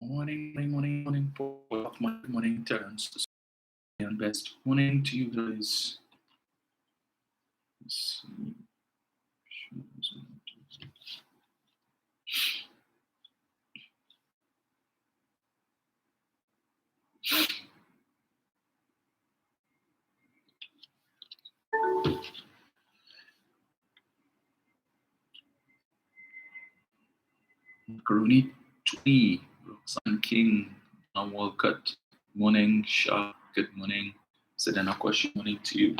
Morning. Morning, Terence. And best morning to you guys. Let's see. Macaroni 20, Roxanne King, John Walcott. Morning, Sharp. Good morning. Sedana Kwashi, morning to you.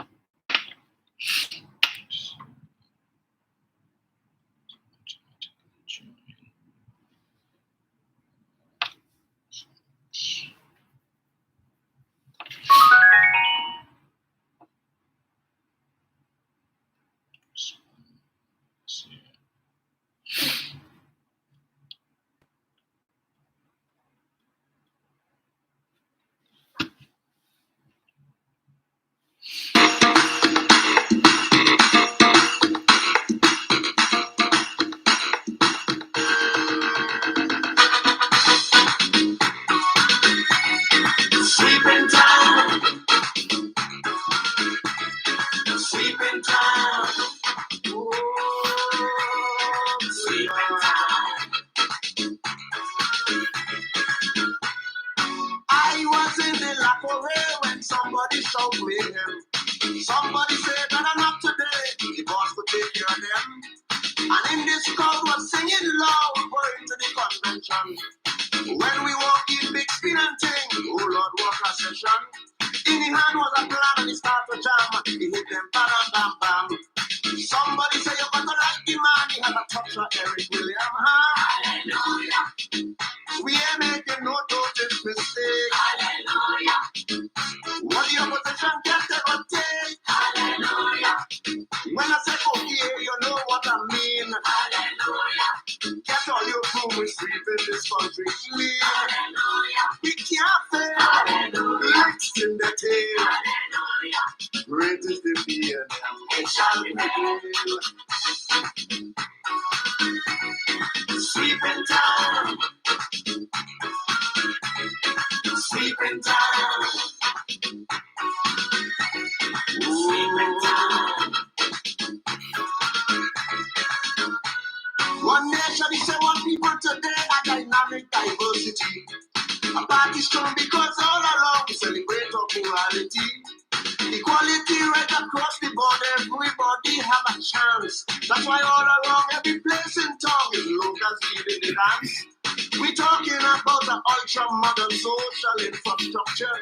Sleeping time. Sleeping time. Oh, sleeping time. I was in the laboratory when somebody showed me him. Somebody said that I'm up today. The boss would take care of them. And in this crowd was singing loud, going to the convention. When we walk in big spin and ting, oh Lord, walk a session. In the hand was a plan and he start to jam. He hit them bam, bam, bam. Somebody say you got to like the man. He had a touch of Eric William. Hallelujah. We ain't making no dosage mistake. Hallelujah. What the opposition can't ever take. Hallelujah. When I say okay, you know what I mean. Hallelujah. Get all your crew we sweep in this country clean. Hallelujah. We can't fail. Hallelujah. Licks in the tail. Hallelujah. Great is the fear. It shall be revealed. Sweeping town. Sweeping town. Sweeping town. One nation is one people today, a dynamic diversity. A party strong because all along we celebrate our plurality. Equality right across the board, everybody have a chance. That's why all along every place in town is locals leading the dance. We talking about the ultra modern social infrastructure.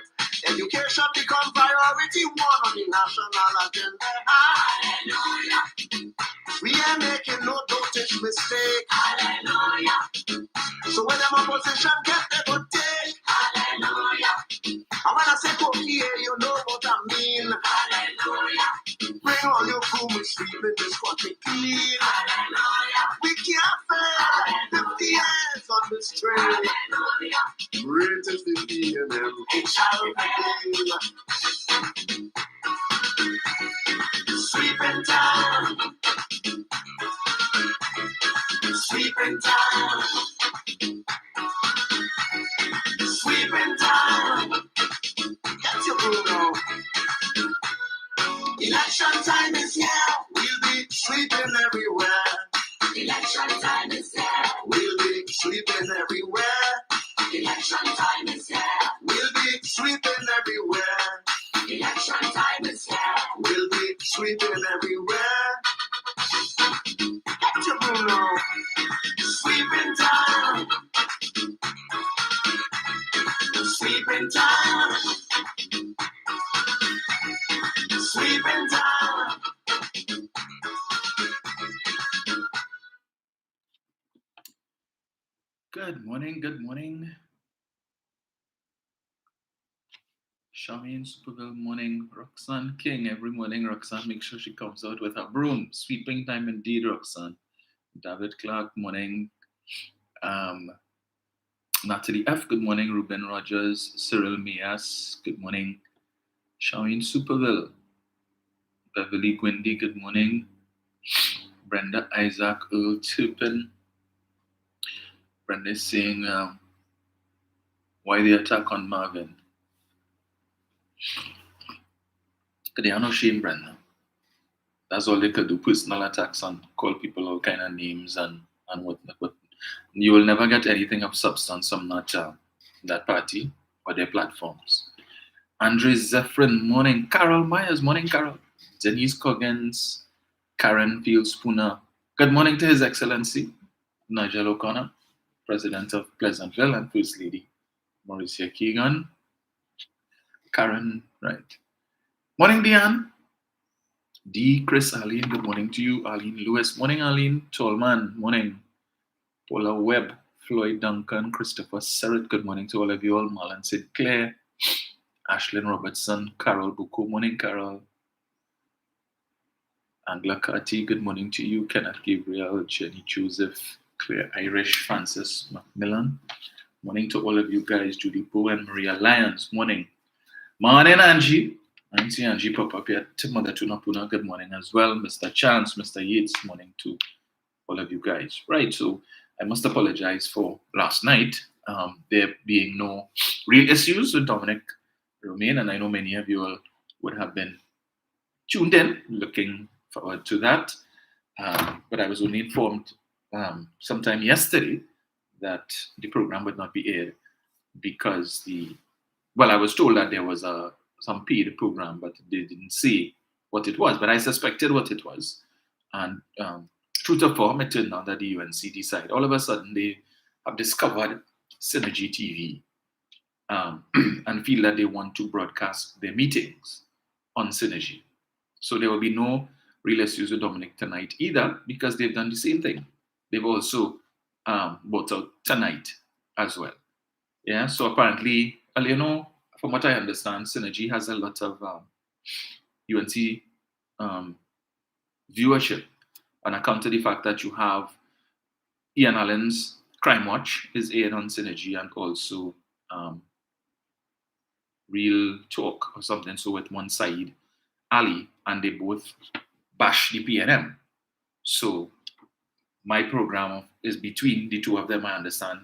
Education become priority one on the national agenda. Hallelujah. We ain't making no dotage mistake. Hallelujah. So when them opposition get they go take. Hallelujah. And when I say go here, you know what I mean. Hallelujah. Bring all your crew and sleep in this country clean. Hallelujah. We can't fail. 50 years on this train. Hallelujah. Great is the feeling. It shall prevail. Sweeping town. Sweeping town. Sweeping town. Get your crew now. Election time is here. We'll be sweeping everywhere. Election time is here. We'll be sweeping everywhere. Election time is here. We'll be sweeping everywhere. Election time is here. We'll be sweeping everywhere. Get your Bruno. Sweeping time. Sweeping time. Sweeping time. Good morning. Charmaine Superville morning. Roxanne King every morning. Roxanne make sure she comes out with her broom. Sweeping time indeed, Roxanne. David Clark morning. Um, Natalie F. Good morning. Ruben Rogers. Cyril Mias. Good morning. Charmaine Superville. Beverly Gwindy. Good morning. Brenda Isaac Earl Turpin. Brenda is saying why the attack on Marvin. They are no shame, Brenda. That's all they could do, personal attacks and call people all kind of names and whatnot. But you will never get anything of substance from that party or their platforms. Andre Zephyrin, morning. Carol Myers, morning, Carol. Denise Coggins, Karen Field Spooner. Good morning to His Excellency, Nigel O'Connor, President of Pleasantville, and First Lady Mauricia Keegan. Karen, right. Morning, Diane. D. Chris Arlene, good morning to you. Arlene Lewis, morning, Arlene. Tallman, morning. Paula Webb, Floyd Duncan, Christopher Serrett, good morning to all of you all. Marlon Sinclair, Ashlyn Robertson, Carol Bucco, morning, Carol. Angela Carty, good morning to you. Kenneth Gabriel, Jenny Joseph, Claire Irish, Francis Macmillan. Morning to all of you guys. Judy Poe and Maria Lyons, morning. Morning, Angie. I see Angie pop up here. Mother Tunapuna, good morning as well. Mr. Chance, Mr. Yates, morning to all of you guys. Right, so I must apologize for last night. There being no real issues with Dominic Romaine, and I know many of you all would have been tuned in, looking forward to that. But I was only informed sometime yesterday that the program would not be aired because I was told that there was some paid program, but they didn't say what it was. But I suspected what it was. And true to form, it turned out that the UNC decided. All of a sudden, they have discovered Synergy TV and feel that they want to broadcast their meetings on Synergy. So there will be no real issues with Dominic tonight either, because they've done the same thing. They've also bought out tonight as well. Yeah, so apparently, from what I understand, Synergy has a lot of UNC viewership on account of the fact that you have Ian Allen's Crime Watch is aired on Synergy, and also Real Talk or something. So with one side, Ali, and they both bash the PNM. So my program is between the two of them, I understand.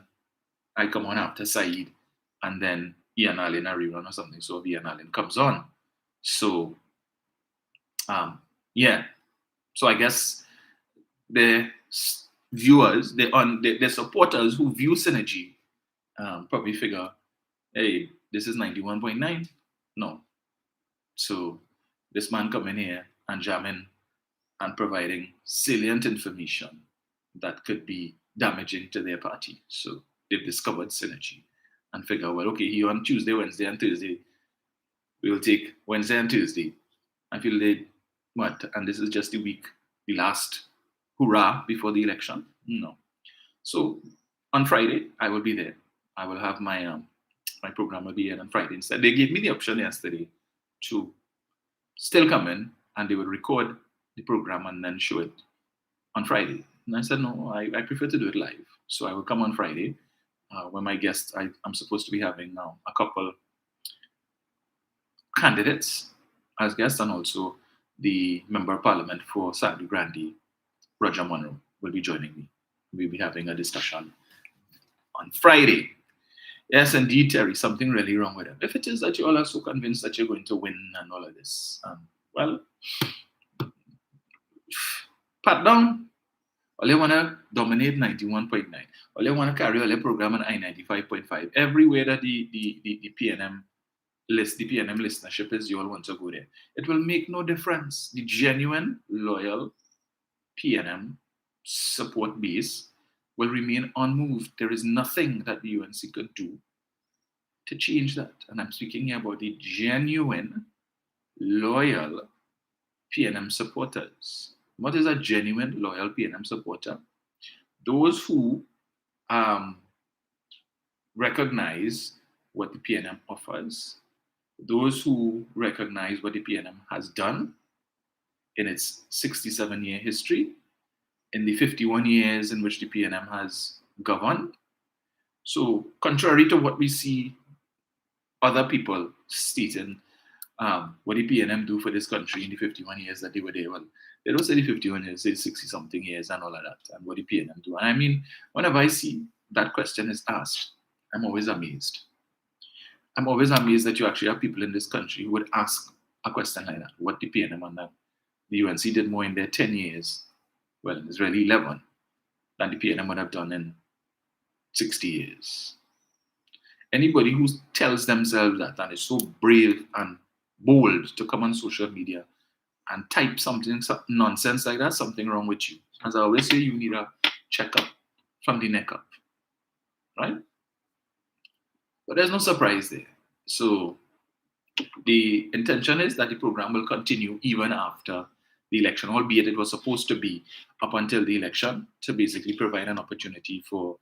I come on after Saeed, and then Ian Allen a rerun or something. So Ian Allen comes on. So yeah. So I guess the viewers, the supporters who view Synergy probably figure, hey, this is 91.9. No. So this man coming here and jamming and providing salient information that could be damaging to their party. So they've discovered Synergy and figure, well, okay, here on Tuesday, Wednesday, and Thursday, we will take Wednesday and Thursday. I feel they what? And this is just the last hurrah before the election. No. So on Friday, I will be there. I will have my my program will be here on Friday instead. They gave me the option yesterday to still come in, and they would record the program and then show it on Friday. And I said, no, I prefer to do it live. So I will come on Friday when my guests, I'm supposed to be having now a couple candidates as guests, and also the Member of Parliament for Sangre Grande, Roger Monroe, will be joining me. We'll be having a discussion on Friday. Yes, indeed, Terry, something really wrong with them. If it is that you all are so convinced that you're going to win and all of this, well, pat down. All you want to dominate 91.9. All you want to carry all your program on I-95.5. Everywhere that the PNM list, the PNM listenership is, you all want to go there. It will make no difference. The genuine, loyal PNM support base will remain unmoved. There is nothing that the UNC could do to change that. And I'm speaking here about the genuine, loyal PNM supporters. What is a genuine, loyal PNM supporter? Those who recognize what the PNM offers, those who recognize what the PNM has done in its 67-year history, in the 51 years in which the PNM has governed. So, contrary to what we see other people stating what the PNM do for this country in the 51 years that they were there, well, they don't say the 51 years, they say 60 something years and all of that, and what the PNM do. And I mean, whenever I see that question is asked, I'm always amazed. I'm always amazed that you actually have people in this country who would ask a question like that, what the PNM and the UNC did more in their 10 years, well, it's really 11, than the PNM would have done in 60 years. Anybody who tells themselves that and is so brave and bold to come on social media and type something nonsense like that, something wrong with you. As I always say, you need a checkup from the neck up, right? But there's no surprise there. So the intention is that the program will continue even after the election, albeit it was supposed to be up until the election to basically provide an opportunity for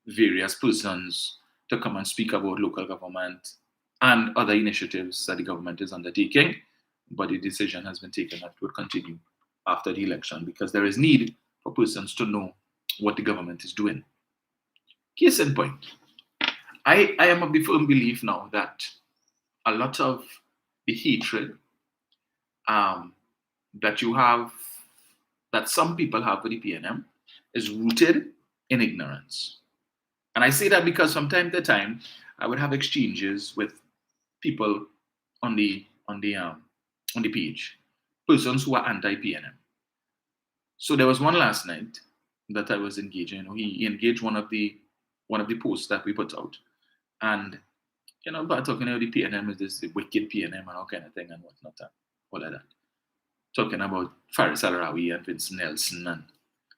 various persons to come and speak about local government and other initiatives that the government is undertaking. But the decision has been taken that it would continue after the election because there is need for persons to know what the government is doing. Case in point, I am of the firm belief now that a lot of the hatred that you have, that some people have for the PNM, is rooted in ignorance. And I say that because from time to time, I would have exchanges with people on the page, persons who are anti-PNM. So there was one last night that I was engaging. He engaged one of the posts that we put out, and by talking about the PNM is this the wicked PNM and all kind of thing and whatnot, and all of that. Talking about Faris Al-Rawi and Vincent Nelson, and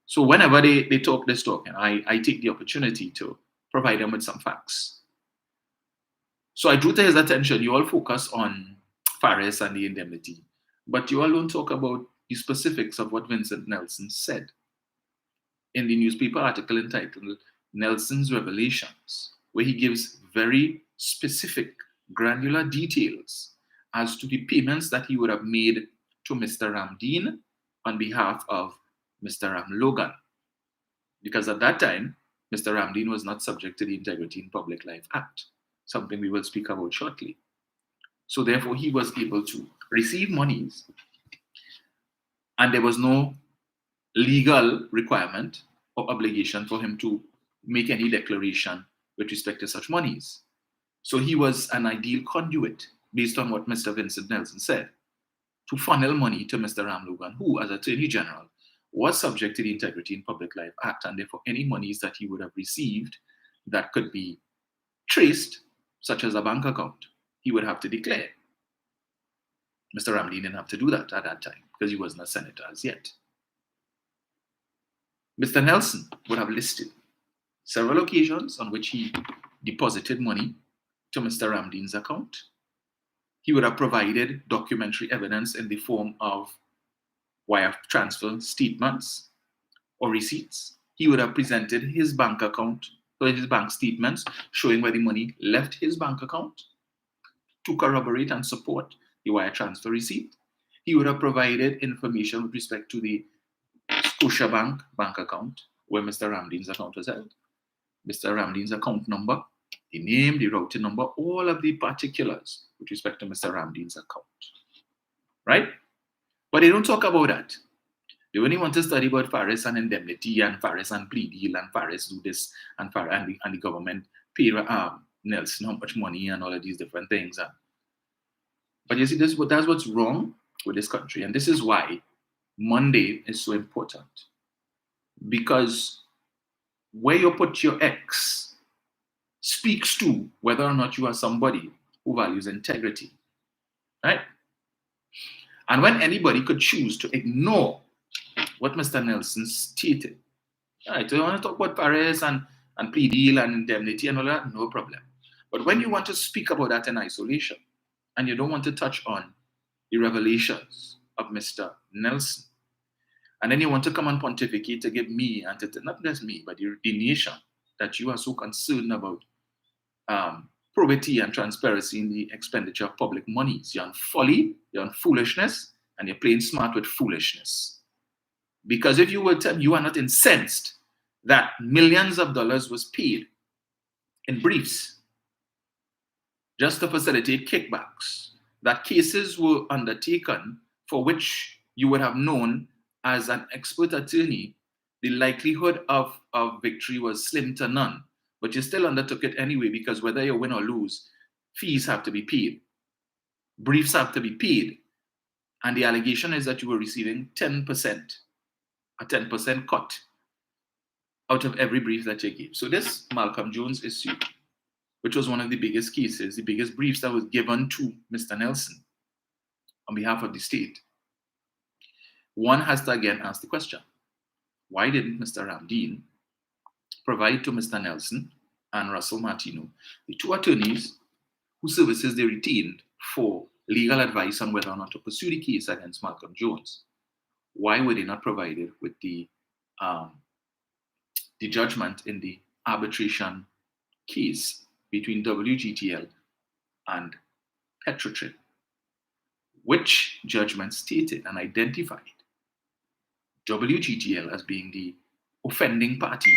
so whenever they talk this talk, and I take the opportunity to provide them with some facts. So I drew to his attention. You all focus on Faris and the indemnity, but you all don't talk about the specifics of what Vincent Nelson said in the newspaper article entitled Nelson's Revelations, where he gives very specific, granular details as to the payments that he would have made to Mr. Ramdeen on behalf of Mr. Ram Logan. Because at that time, Mr. Ramdeen was not subject to the Integrity in Public Life Act, something we will speak about shortly. So therefore, he was able to receive monies, and there was no legal requirement or obligation for him to make any declaration with respect to such monies. So he was an ideal conduit, based on what Mr. Vincent Nelson said, to funnel money to Mr. Ram Logan, who, as Attorney General, was subject to the Integrity in Public Life Act, and therefore any monies that he would have received that could be traced, such as a bank account, he would have to declare. Mr. Ramdeen didn't have to do that at that time because he wasn't a senator as yet. Mr. Nelson would have listed several occasions on which he deposited money to Mr. Ramdeen's account. He would have provided documentary evidence in the form of wire transfer statements or receipts. He would have presented his bank account or his bank statements showing where the money left his bank account to corroborate and support the wire transfer receipt. He would have provided information with respect to the Scotiabank bank account where Mr. Ramdeen's account was held, Mr. Ramdeen's account number, the name, the routing number, all of the particulars with respect to Mr. Ramdeen's account. Right? But they don't talk about that. They only want to study about Faris and indemnity and Faris and plea deal and Faris do this and the government pay Nelson how much money and all of these different things. But you see, that's what's wrong with this country. And this is why Monday is so important. Because where you put your X speaks to whether or not you are somebody who values integrity. Right? And when anybody could choose to ignore what Mr. Nelson stated, right, so you want to talk about Faris and plea deal and indemnity and all that, no problem. But when you want to speak about that in isolation, and you don't want to touch on the revelations of Mr. Nelson, and then you want to come and pontificate to give me, and not just me, but the nation that you are so concerned about probity and transparency in the expenditure of public monies. You're on folly, you're on foolishness, and you're playing smart with foolishness. Because if you will tell me you are not incensed that millions of dollars was paid in briefs just to facilitate kickbacks, that cases were undertaken for which you would have known as an expert attorney, the likelihood of victory was slim to none. But you still undertook it anyway, because whether you win or lose, fees have to be paid, briefs have to be paid. And the allegation is that you were receiving 10%, a 10% cut out of every brief that you gave. So this Malcolm Jones issue, which was one of the biggest cases, the biggest briefs that was given to Mr. Nelson on behalf of the state, one has to again ask the question, why didn't Mr. Ramdeen provide to Mr. Nelson and Russell Martino, the two attorneys whose services they retained for legal advice on whether or not to pursue the case against Malcolm Jones? Why were they not provided with the judgment in the arbitration case between WGTL and Petrotrin, which judgment stated and identified WGTL as being the offending party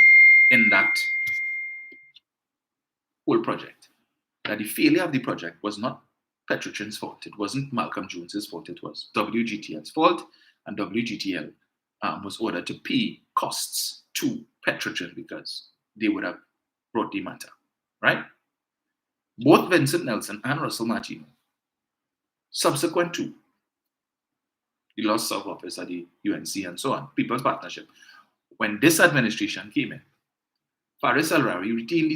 in that whole project? That the failure of the project was not Petrotrin's fault. It wasn't Malcolm Jones's fault. It was WGTL's fault, and WGTL was ordered to pay costs to Petrotrin because they would have brought the matter, right? Both Vincent Nelson and Russell Martino, subsequent to the loss of office at the UNC and so on, People's Partnership, when this administration came in, Faris Al-Rawi retained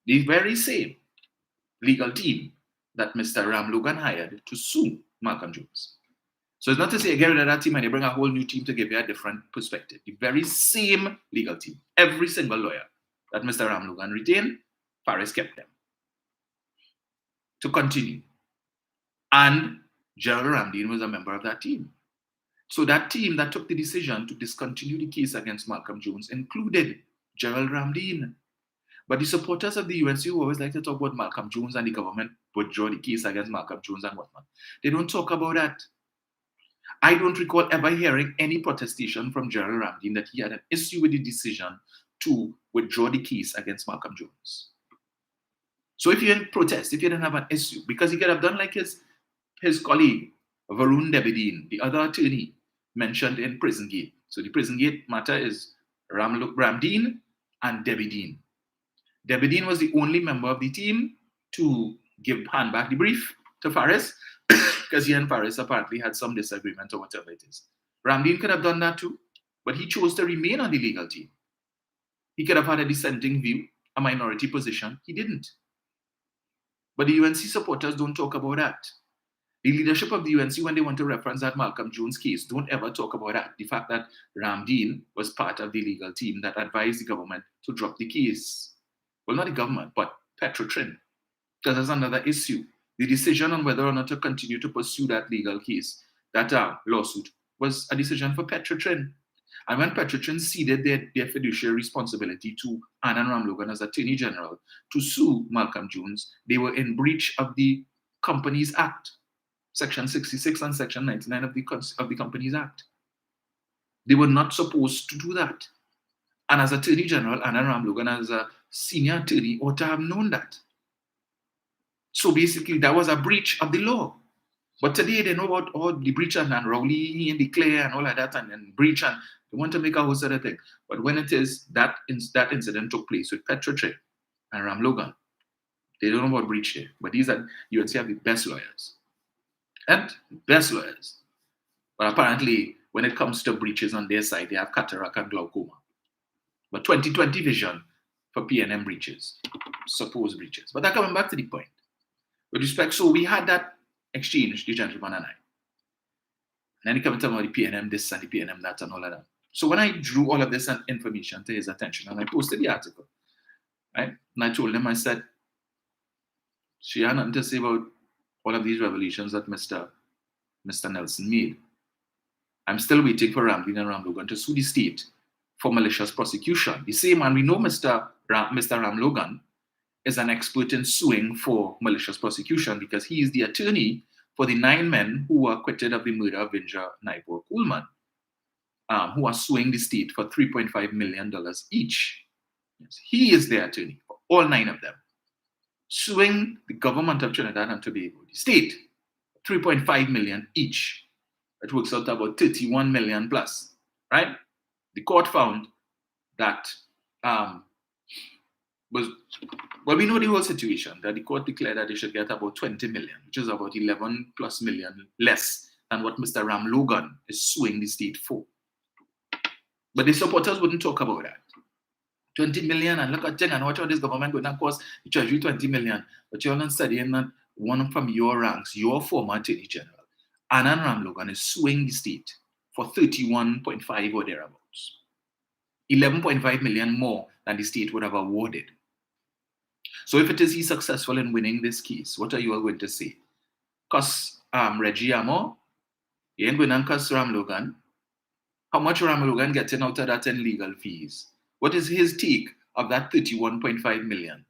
the very same legal team that Mr. Ram Logan hired to sue Malcolm Jones. So it's not to say get rid of that team and they bring a whole new team to give you a different perspective. The very same legal team, every single lawyer that Mr. Ram Logan retained, Faris kept them to continue. And Gerald Ramdeen was a member of that team. So that team that took the decision to discontinue the case against Malcolm Jones included Gerald Ramdeen. But the supporters of the UNC who always like to talk about Malcolm Jones and the government withdraw the case against Malcolm Jones and whatnot, they don't talk about that. I don't recall ever hearing any protestation from Gerald Ramdeen that he had an issue with the decision to withdraw the case against Malcolm Jones. So if you didn't protest, if you didn't have an issue, because he could have done like his colleague, Varun Debedine, the other attorney mentioned in Prison Gate. So the Prison Gate matter is Ramdeen and Debedine. Debedine was the only member of the team to hand back the brief to Faris, because he and Faris apparently had some disagreement or whatever it is. Ramdeen could have done that too, but he chose to remain on the legal team. He could have had a dissenting view, a minority position. He didn't. But the UNC supporters don't talk about that. The leadership of the UNC, when they want to reference that Malcolm Jones case, don't ever talk about that. The fact that Ramdeen was part of the legal team that advised the government to drop the case. Well, not the government, but Petrotrin, because that's another issue. The decision on whether or not to continue to pursue that legal case, that lawsuit, was a decision for Petrotrin. And when Petrotrin ceded their fiduciary responsibility to Anand Ram Logan as Attorney General to sue Malcolm Jones, they were in breach of the Companies Act, Section 66 and Section 99 of the Companies Act. They were not supposed to do that. And as Attorney General, Anand Ram Logan, as a senior attorney, ought to have known that. So basically, that was a breach of the law. But today, they know about all the breach and Rowley and Declare and all of that, and breach, and they want to make a whole sort of thing. But when it is that incident took place with Petrotrin and Ram Logan, they don't know about breach there. But these are, you would say, the best lawyers. And best lawyers. But apparently, when it comes to breaches on their side, they have cataract and glaucoma. But 2020 vision for PNM breaches, supposed breaches. But coming back to the point. With respect, so we had that exchange, the gentleman and I. And then he came and told me about the PNM this and the PNM that and all of that. So when I drew all of this information to his attention and I posted the article, right? And I told him, I said, she had nothing to say about all of these revelations that Mr. Nelson made. I'm still waiting for Ramdeen and Ram Logan to sue the state for malicious prosecution. The same, and we know Mr. Ram Logan is an expert in suing for malicious prosecution because he is the attorney for the 9 men who were acquitted of the murder of Vinja Naipur Coolman, who are suing the state for $3.5 million each. Yes, he is the attorney for all 9 of them, suing the government of Trinidad and Tobago, the state, $3.5 million each. It works out to about $31 million plus, right? The court found that we know the whole situation, that the court declared that they should get about 20 million, which is about 11 plus million less than what Mr. Ram Logan is suing the state for. But the supporters wouldn't talk about that. 20 million, and look at thing, and watch how this government going to cost the treasury 20 million. But you're not studying that one from your ranks, your former Attorney General, Anand Ram Logan, is suing the state for 31.5 or thereabouts. 11.5 million more than the state would have awarded. So if it is he successful in winning this case, what are you all going to say? Because Reggie Amo, he ain't going to cuss Ram Logan. How much Ram Logan getting out of that in legal fees? What is his take of that 31.5 million?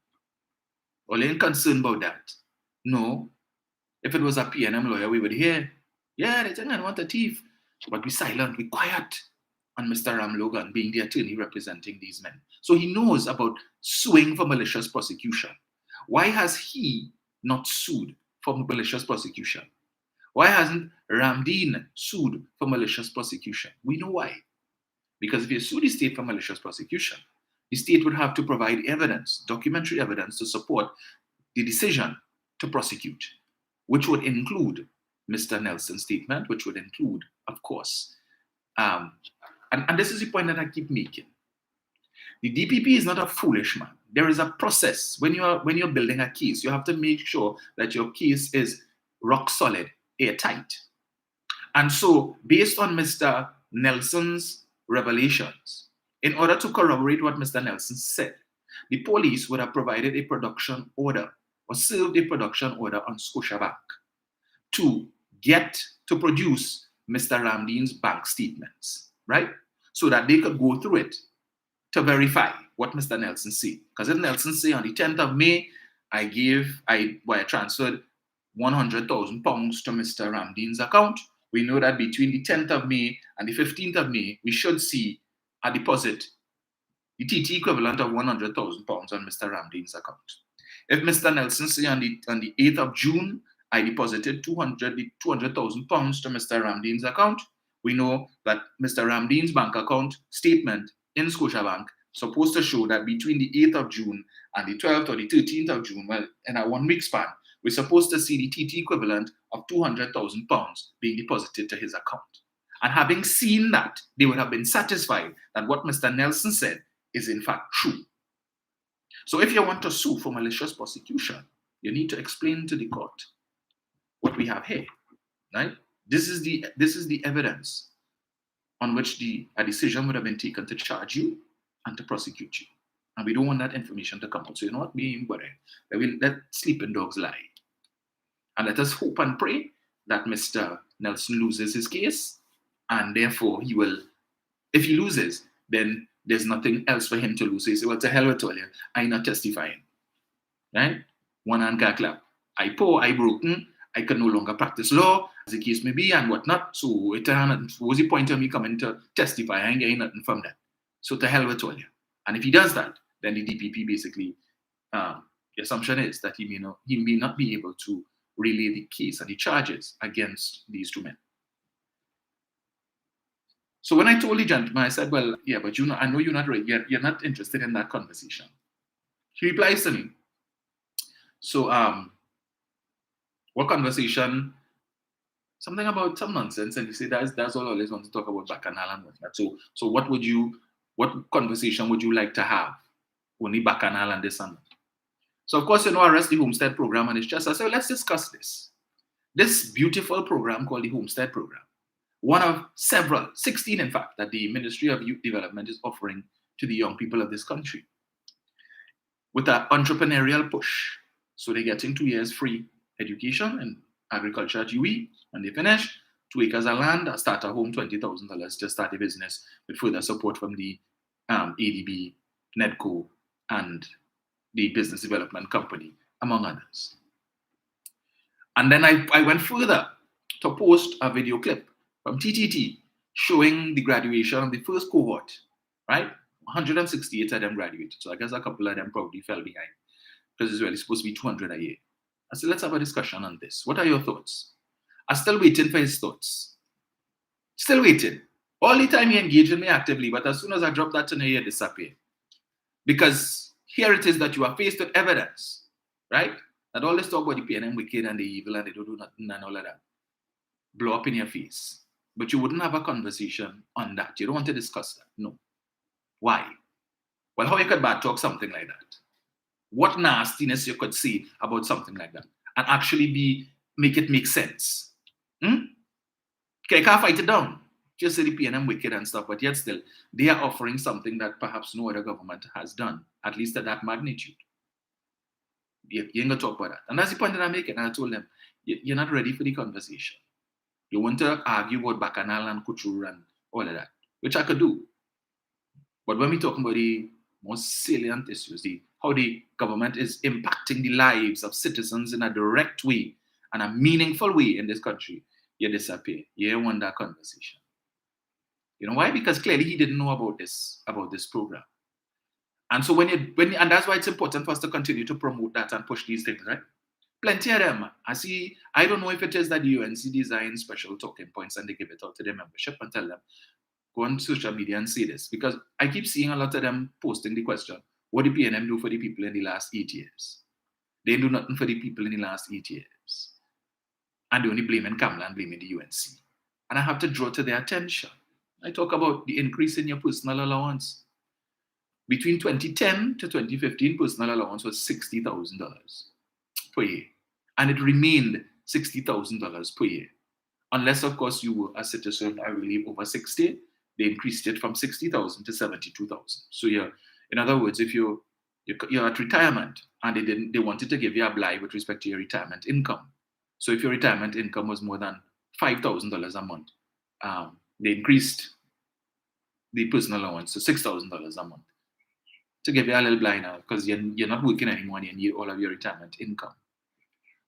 Well, ain't concerned about that. No. If it was a PNM lawyer, we would hear, yeah, they think I want a thief. But be silent, be quiet on Mr. Ram Logan being the attorney representing these men. So he knows about suing for malicious prosecution. Why has he not sued for malicious prosecution? Why hasn't Ramdeen sued for malicious prosecution? We know why. Because if you sue the state for malicious prosecution, the state would have to provide evidence, documentary evidence, to support the decision to prosecute, which would include Mr. Nelson's statement, which would include, of course, and this is the point that I keep making. The DPP is not a foolish man. There is a process. When you're building a case, you have to make sure that your case is rock solid, airtight. And so, based on Mr. Nelson's revelations, in order to corroborate what Mr. Nelson said, the police would have provided a production order or served a production order on Scotiabank to produce Mr. Ramdeen's bank statements, right? So that they could go through it to verify what Mr. Nelson said. Because if Nelson say on the 10th of May, I transferred 100,000 pounds to Mr. Ramdeen's account, we know that between the 10th of May and the 15th of May, we should see a deposit, the TT equivalent of 100,000 pounds on Mr. Ramdeen's account. If Mr. Nelson say on the 8th of June, I deposited 200,000 pounds to Mr. Ramdeen's account, we know that Mr. Ramdeen's bank account statement in Scotiabank supposed to show that between the 8th of June and the 12th or the 13th of June, well, in a 1 week span, we're supposed to see the TT equivalent of 200,000 pounds being deposited to his account. And having seen that, they would have been satisfied that what Mr. Nelson said is in fact true. So if you want to sue for malicious prosecution, you need to explain to the court what we have here, right? This is the evidence on which a decision would have been taken to charge you and to prosecute you. And we don't want that information to come out. So you know what, being worried, let sleeping dogs lie. And let us hope and pray that Mr. Nelson loses his case, and therefore he will, if he loses, then there's nothing else for him to lose. So he say, well, to hell with all you, I'm not testifying. Right? One hand can clap. I poor, I broken, I can no longer practice law, as the case may be, and whatnot. So what was the point of me coming to testify? I ain't getting nothing from that. So to hell with all you. And if he does that, then the DPP basically, the assumption is that he may not be able to relay the case and the charges against these 2 men. So when I told the gentleman, I said, well, yeah, but I know you're not interested in that conversation. He replies to me, so what conversation? Something about some nonsense, and he said that's all I always want to talk about Bacchanal and whatnot. So what conversation would you like to have? Only Bacchanal and this and that. So of course, arrest the Homestead Program, and it's just I said, let's discuss this. This beautiful program called the Homestead Program, one of several, 16 in fact, that the Ministry of Youth Development is offering to the young people of this country with an entrepreneurial push. So they're getting 2 years free education in agriculture at UE, and they finish 2 acres of land, start a home, $20,000 to start a business with further support from the ADB, NEDCO, and the business development company, among others. And then I went further to post a video clip from TTT showing the graduation of the first cohort, right? 168 of them graduated. So I guess a couple of them probably fell behind because it's really supposed to be 200 a year. I said, let's have a discussion on this. What are your thoughts? I'm still waiting for his thoughts. Still waiting. All the time he engaged with me actively, but as soon as I drop that in here, disappear. Because here it is that you are faced with evidence, right? That all this talk about the PNM wicked and the evil and they don't do nothing and all of that blow up in your face. But you wouldn't have a conversation on that. You don't want to discuss that. No. Why? Well, how you could bad talk something like that? What nastiness you could say about something like that and actually make it make sense? Okay, you can't fight it down. Just say the PNM wicked and stuff, but yet still, they are offering something that perhaps no other government has done, at least at that magnitude. You ain't gonna talk about that. And that's the point that I'm making. And I told them, you're not ready for the conversation. You want to argue about Bacchanal and Couture and all of that, which I could do. But when we talk about the most salient issues, how the government is impacting the lives of citizens in a direct way and a meaningful way in this country, you disappear. You don't want that conversation. You know why? Because clearly he didn't know about this program. And so and that's why it's important for us to continue to promote that and push these things, right? Plenty of them. I don't know if it is that the UNC design special talking points and they give it out to their membership and tell them, go on social media and say this. Because I keep seeing a lot of them posting the question, what did PNM do for the people in the last 8 years? They do nothing for the people in the last 8 years. And they only blaming Kamla and blaming the UNC. And I have to draw to their attention. I talk about the increase in your personal allowance. Between 2010 to 2015, personal allowance was $60,000 per year. And it remained $60,000 per year. Unless, of course, you were a citizen, I believe, over 60, they increased it from 60,000 to 72,000. So in other words, if you're at retirement and they wanted to give you a blight with respect to your retirement income. So if your retirement income was more than $5,000 a month, they increased the personal allowance to $6,000 a month to give you a little blind now because you're not working anymore and you need all of your retirement income.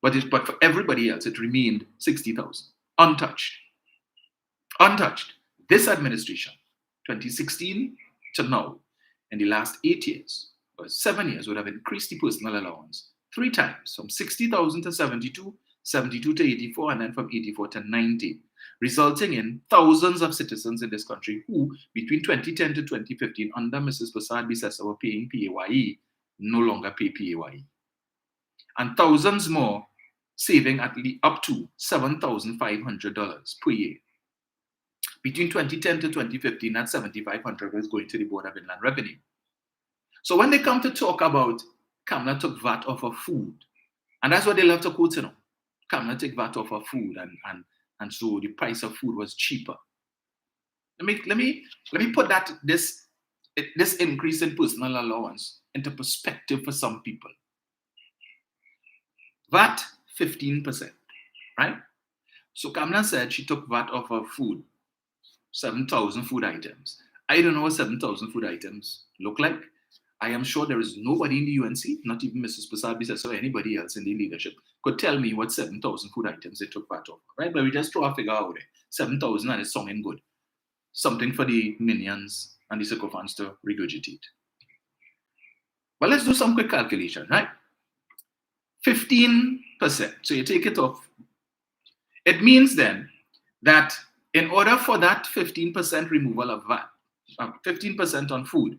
But for everybody else, it remained 60,000, untouched. Untouched. This administration, 2016 to now, in the last 8 years, or 7 years, would have increased the personal allowance 3 times, from 60,000 to 72, 72 to 84, and then from 84 to 90, resulting in thousands of citizens in this country who, between 2010 to 2015, under Mrs. Prasad Bisesa were paying PAYE, no longer pay PAYE. And thousands more saving at least up to $7,500 per year. Between 2010 to 2015, that $7,500 was going to the Board of Inland Revenue. So when they come to talk about Kamla took VAT off of food, and that's what they love to quote, Kamla took VAT off of food, and so the price of food was cheaper. Let me put this increase in personal allowance into perspective for some people. VAT 15%, right? So Kamla said she took VAT off of food, 7,000 food items. I don't know what 7,000 food items look like. I am sure there is nobody in the UNC, not even Mrs. Prasad Bisesa or anybody else in the leadership, could tell me what 7,000 food items they took VAT off, right? But we just throw a figure out there, 7,000 and it's sounding good. Something for the minions and the sycophants to regurgitate. But let's do some quick calculation, right? 15%, so you take it off. It means then that in order for that 15% removal of VAT, 15% on food,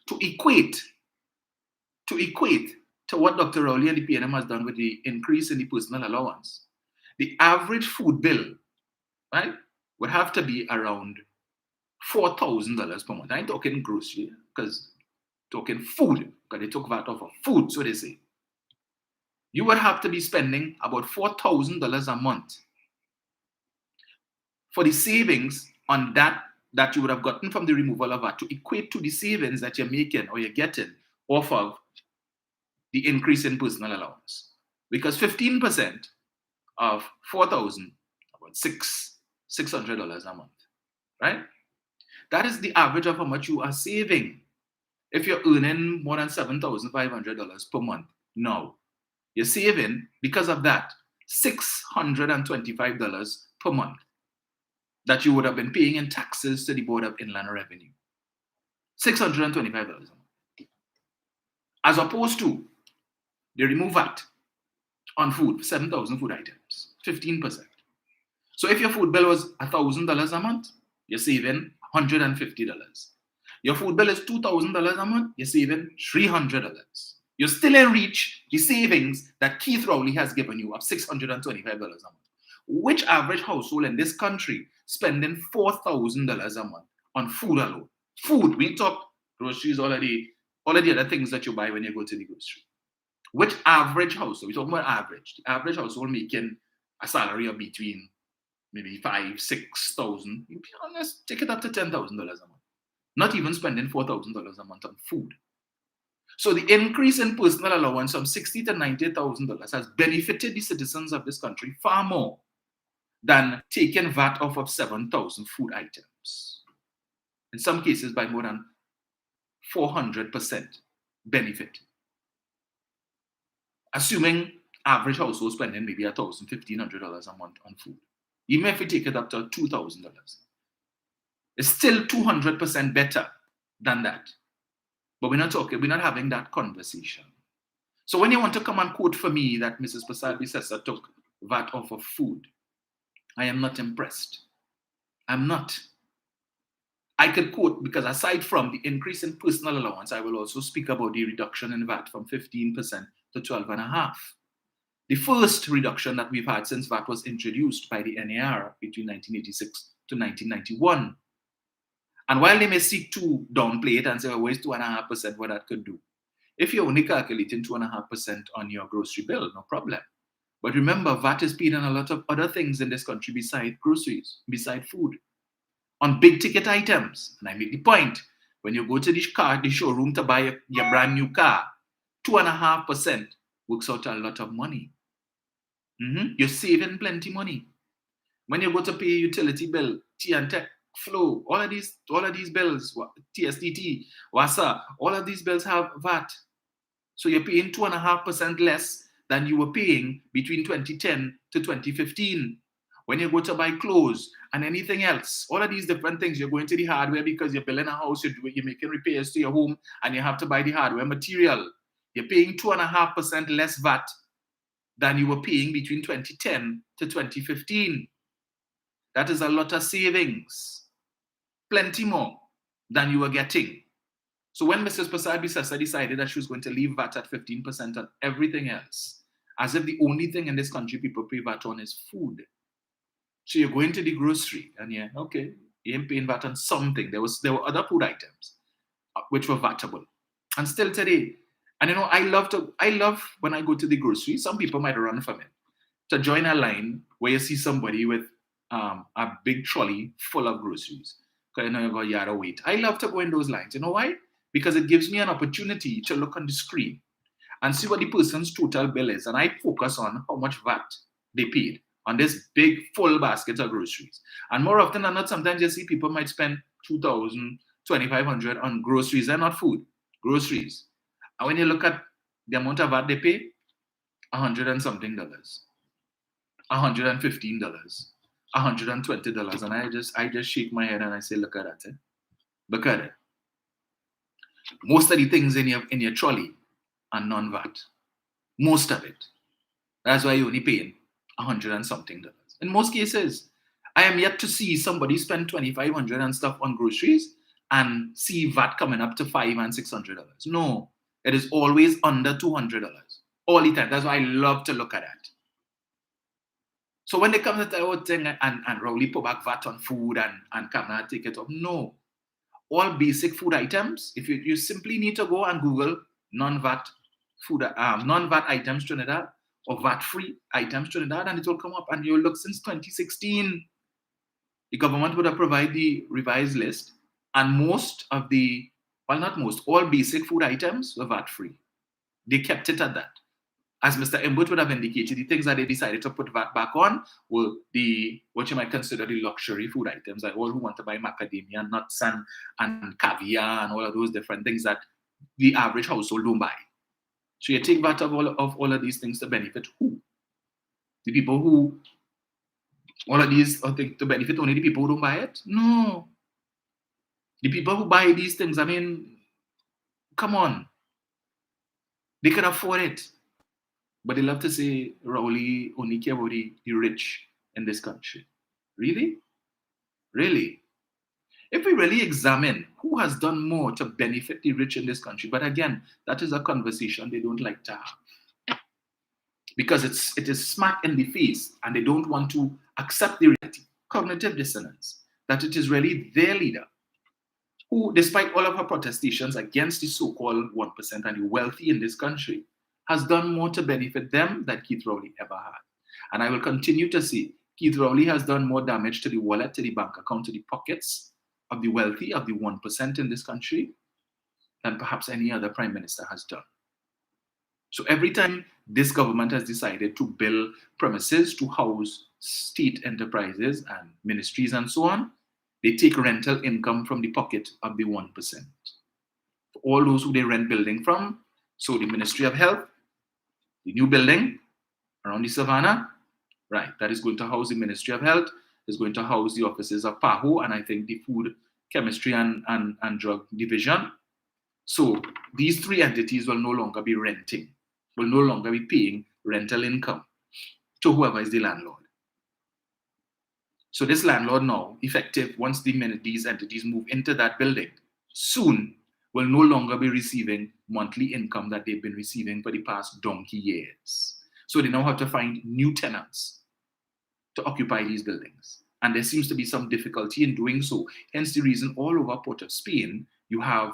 to equate to what Dr. Rowley and the PNM has done with the increase in the personal allowance, the average food bill, right, would have to be around $4,000 per month. I ain't talking grocery, because talking food, because they took VAT off of food, so they say. You would have to be spending about $4,000 a month for the savings on that you would have gotten from the removal of VAT to equate to the savings that you're making or you're getting off of the increase in personal allowance. Because 15% of 4,000, about $600 a month, right? That is the average of how much you are saving If you're earning more than $7,500 per month, no. You're saving, because of that, $625 per month that you would have been paying in taxes to the Board of Inland Revenue. $625 a month. As opposed to, they remove VAT on food, 7,000 food items, 15%. So if your food bill was $1,000 a month, you're saving $150. Your food bill is $2,000 a month, you're saving $300. You're still in reach the savings that Keith Rowley has given you of $625 a month. Which average household in this country spending $4,000 a month on food alone? Food, we talk groceries, all of the other things that you buy when you go to the grocery. Which average household, we're talking about average, the average household making a salary of between maybe $5,000-6,000, you be honest, take it up to $10,000 a month. Not even spending $4,000 a month on food. So the increase in personal allowance from $60,000 to $90,000 has benefited the citizens of this country far more than taking VAT off of 7,000 food items. In some cases by more than 400% benefit. Assuming average household spending maybe $1,000, $1,500 a month on food. Even if we take it up to $2,000, it's still 200% better than that. But we're not having that conversation. So when you want to come and quote for me that Mrs. Prasad-Bissessar took VAT off of food, I am not impressed. I'm not. I could quote, because aside from the increase in personal allowance, I will also speak about the reduction in VAT from 15% to 12.5%. The first reduction that we've had since VAT was introduced by the NAR between 1986 to 1991. And while they may seek to downplay it and say, oh, it's 2.5% what that could do. If you're only calculating 2.5% on your grocery bill, no problem. But remember, VAT is paid on a lot of other things in this country besides groceries, beside food. On big ticket items. And I make the point, when you go to the showroom to buy your brand new car, 2.5% works out a lot of money. You're saving plenty money. When you go to pay a utility bill, T&Tech, Flow, all of these bills, TSDT, WASA, all of these bills have VAT. So you're paying 2.5% less than you were paying between 2010 to 2015. When you go to buy clothes and anything else, all of these different things, you're going to the hardware because you're building a house, you're making repairs to your home, and you have to buy the hardware material. You're paying 2.5% less VAT than you were paying between 2010 to 2015. That is a lot of savings. Plenty more than you were getting. So when Mrs. Prasad-Bissessar decided that she was going to leave VAT at 15% on everything else, as if the only thing in this country people pay VAT on is food. So you're going to the grocery and you ain't paying VAT on something. There were other food items which were VATable. And still today, and I love when I go to the grocery, some people might run from it, to join a line where you see somebody with a big trolley full of groceries. Because you got a yard of wait. I love to go in those lines. You know why? Because it gives me an opportunity to look on the screen and see what the person's total bill is. And I focus on how much VAT they paid on this big full basket of groceries. And more often than not, sometimes you see people might spend $2,000, $2,500 on groceries and not food, groceries. And when you look at the amount of VAT they pay, $100 and something, $115, $120, and I just shake my head and I say, look at that. Look at it. Most of the things in your trolley are non-VAT. Most of it. That's why you're only paying $100 and something. In most cases, I am yet to see somebody spend $2,500 and stuff on groceries and see VAT coming up to $500 and $600. No, it is always under $200 all the time. That's why I love to look at that. So when they come to the whole thing and Rowley put back VAT on food and come and take it up, no. All basic food items, if you simply need to go and Google non-VAT items Trinidad or VAT-free items Trinidad, and it will come up, and you'll look since 2016. The government would have provided the revised list, and all basic food items were VAT-free. They kept it at that. As Mr. Imbut would have indicated, the things that they decided to put VAT back on were what you might consider the luxury food items, like all who want to buy macadamia nuts and caviar and all of those different things that the average household don't buy. So you take VAT of all of these things to benefit who? The people who, all of these are to benefit only the people who don't buy it? No. The people who buy these things, I mean, come on. They can afford it. But they love to say Rowley only care about the rich in this country. Really? Really? If we really examine who has done more to benefit the rich in this country, but again, that is a conversation they don't like to have. Because it is smack in the face and they don't want to accept the reality, cognitive dissonance, that it is really their leader who, despite all of her protestations against the so-called 1% and the wealthy in this country, has done more to benefit them than Keith Rowley ever had. And I will continue to say, Keith Rowley has done more damage to the wallet, to the bank account, to the pockets of the wealthy, of the 1% in this country, than perhaps any other prime minister has done. So every time this government has decided to build premises to house state enterprises and ministries and so on, they take rental income from the pocket of the 1%. For all those who they rent building from, so the Ministry of Health, the new building around the Savannah, right, that is going to house the Ministry of Health, is going to house the offices of PAHO, and I think the Food, Chemistry and Drug Division. So these three entities will no longer be renting, will no longer be paying rental income to whoever is the landlord. So this landlord now, effective once these entities move into that building, soon will no longer be receiving monthly income that they've been receiving for the past donkey years. So they now have to find new tenants to occupy these buildings. And there seems to be some difficulty in doing so. Hence the reason all over Port of Spain, you have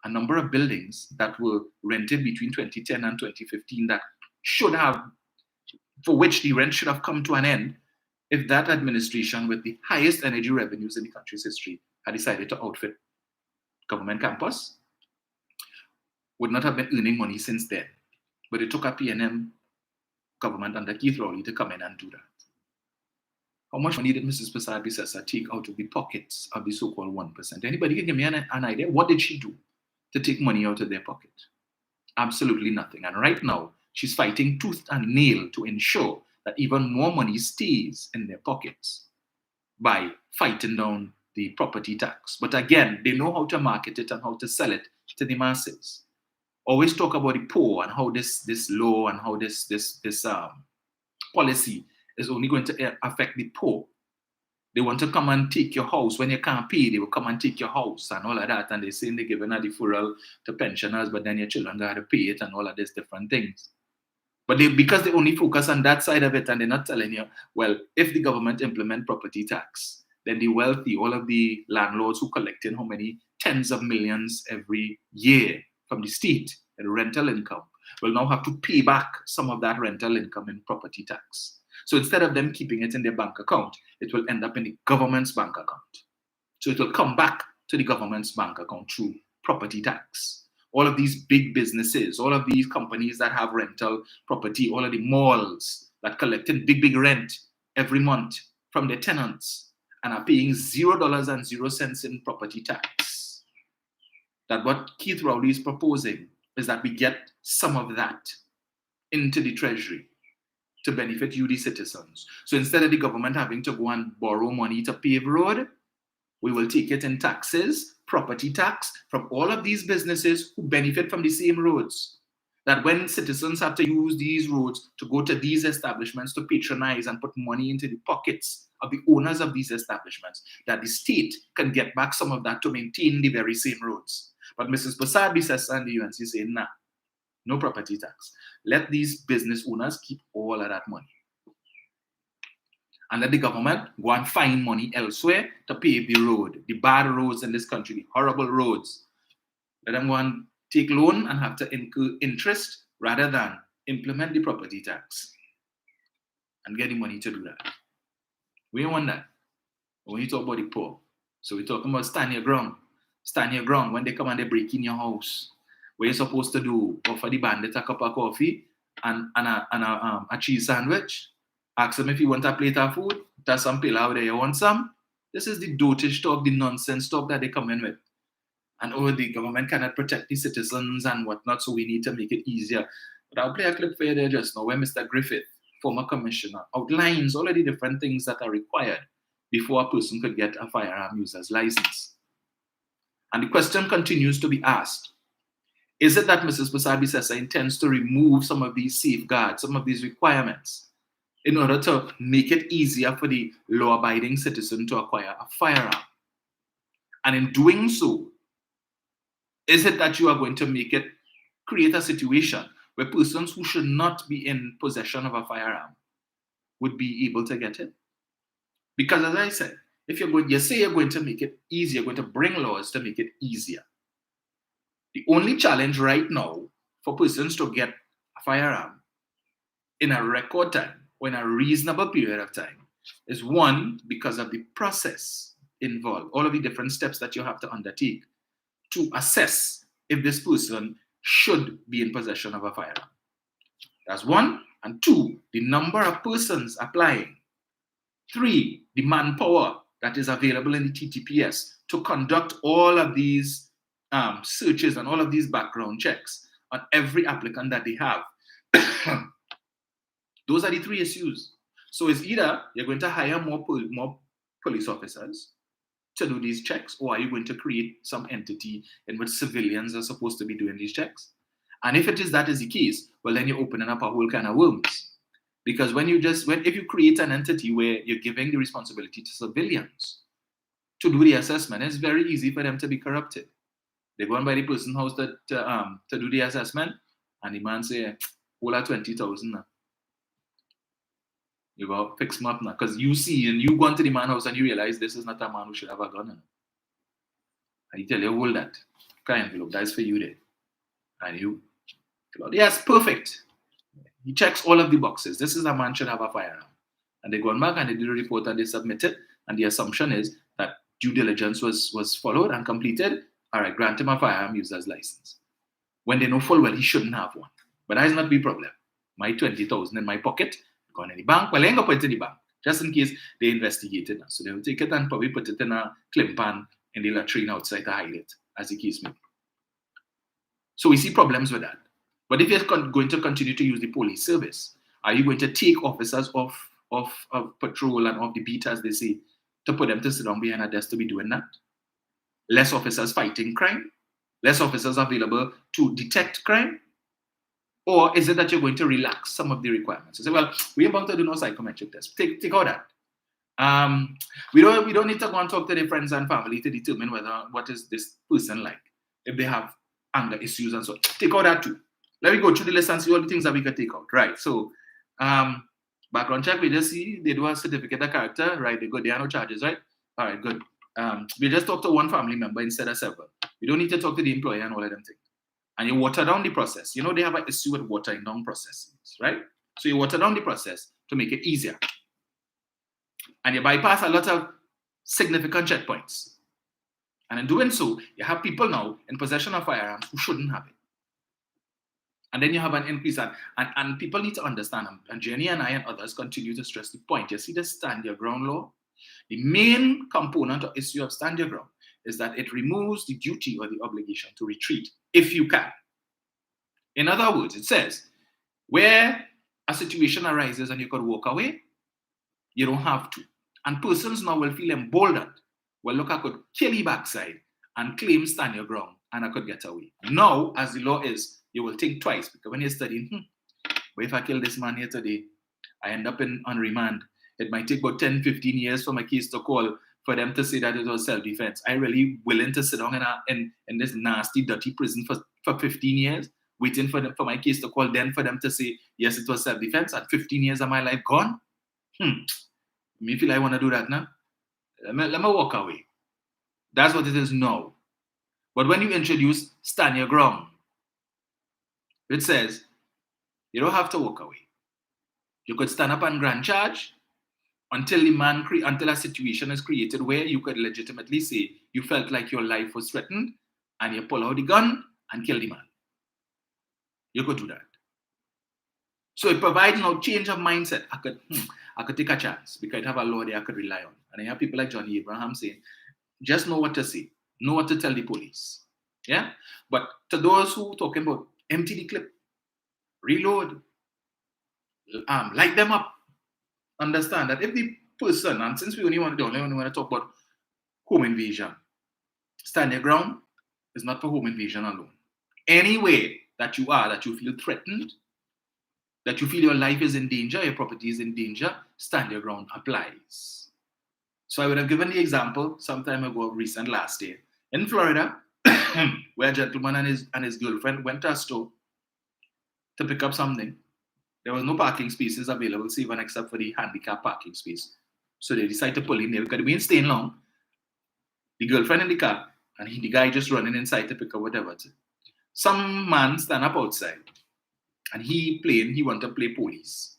a number of buildings that were rented between 2010 and 2015 that should have, for which the rent should have come to an end if that administration with the highest energy revenues in the country's history had decided to outfit government campus, would not have been earning money since then. But it took a PNM government under Keith Rowley to come in and do that. How much money did Mrs. Prasad Bisesa take out of the pockets of the so-called 1%? Anybody can give me an idea? What did she do to take money out of their pocket? Absolutely nothing. And right now, she's fighting tooth and nail to ensure that even more money stays in their pockets by fighting down the property tax. But again, they know how to market it and how to sell it to the masses. Always talk about the poor and how this law and how this policy is only going to affect the poor. They want to come and take your house. When you can't pay, they will come and take your house and all of that. And they're saying they're giving a deferral to pensioners, but then your children got to pay it and all of these different things. But because they only focus on that side of it and they're not telling you, well, if the government implement property tax, then the wealthy, all of the landlords who collect in how many tens of millions every year from the state in rental income will now have to pay back some of that rental income in property tax. So instead of them keeping it in their bank account, it will end up in the government's bank account. So it will come back to the government's bank account through property tax. All of these big businesses, all of these companies that have rental property, all of the malls that collect in big rent every month from their tenants and are paying $0 in property tax. That what Keith Rowley is proposing is that we get some of that into the treasury to benefit you, the citizens. So instead of the government having to go and borrow money to pave road, we will take it in taxes, property tax, from all of these businesses who benefit from the same roads. That when citizens have to use these roads to go to these establishments to patronize and put money into the pockets of the owners of these establishments, that the state can get back some of that to maintain the very same roads. But Mrs. Prasad Bisesa and the UNC say, nah, no property tax. Let these business owners keep all of that money. And let the government go and find money elsewhere to pave the road, the bad roads in this country, the horrible roads. Let them go and take loan and have to incur interest rather than implement the property tax and get the money to do that. We don't want that. When you talk about the poor, so we're talking about stand your ground. Stand your ground when they come and they break in your house. What you're supposed to do, offer the bandit a cup of coffee and a cheese sandwich. Ask them if you want a plate of food. There's some pilau there. You want some? This is the dotage talk, the nonsense talk that they come in with. and oh, the government cannot protect the citizens and whatnot, so we need to make it easier. But I'll play a clip for you there just now where Mr. Griffith, former commissioner, outlines all of the different things that are required before a person could get a firearm user's license. And the question continues to be asked. Is it that Mrs. Posabi-Sesa intends to remove some of these safeguards, some of these requirements, in order to make it easier for the law-abiding citizen to acquire a firearm? And in doing so, is it that you are going to create a situation where persons who should not be in possession of a firearm would be able to get it? Because as I said, if you say you're going to make it easier, you're going to bring laws to make it easier. The only challenge right now for persons to get a firearm in a record time or in a reasonable period of time is, one, because of the process involved, all of the different steps that you have to undertake to assess if this person should be in possession of a firearm. That's one. And two, the number of persons applying. Three, the manpower that is available in the TTPS to conduct all of these searches and all of these background checks on every applicant that they have. Those are the three issues. So it's either you're going to hire more police officers to do these checks, or are you going to create some entity in which civilians are supposed to be doing these checks? And if that is the case, well, then you're opening up a whole kind of worms. Because if you create an entity where you're giving the responsibility to civilians to do the assessment, it's very easy for them to be corrupted. They go on by the person's house to do the assessment, and the man say, "Hold out 20,000 now. You go fix him up now." Because you see, and you go into the man's house and you realize this is not a man who should have a gun. And he tell you, "Hold that. Kind envelope, that's for you there." And you, yes, perfect. He checks all of the boxes. This is a man should have a firearm. And they go back and they do the report and they submit it. And the assumption is that due diligence was followed and completed. All right, grant him a firearm user's license. When they know full well he shouldn't have one. But that is not the problem. My 20,000 in my pocket, gone in the bank. Well, I ain't gonna put it in the bank, just in case they investigate it now. So they will take it and probably put it in a cling pan in the latrine outside to hide it, as the case may be. So we see problems with that. But if you're going to continue to use the police service, are you going to take officers off patrol and off the beat, as they say, to put them to sit down behind a desk to be doing that? Less officers fighting crime? Less officers available to detect crime? Or is it that you're going to relax some of the requirements? You say, well, we ain't about to do no psychometric test. Take all that. We don't need to go and talk to their friends and family to determine what is this person like, if they have anger issues and so. Take all that too. Let me go through the list and see all the things that we can take out. Right. So background check, we just see they do a certificate of character, right? They go, there are no charges, right? All right, good. We just talk to one family member instead of several. We don't need to talk to the employer and all of them things. And you water down the process. You know they have an issue with watering down processes, right? So you water down the process to make it easier. And you bypass a lot of significant checkpoints. And in doing so, you have people now in possession of firearms who shouldn't have it. And then you have an increase. And people need to understand, and Jenny and I and others continue to stress the point. You see the stand your ground law? The main component or issue of stand your ground is that it removes the duty or the obligation to retreat if you can. In other words, it says, where a situation arises and you could walk away, you don't have to. And persons now will feel emboldened. Well, look, I could kill your backside and claim stand your ground and I could get away. Now, as the law is, you will think twice, because when you're studying, but if I kill this man here today, I end up on remand. It might take about 10, 15 years for my case to call for them to say that it was self-defense. I really willing to sit down in this nasty, dirty prison for 15 years, waiting for my case to call, then for them to say, yes, it was self-defense, and 15 years of my life gone? Me feel I want to do that now. Let me walk away. That's what it is now. But when you introduce stand your ground, it says you don't have to walk away. You could stand up and grant charge until a situation is created where you could legitimately say you felt like your life was threatened and you pull out the gun and kill the man. You could do that. So it provides no change of mindset. I could take a chance because I have a law there I could rely on. And I have people like Johnny Abraham saying, just know what to say, know what to tell the police. Yeah? But to those who talking about empty the clip, reload, light them up, understand that if the person, and since we only want to talk about home invasion, stand your ground is not for home invasion alone. Any way that you are, that you feel threatened, that you feel your life is in danger, your property is in danger, stand your ground applies. So I would have given the example some time ago, recent last year, in Florida, where a gentleman and his girlfriend went to a store to pick up something. There was no parking spaces available, even except for the handicap parking space. So they decided to pull in there because they weren't staying long. The girlfriend in the car, and the guy just running inside to pick up whatever. Some man stand up outside, and he want to play police,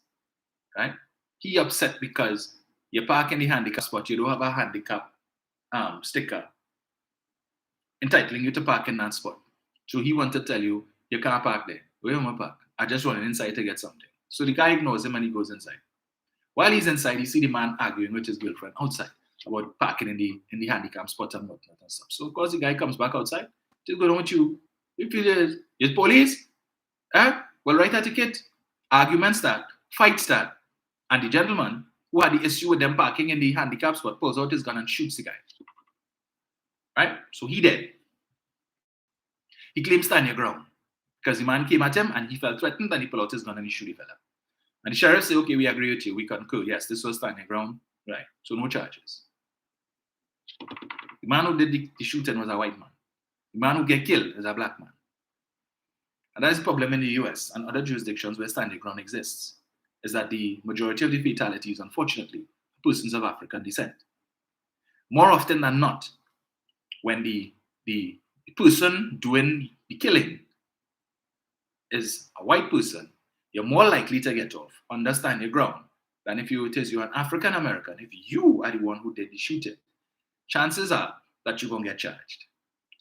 right? He upset because you park in the handicap spot, you don't have a handicap sticker entitling you to park in that spot. So he want to tell you, you can't park there. Where am I park? I just running inside to get something. So the guy ignores him and he goes inside. While he's inside, he see the man arguing with his girlfriend outside about parking in the handicap spot and whatnot and stuff. So of course the guy comes back outside. Just go on with you. You feel it's police? Well, write a ticket. Argument start. Fight start. And the gentleman who had the issue with them parking in the handicap spot pulls out his gun and shoots the guy. Right? So he dead. He claims stand your ground. Because the man came at him and he felt threatened and he pulled out his gun and he shoot the fella. And the sheriff said, okay, we agree with you. We concur. Yes, this was stand your ground. Right. So no charges. The man who did the shooting was a white man. The man who get killed is a black man. And that's the problem in the US and other jurisdictions where stand your ground exists, is that the majority of the fatalities, unfortunately, are persons of African descent. More often than not, when the person doing the killing is a white person, you're more likely to get off, understand your ground, than if you're an African American. If you are the one who did the shooting, chances are that you're going to get charged.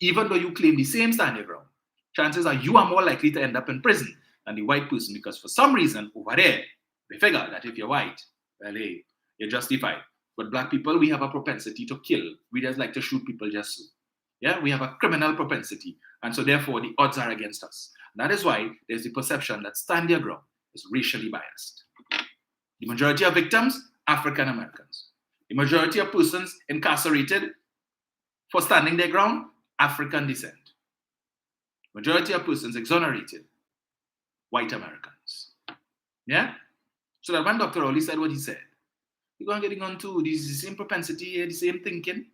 Even though you claim the same stand your ground, chances are you are more likely to end up in prison than the white person, because for some reason over there, they figure that if you're white, well, hey, you're justified. But black people, we have a propensity to kill. We just like to shoot people just so. Yeah, we have a criminal propensity. And so therefore, the odds are against us. That is why there's the perception that stand your ground is racially biased. The majority of victims, African Americans. The majority of persons incarcerated for standing their ground, African descent. Majority of persons exonerated, white Americans. Yeah? So that when Dr. Rowley said what he said, you're going to get on to the same propensity here, the same thinking,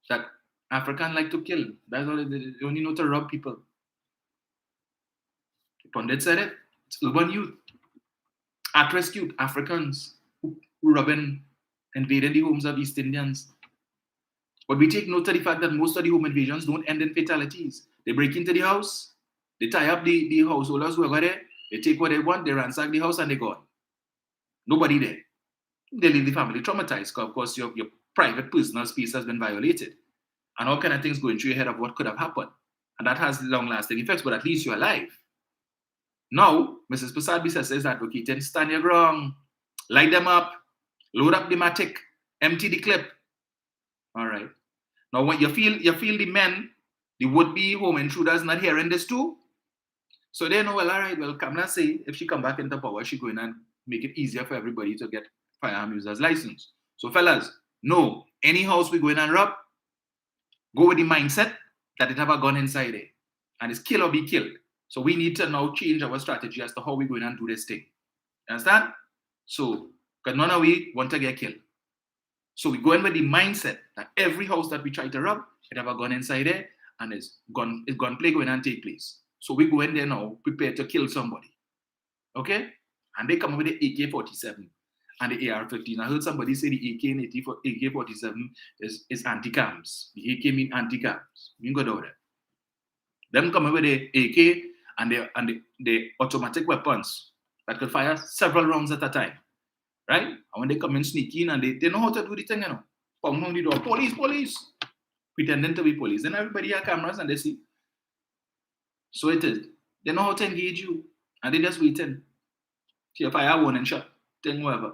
that African like to kill. That's all they only know to rob people. The pundit said it. It's urban youth, at-risk youth, Africans who invading the homes of East Indians. But we take note of the fact that most of the home invasions don't end in fatalities. They break into the house, they tie up the householders who are there, they take what they want, they ransack the house and they go. Nobody there. They leave the family traumatized because, of course, your private personal space has been violated. And all kind of things going through your head of what could have happened. And that has long-lasting effects, but at least you're alive. Now, Mrs. Prasad Bisesa is advocating, stand your ground, light them up, load up the matic, empty the clip. All right. Now, when you feel the men, the would-be home intruders not hearing this too, so they know, well, all right, well, Kamala say if she come back into power, she going and make it easier for everybody to get firearm users license. So, fellas, no, any house we go in and rob, go with the mindset that it have a gun inside there, and it's kill or be killed. So we need to now change our strategy as to how we're going to do this thing. You understand? So, because none of we want to get killed. So we go in with the mindset that every house that we try to rob, it have a gun inside there, and it's gunplay going and take place. So we go in there now, prepared to kill somebody. Okay? And they come up with the AK-47 and the AR-15. I heard somebody say the AK-47 is anti-cams. The AK means anti-cams. You can go down there. Them come up with the AK and the automatic weapons that could fire several rounds at a time. Right? And when they come in sneaking and they know how to do the thing, Come on the door, police, pretending to be police. And everybody have cameras and they see. So it is. They know how to engage you. And they just waiting. Till you fire one and shot. Thing whatever.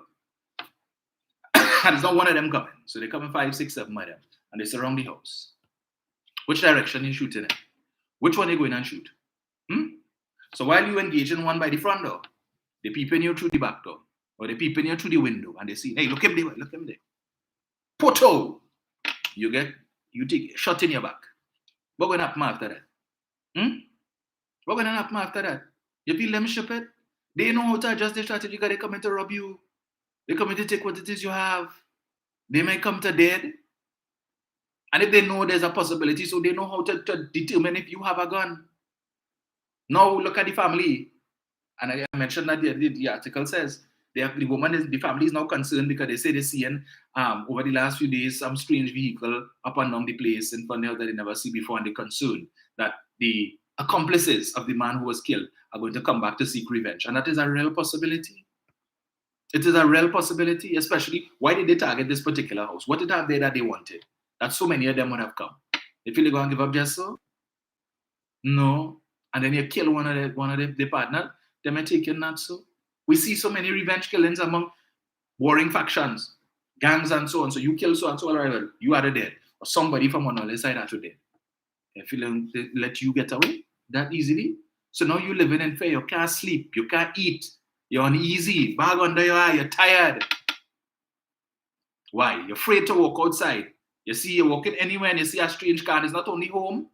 And it's not one of them coming. So they come in 5, 6, 7 of them. And they surround the house. Which direction you shooting in? Which one you going and shoot? So while you engage in one by the front door, they peeping you through the back door, or they peeping you through the window, and they see, hey, look him there, look him there. Poto! You take a shot in your back. What going to happen after that? What going to happen after that? You feel them stupid? They know how to adjust their strategy because they come in to rob you. They come in to take what it is you have. They may come to dead. And if they know there's a possibility, so they know how to determine if you have a gun. Now look at the family. And I mentioned that the article says the family is now concerned because they say they're seeing over the last few days some strange vehicle up and down the place in front of that they never see before, and they're concerned that the accomplices of the man who was killed are going to come back to seek revenge. And that is a real possibility. It is a real possibility, especially why did they target this particular house? What did they have there that they wanted? That so many of them would have come. They feel they're going to give up just so? No. And then you kill one of the partner, they may take it not so. We see so many revenge killings among warring factions, gangs and so on. So you kill so and so, all right, you are dead. Or somebody from on the other side are dead. They feel they let you get away that easily. So now you're living in fear. You can't sleep. You can't eat. You're uneasy. Bag under your eye. You're tired. Why? You're afraid to walk outside. You see, you're walking anywhere and you see a strange car. And it's not only home.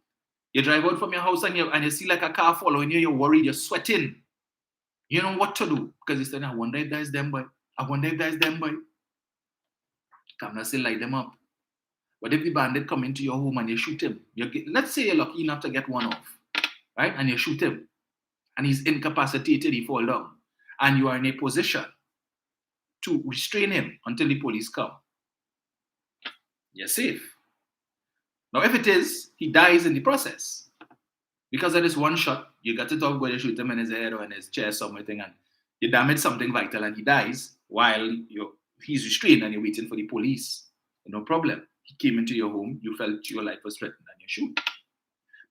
You drive out from your house and you see like a car following you. You're worried. You're sweating. You know what to do. Because you're saying, I wonder if that's them, boy. I wonder if that's them, boy. Come and still light them up. But if the bandit come into your home and you shoot him, let's say you're lucky enough to get one off, right? And you shoot him, and he's incapacitated, he fall down, and you are in a position to restrain him until the police come. You're safe. Now, if it is, he dies in the process. Because of this one shot, you got it off where you shoot him in his head or in his chest or something, and you damage something vital and he dies while he's restrained and you're waiting for the police. No problem. He came into your home, you felt your life was threatened, and you shoot.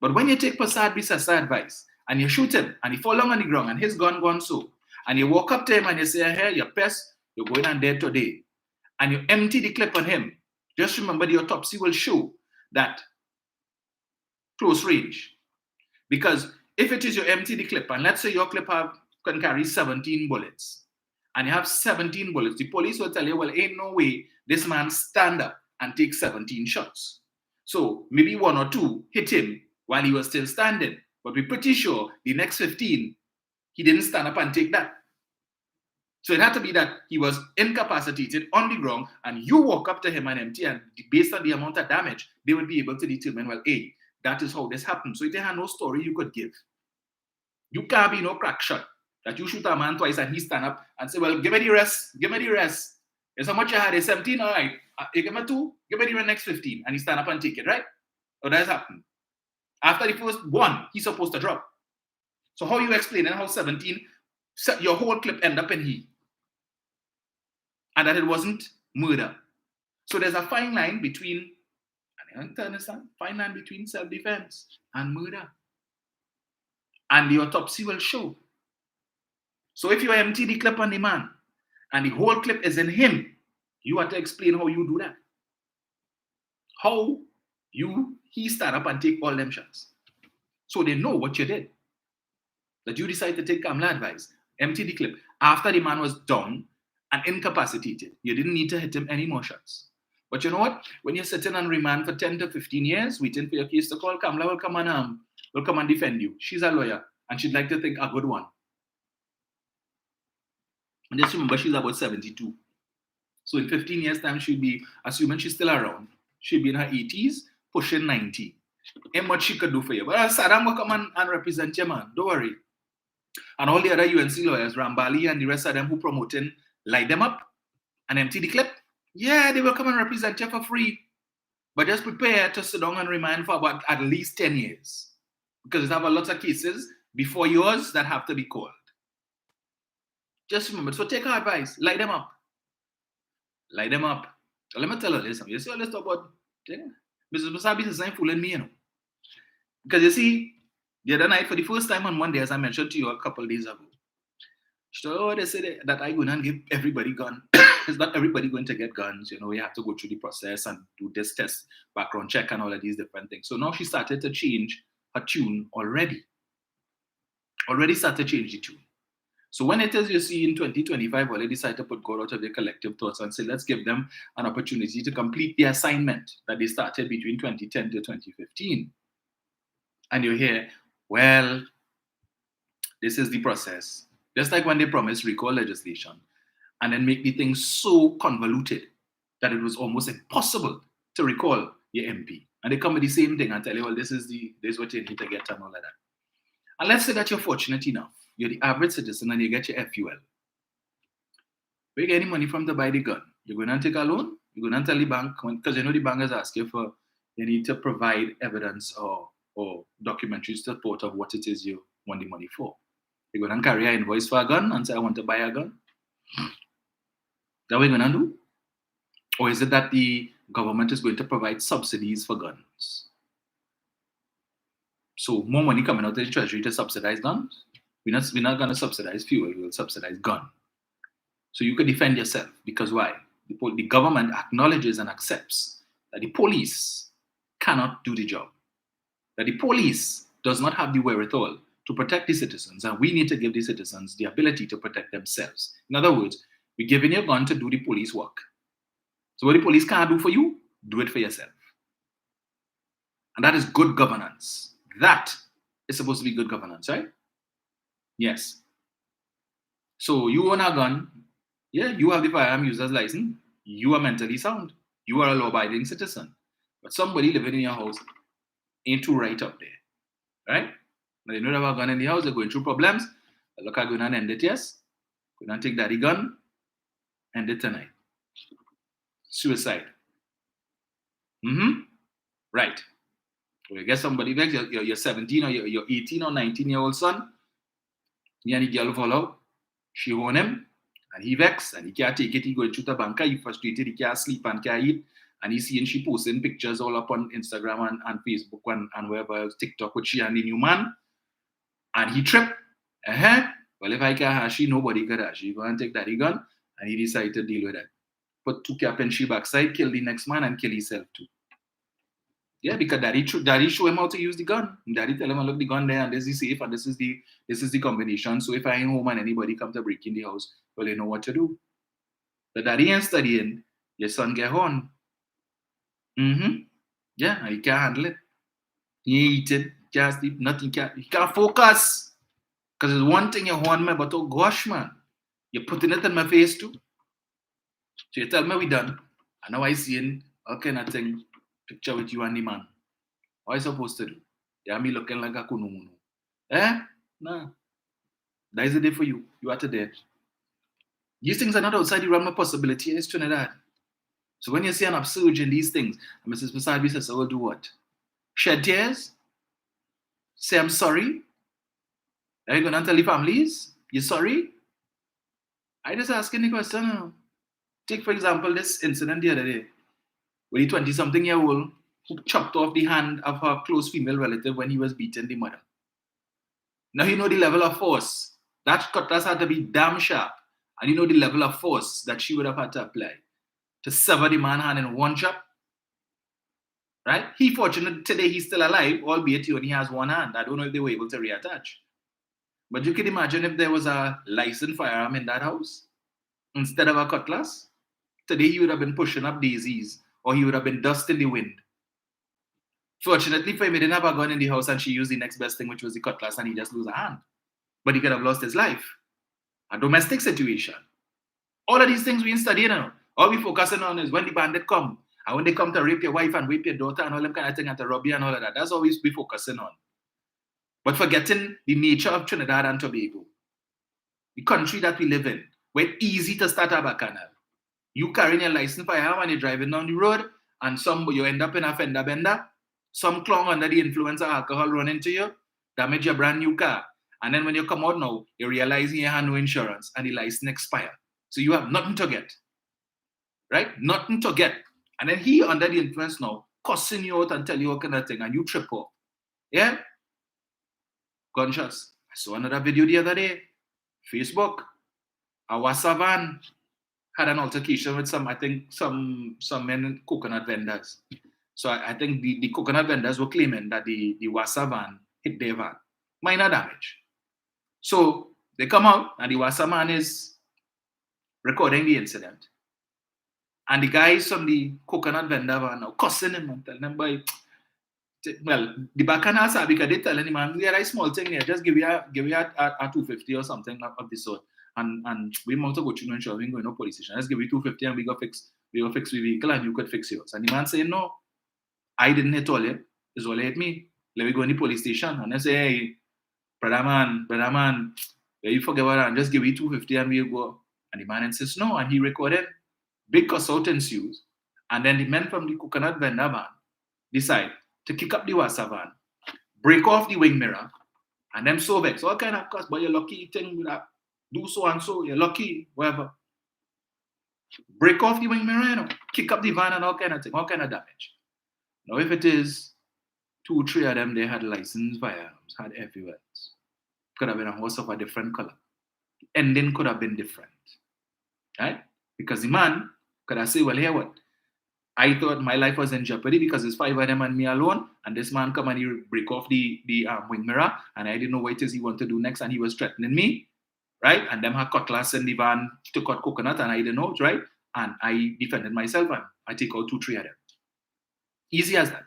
But when you take Passad Bisasa advice, and you shoot him, and he fall down on the ground, and his gun gone so, and you walk up to him and you say, hey, you're pest, you're going on dead today, and you empty the clip on him, just remember the autopsy will show that close range. Because if it is you empty the clip, and let's say your clip can carry 17 bullets, and you have 17 bullets, the police will tell you, well, ain't no way this man stand up and take 17 shots. So maybe one or two hit him while he was still standing. But we're pretty sure the next 15, he didn't stand up and take that. So it had to be that he was incapacitated on the ground and you walk up to him and empty, and based on the amount of damage, they would be able to determine, well, hey, that is how this happened. So if they had no story you could give. You can't be no crack shot that you shoot a man twice and he stand up and say, well, give me the rest, give me the rest. There's how much you had, 17, all right. You give me 2, give me the next 15, and he stand up and take it, right? So that's happened. After the first one, he's supposed to drop. So how you explaining how 17, your whole clip end up in he? And that it wasn't murder. So there's a fine line between, and you understand, fine line between self-defense and murder. And the autopsy will show. So if you empty the clip on the man, and the whole clip is in him, you have to explain how you do that. How he stand up and take all them shots. So they know what you did. That you decided to take Kamla advice, empty the clip. After the man was down and incapacitated, you didn't need to hit him any more shots. But you know what? When you're sitting on remand for 10 to 15 years, waiting for your case to call, Kamla will come and defend you. She's a lawyer, and she'd like to think a good one. And just remember, she's about 72. So in 15 years' time, she'll be, assuming she's still around, she'll be in her 80s, pushing 90. Ain't much she could do for you. But Saddam will come and represent you, man. Don't worry. And all the other UNC lawyers, Rambali and the rest of them who promoting, light them up and empty the clip. Yeah, they will come and represent you for free. But just prepare to sit down and remand for about at least 10 years. Because they have a lot of cases before yours that have to be called. Just remember, so take our advice, light them up. Light them up. So let me tell you this. You see all this talk about Mrs. Musabi is not fooling me, you know. Because you see, the other night, for the first time on Monday, as I mentioned to you a couple of days ago, she told, oh, they said that I'm going to give everybody gun. It's not everybody going to get guns. You know, you have to go through the process and do this test, background check, and all of these different things. So now she started to change her tune already. Already started to change the tune. So when it is you see in 2025, already decided to put God out of their collective thoughts and say, let's give them an opportunity to complete the assignment that they started between 2010 to 2015. And you hear, well, this is the process. Just like when they promised recall legislation and then make the thing so convoluted that it was almost impossible to recall your MP. And they come with the same thing and tell you, well, this is what you need to get and all of that. And let's say that you're fortunate enough. You're the average citizen and you get your FUL. Where you get any money from to buy the gun? You're going to take a loan? You're going to tell the bank, because you know the bank is asking for, you need to provide evidence or documentary support of what it is you want the money for. You're going to carry an invoice for a gun and say, I want to buy a gun? That what you're going to do? Or is it that the government is going to provide subsidies for guns? So more money coming out of the treasury to subsidize guns? We're not going to subsidize fuel, we'll subsidize gun. So you can defend yourself. Because why? The government acknowledges and accepts that the police cannot do the job. That the police does not have the wherewithal to protect the citizens, and we need to give the citizens the ability to protect themselves. In other words, we're giving you a gun to do the police work. So what the police can't do for you, do it for yourself. And that is good governance. That is supposed to be good governance, right? Yes. So you own a gun, yeah, you have the firearm user's license, you are mentally sound, you are a law-abiding citizen. But somebody living in your house ain't too right up there, right? Now they don't have a gun in the house, they're going through problems. Look, I'm going to end it, yes? Going to take daddy gun, end it tonight. Suicide. Right. So you get somebody back, you're 17 or you're 18 or 19-year-old son, he and the girl follow, she own him, and he vex, and he can't take it, he going through the banker, he frustrated, he can't sleep and can't eat, and he's seeing she posting pictures all up on Instagram and Facebook and wherever else, TikTok with she and the new man, and he trip. Well, if I can't have she, nobody can have she. Go and take daddy gun, and he decided to deal with that. Put two cap in she backside, kill the next man, and kill himself too. Yeah, because daddy show him how to use the gun. Daddy tell him, look, the gun there, and this is safe, and this is the combination. So if I ain't home and anybody come to break in the house, well, they know what to do. The daddy ain't studying, your son get on. Yeah, and he can't handle it. He ain't eating, can't sleep, nothing, he can't focus. Because there's one thing you want me, but oh gosh, man, you're putting it in my face too. So you tell me we done, and now I seeing all kind of thing, picture with you and the man. What are you supposed to do? You have me looking like a kunumunu. Nah. That is the day for you. You are to dead. These things are not outside the realm of possibility. It's Trinidad. So when you see an upsurge in these things, and Mrs. Masabi says, I will do what? Shed tears? Say I'm sorry? Are you going to tell the families? You're sorry? I just asking the question. Take, for example, this incident the other day, where the 20-something-year-old who chopped off the hand of her close female relative when he was beating the mother. Now you know the level of force. That cutlass had to be damn sharp. And you know the level of force that she would have had to apply to sever the man's hand in one chop. Right? He fortunate today he's still alive, albeit he only has one hand. I don't know if they were able to reattach. But you can imagine if there was a licensed firearm in that house instead of a cutlass. Today he would have been pushing up daisies, or he would have been dust in the wind. Fortunately for him, he didn't have a gun in the house, and she used the next best thing, which was the cutlass, and he just lose a hand. But he could have lost his life. A domestic situation. All of these things we studying now. All we focusing on is when the bandit come, and when they come to rape your wife and rape your daughter and all them kind of thing, and to rob you and all of that. That's all we be focusing on. But forgetting the nature of Trinidad and Tobago, the country that we live in, where it's easy to start a bacchanal. You carrying your license firearm and you're driving down the road, and you end up in a fender bender, some clown under the influence of alcohol run into you, damage your brand new car. And then when you come out now, you realize you have no insurance and the license expire. So you have nothing to get. Right? Nothing to get. And then he under the influence now, cussing you out and tell you all kind of thing, and you trip up. Yeah? Gunshots. I saw another video the other day. Facebook. A Wasavan. had an altercation with some men coconut vendors. So I think the coconut vendors were claiming that the Wassa van hit their van. Minor damage. So they come out and the Wassa man is recording the incident. And the guys from the coconut vendor van now cussing him and telling him, boy, well, the bacana said because they telling him, man, we are a small thing here, just give you a 250 or something of this sort. And we want to go to no we go no police station. Let's give you 250 and we go fix the vehicle and you could fix yours. And the man saying, no, I didn't hit all it. It's all hit me. Let me go in the police station. And I say, hey, brother man, you forget what and just give you 250 and we'll go. And the man insists, no, and he recorded. Big cuss out ensues. And then the men from the coconut vendor van decide to kick up the Wassa van, break off the wing mirror, and them so vexed. All kind of cuss, but you're lucky thing with that. Do so and so, you're lucky, whatever. Break off the wing mirror, kick up the van and all kind of thing, all kind of damage. Now, if it is 2 or 3 of them, they had licensed firearms, had everywhere. Could have been a horse of a different color. The ending could have been different, right? Because the man could have said, well, here what? I thought my life was in jeopardy because there's 5 of them and me alone, and this man come and he break off the wing mirror, and I didn't know what it is he wanted to do next, and he was threatening me, right? And them had cutlass in the van to cut coconut, and I didn't know, right? And I defended myself, and I take out 2, 3 of them. Easy as that.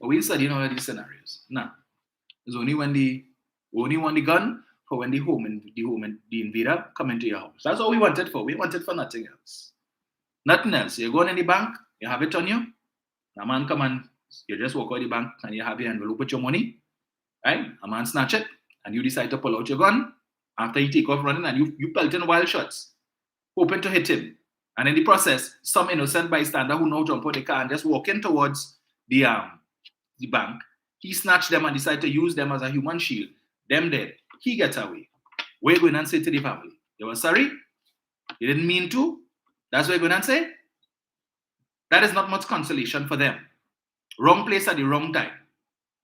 But we study all of these scenarios. Now, it's only when the gun for when the invader come into your house. That's all we wanted for. We wanted for nothing else. Nothing else. You're going in the bank, you have it on you. A man come and you just walk out the bank and you have your envelope with your money. Right? A man snatch it and you decide to pull out your gun after he take off running and you pelt in wild shots, hoping to hit him. And in the process, some innocent bystander who now jump out the car and just walk in towards the bank, he snatched them and decided to use them as a human shield. Them dead. He gets away. We're going and say to the family, you were sorry? You didn't mean to? That's what you're going to say? That is not much consolation for them. Wrong place at the wrong time.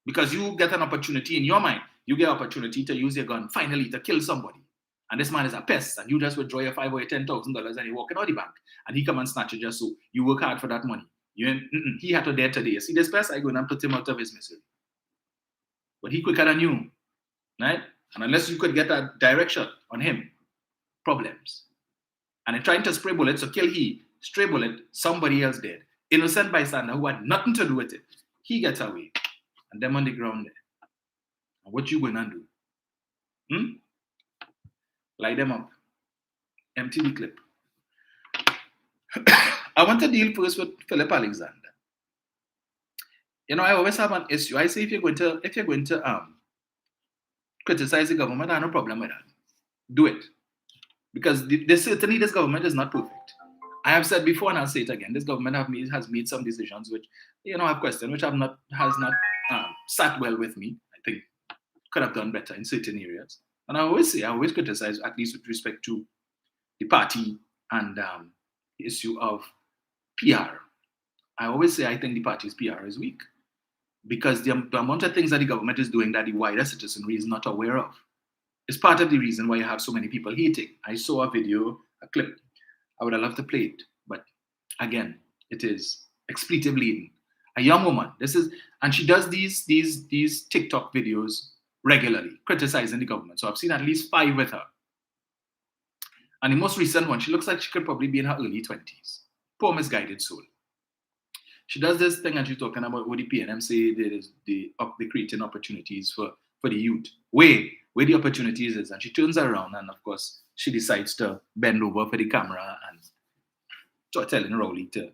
Because you get an opportunity in your mind. You get an opportunity to use your gun, finally, to kill somebody. And this man is a pest. And you just withdraw your $5,000 or $10,000 and you walk out of the bank. And he come and snatch it just so you work hard for that money. He had to dare today. You see this pest? I go and put him out of his misery. But he quicker than you. Right? And unless you could get a direct shot on him, problems. And in trying to spray bullets, so kill he, stray bullet, somebody else dead. Innocent bystander who had nothing to do with it. He gets away. And them on the ground there. And what you gonna do? Light them up. Empty the clip. I want to deal first with Philip Alexander. I always have an issue. I say if you're going to criticize the government, I have no problem with that. Do it. Because certainly this government is not perfect. I have said before and I'll say it again. This government has made some decisions which, I've questioned, which has not sat well with me. I think could have done better in certain areas. And I always criticize, at least with respect to the party and the issue of PR. I always say I think the party's PR is weak. Because the amount of things that the government is doing that the wider citizenry is not aware of is part of the reason why you have so many people hating. I saw a clip. I would have loved to play it. But again, it is expletive laden. A young woman, and she does these TikTok videos regularly, criticizing the government. So I've seen at least 5 with her. And the most recent one, she looks like she could probably be in her early 20s. Poor misguided soul. She does this thing and she's talking about what the PNM say they're creating opportunities for the youth. Where the opportunities is. And she turns around and of course she decides to bend over for the camera and start telling Rowley to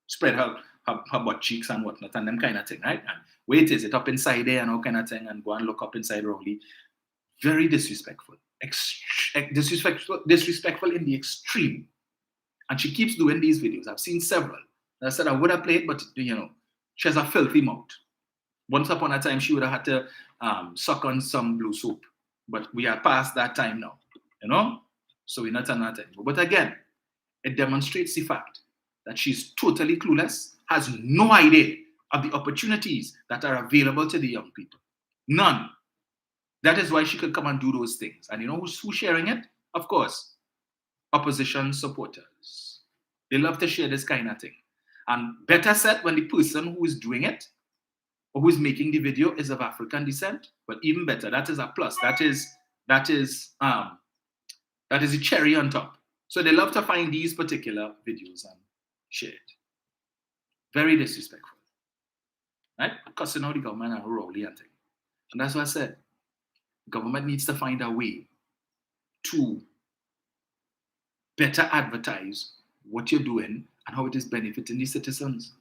spread her butt cheeks and whatnot and them kind of thing, right? And wait, is it up inside there and all kind of thing and go and look up inside Rowley. Very disrespectful. Disrespectful in the extreme. And she keeps doing these videos. I've seen several. I said I would have played, but she has a filthy mouth. Once upon a time, she would have had to suck on some blue soap. But we are past that time now, So we're not on that anymore. But again, it demonstrates the fact that she's totally clueless, has no idea of the opportunities that are available to the young people. None. That is why she could come and do those things. And who's sharing it? Of course, opposition supporters. They love to share this kind of thing. And better said, when the person who is doing it or who is making the video is of African descent, but even better, that is a plus. That is the cherry on top. So they love to find these particular videos and share it. Very disrespectful. Right? Cussing out the government and rowdy and thing. And that's what I said. The government needs to find a way to better advertise what you're doing and how it is benefiting the citizens.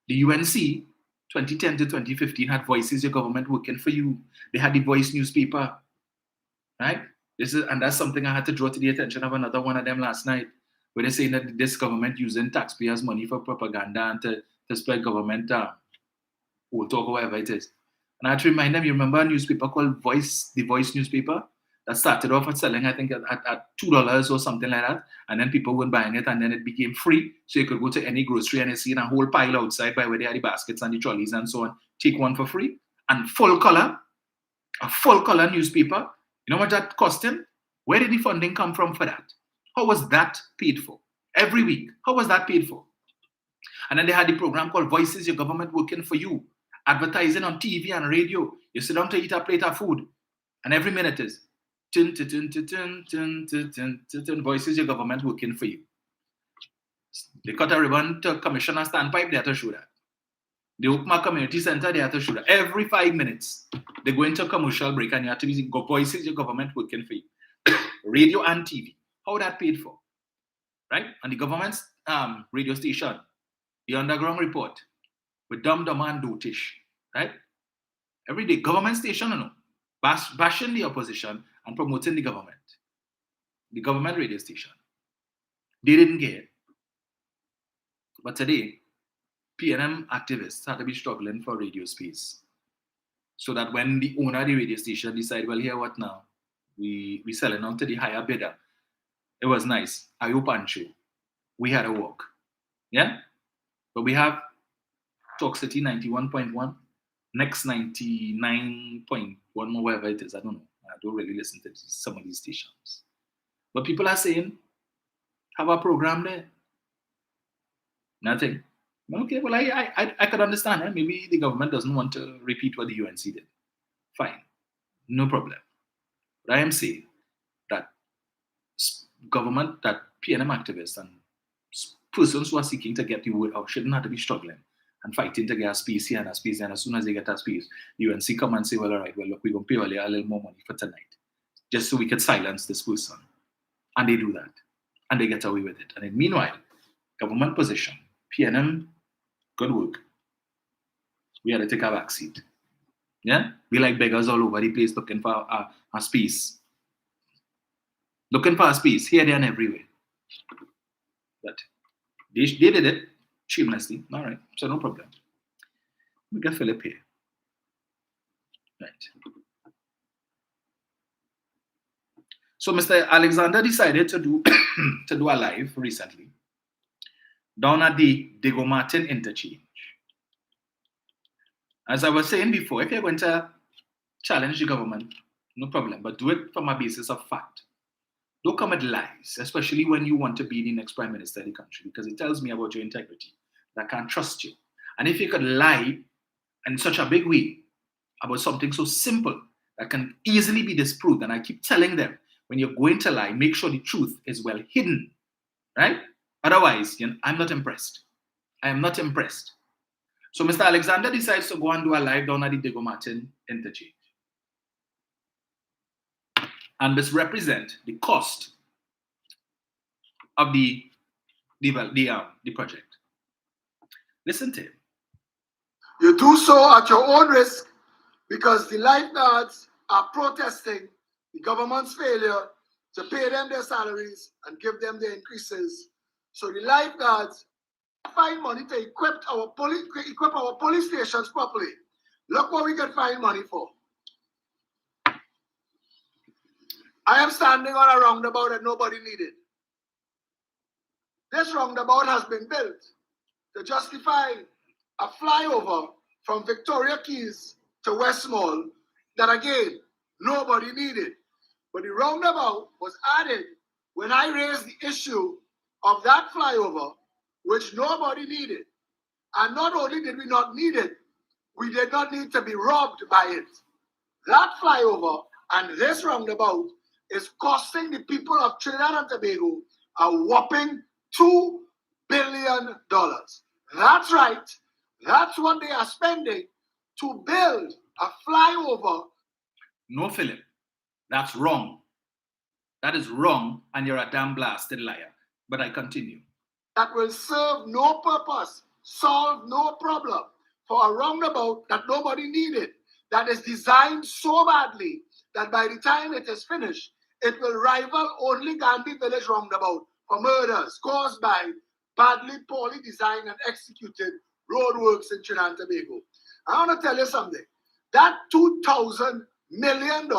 The UNC 2010 to 2015 had Voices Your Government Working for You. They had the Voice newspaper, right? And that's something I had to draw to the attention of another one of them last night, where they're saying that this government using taxpayers' money for propaganda and to spread government or talk or whatever it is. And I had to remind them, you remember a newspaper called Voice, the Voice newspaper, that started off at selling, I think, at $2 or something like that. And then people weren't buying it, and then it became free. So you could go to any grocery and you see a whole pile outside by where they had the baskets and the trolleys and so on. Take one for free. And full color, a full color newspaper. You know what that cost him? Where did the funding come from for that? How was that paid for? Every week. How was that paid for? And then they had the program called Voices Your Government Working for You. Advertising on TV and radio. You sit down to eat a plate of food. And every minute is Voices Your Government Working for You. They cut a ribbon to Commissioner Standpipe, they have to show that. The Oakma Community Center, they have to show that. Every 5 minutes, they go into a commercial break and you have to be Voices Your Government Working for You. Radio and TV. How that paid for? Right? And the government's radio station, the Underground Report, with Dumb and Dotish. Right? Every day, government station, you know, bashing the opposition and promoting the government radio station. They didn't get it. But today, PNM activists had to be struggling for radio space. So that when the owner of the radio station decided, well, here what now? We selling on to the higher bidder. It was nice. Ayo Pancho. We had a walk. Yeah? But we have Talk City 91.1, Next 99.1 or whatever it is. I don't know. I don't really listen to some of these stations. But people are saying, have a program there. Nothing. Okay, well, I could understand. Maybe the government doesn't want to repeat what the UNC did. Fine. No problem. But I am saying that government, that PNM activists and persons who are seeking to get the word out shouldn't have to be struggling and fighting to get a space here and a space there. And as soon as they get a space, the UNC come and say, well, all right, well, look, we're going to pay a little more money for tonight, just so we could silence this person. And they do that. And they get away with it. And then meanwhile, government position, PNM, good work. We had to take a back seat. Yeah? We like beggars all over the place looking for a space. Looking for a space here, there, and everywhere. But they did it shamelessly. All right, so no problem. We got Philip here. Right. So Mr. Alexander decided to do to do a live recently down at the Diego Martin interchange. As I was saying before, if you're going to challenge the government, no problem, but do it from a basis of fact. Don't come with lies, especially when you want to be the next prime minister of the country, because it tells me about your integrity. I can't trust you. And if you could lie in such a big way about something so simple that can easily be disproved, and I keep telling them, when you're going to lie, make sure the truth is well hidden, right? Otherwise, I'm not impressed. I am not impressed. So Mr. Alexander decides to go and do a live down at the Diego Martin interchange and misrepresent the cost of the project. Listen to him. You do so at your own risk because the lifeguards are protesting the government's failure to pay them their salaries and give them their increases. So the lifeguards find money to equip our police stations properly. Look what we can find money for. I am standing on a roundabout that nobody needed. This roundabout has been built to justify a flyover from Victoria Keys to West Mall that, again, nobody needed. But the roundabout was added when I raised the issue of that flyover, which nobody needed. And not only did we not need it, we did not need to be robbed by it. That flyover and this roundabout is costing the people of Trinidad and Tobago a whopping $2 billion. That's right. That's what they are spending to build a flyover. No, Philip, that's wrong. That is wrong, and you're a damn blasted liar. But I continue. That will serve no purpose, solve no problem for a roundabout that nobody needed, that is designed so badly that by the time it is finished, it will rival only Gandhi Village roundabout for murders caused by badly, poorly designed and executed roadworks in Trinidad and Tobago. I want to tell you something. That $2,000 million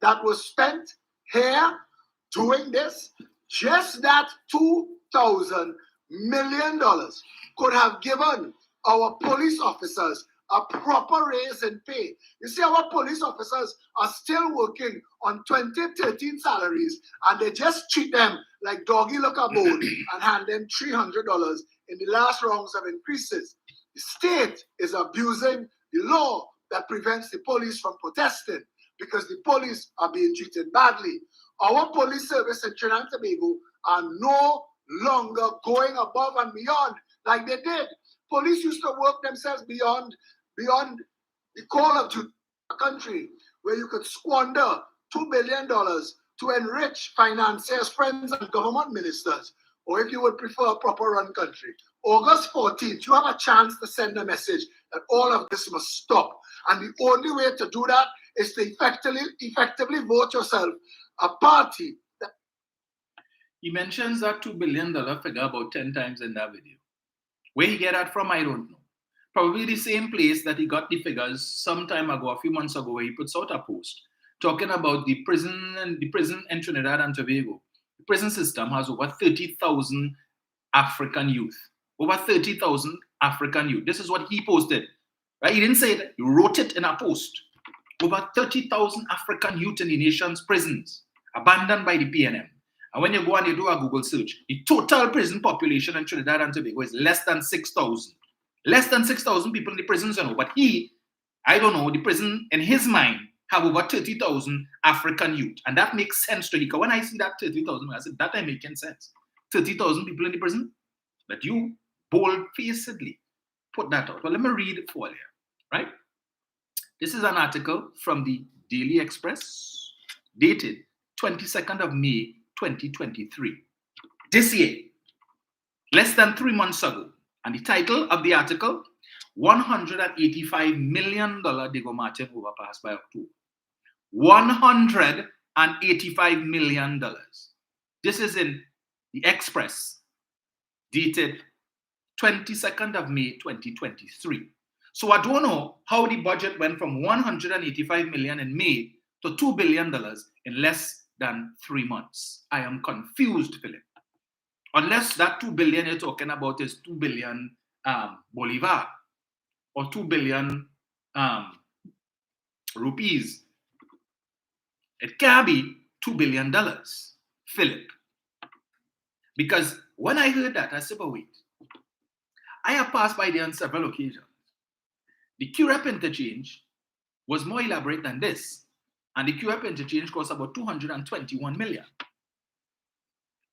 that was spent here doing this, just that $2,000 million could have given our police officers a proper raise in pay. You see, our police officers are still working on 2013 salaries, and they just treat them like doggy look a bone and hand them $300 in the last rounds of increases. The state is abusing the law that prevents the police from protesting because the police are being treated badly. Our police service in Trinidad and Tobago are no longer going above and beyond like they did. Police used to work themselves beyond the call of duty a country where you could squander $2 billion to enrich financiers, friends, and government ministers, or if you would prefer a proper run country. August 14th, you have a chance to send a message that all of this must stop. And the only way to do that is to effectively vote yourself a party. He mentions that $2 billion figure about 10 times in that video. Where he get that from, I don't know. Probably the same place that he got the figures some time ago, a few months ago, where he puts out a post talking about the prison in Trinidad and Tobago. The prison system has over 30,000 African youth. Over 30,000 African youth. This is what he posted. Right? He didn't say that. He wrote it in a post. Over 30,000 African youth in the nation's prisons, abandoned by the PNM. And when you go and you do a Google search, the total prison population in Trinidad and Tobago is less than 6,000. Less than 6,000 people in the prisons, you know. But I don't know, the prison in his mind have over 30,000 African youth. And that makes sense to him. Because when I see that 30,000, I said, that ain't making sense. 30,000 people in the prison? But you bold-facedly put that out. Well, let me read it for you, right? This is an article from the Daily Express, dated 22nd of May, 2023. This year, less than 3 months ago. And the title of the article, $185 million Diego Martin overpass by October. $185 million. This is in the Express, dated 22nd of May, 2023. So I don't know how the budget went from $185 million in May to $2 billion in less than 3 months. I am confused, Philip. Unless that 2 billion you're talking about is 2 billion Bolivar or 2 billion rupees. It can't be $2 billion, Philip. Because when I heard that, I said, but wait, I have passed by there on several occasions. The QREP interchange was more elaborate than this. And the QREP interchange cost about 221 million.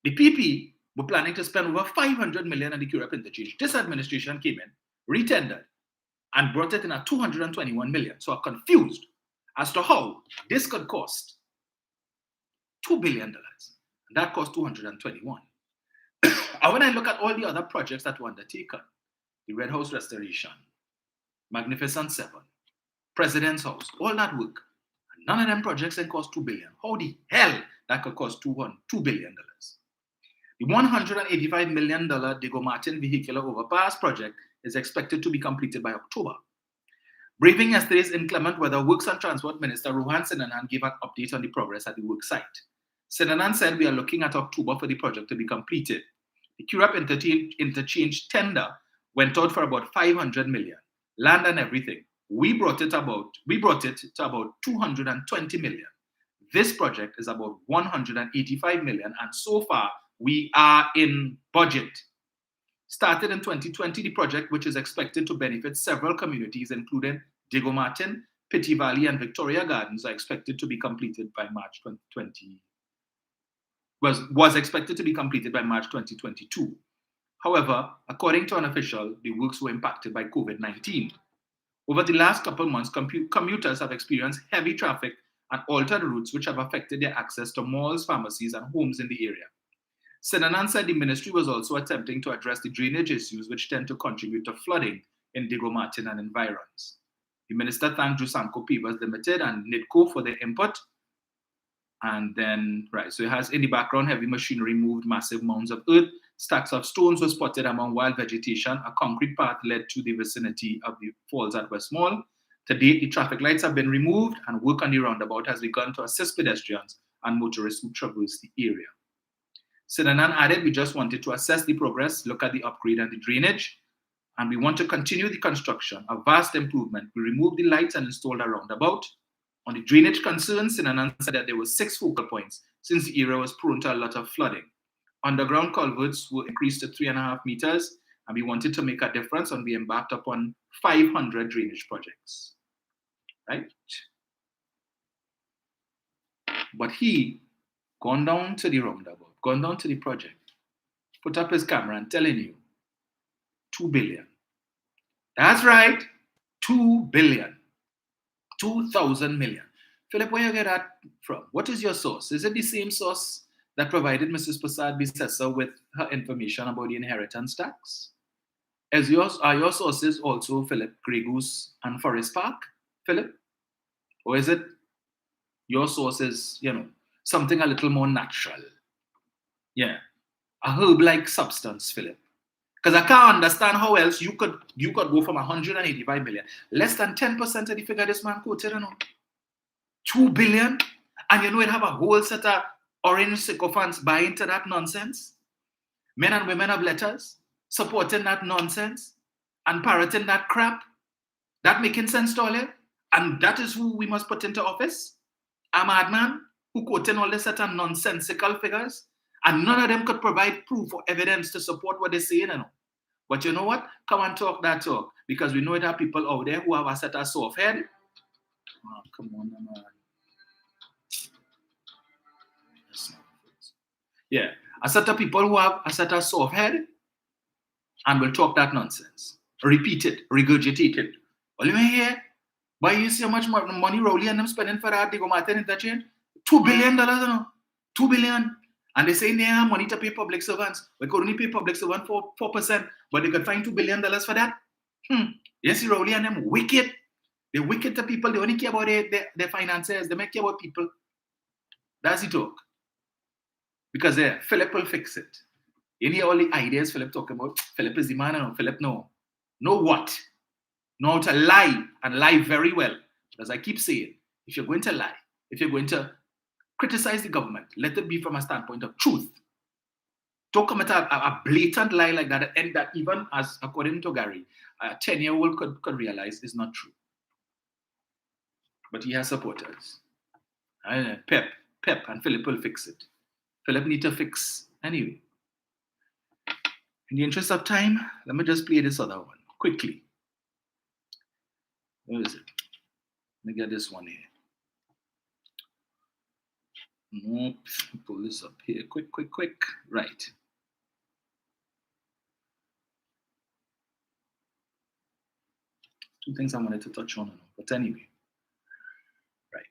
The PP were planning to spend over 500 million on the QREP interchange. This administration came in, retendered, and brought it in at 221 million. So I'm confused as to how this could cost $2 billion. And that cost 221. And when I look at all the other projects that were undertaken, the Red House Restoration, Magnificent Seven, President's House, all that work, none of them projects then cost $2 billion. How the hell that could cost $2 billion? The $185 million Diego Martin vehicular overpass project is expected to be completed by October. Braving yesterday's inclement weather, Works and Transport Minister Rohan Sinanan gave an update on the progress at the work site. Sinanan said we are looking at October for the project to be completed. The QREP interchange tender went out for about 500 million, land and everything. We brought it to about 220 million. This project is about 185 million, and so far we are in budget. Started in 2020, the project, which is expected to benefit several communities, including Diego Martin, Pitti Valley, and Victoria Gardens, are expected to be completed by March 2020. Was expected to be completed by March 2022. However, according to an official, the works were impacted by COVID-19. Over the last couple of months, commuters have experienced heavy traffic and altered routes, which have affected their access to malls, pharmacies, and homes in the area. Sinanan said the ministry was also attempting to address the drainage issues, which tend to contribute to flooding in Diego Martin and environs. The minister thanked Jusanco Pavers Limited and NIDCO for their input. And then, right, so it has in the background, heavy machinery moved massive mounds of earth. Stacks of stones were spotted among wild vegetation. A concrete path led to the vicinity of the falls at West Mall. To date, the traffic lights have been removed and work on the roundabout has begun to assist pedestrians and motorists who traverse the area. Sinanan added, we just wanted to assess the progress, look at the upgrade and the drainage, and we want to continue the construction, a vast improvement. We removed the lights and installed a roundabout. On the drainage concerns, Sinanan said that there were 6 focal points since the area was prone to a lot of flooding. Underground culverts were increased to 3.5 meters, and we wanted to make a difference, and we embarked upon 500 drainage projects. Right? But he gone down to the roundabout, gone down to the project, put up his camera and telling you, 2 billion. That's right, 2 billion. 2,000 million. Philip, where you get that from? What is your source? Is it the same source that provided Mrs. Prasad Bissessa with her information about the inheritance tax? Are your sources also Philip, Grey Goose and Forest Park, Philip? Or is it your sources, something a little more natural? Yeah, a herb-like substance, Philip. Because I can't understand how else you could go from 185 million, less than 10% of the figure this man quoted, 2 billion, and it have a whole set of orange sycophants buying into that nonsense. Men and women of letters supporting that nonsense and parroting that crap. That making sense to all it? And that is who we must put into office? A madman who quoting all this set of nonsensical figures, and none of them could provide proof or evidence to support what they're saying. But you know what? Come and talk that talk. Because we know there are people out there who have a set of soft head. Oh, come on, man. Yeah, a set of people who have a set of soft head and will talk that nonsense. Repeat it, regurgitate it. Well, you may hear, why you see how much money Rowley and them spending for that Diego Martin interchange? $2 billion, $2 billion. And they say they have money to pay public servants. We could only pay public servants for 4%, but they could find $2 billion for that. Yes, Rowley and them wicked. They're wicked to people. They only care about their finances. They make care about people. That's the talk. Because Philip will fix it. You hear all the ideas Philip talking about. Philip is the man. No, Philip, no. Know what? Know how to lie and lie very well. As I keep saying, if you're going to lie, if you're going to criticize the government, let it be from a standpoint of truth. Don't commit a blatant lie like that, and that even as according to Gary, a 10-year-old could realize is not true. But he has supporters. Pep, and Philip will fix it. Philip need to fix anyway. In the interest of time, let me just play this other one quickly. Where is it? Let me get this one here. Nope. Pull this up here. Quick. Right. Two things I wanted to touch on. But anyway. Right.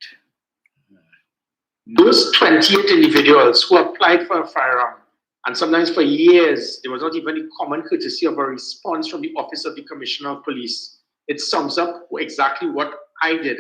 Those 28 individuals who applied for a firearm, and sometimes for years, there was not even a common courtesy of a response from the Office of the Commissioner of Police. It sums up exactly what I did.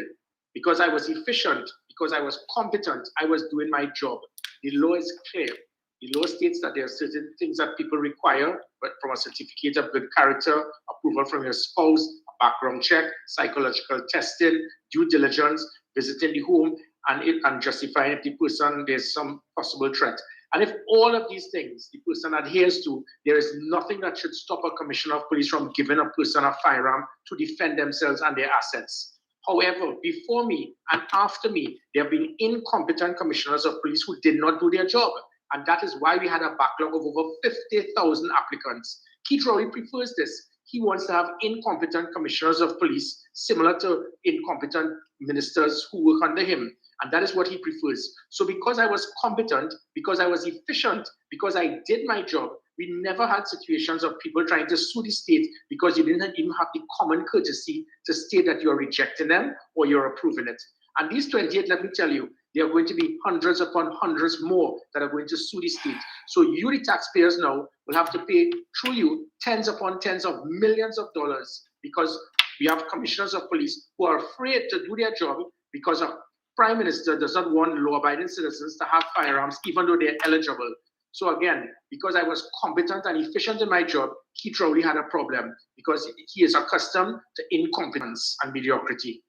Because I was efficient, because I was competent, I was doing my job. The law is clear. The law states that there are certain things that people require, but from a certificate of good character, approval from your spouse, a background check, psychological testing, due diligence, visiting the home, and justifying if the person, there's some possible threat. And if all of these things the person adheres to, there is nothing that should stop a commissioner of police from giving a person a firearm to defend themselves and their assets. However, before me and after me, there have been incompetent commissioners of police who did not do their job. And that is why we had a backlog of over 50,000 applicants. Keith Rowley prefers this. He wants to have incompetent commissioners of police, similar to incompetent ministers who work under him. And that is what he prefers. So because I was competent, because I was efficient, because I did my job, we never had situations of people trying to sue the state because you didn't even have the common courtesy to state that you're rejecting them or you're approving it. And these 28, let me tell you, there are going to be hundreds upon hundreds more that are going to sue the state. So you, the taxpayers now, will have to pay through you tens upon tens of millions of dollars because we have commissioners of police who are afraid to do their job because a prime minister does not want law-abiding citizens to have firearms even though they're eligible. So again, because I was competent and efficient in my job, Keith Rowley had a problem because he is accustomed to incompetence and mediocrity.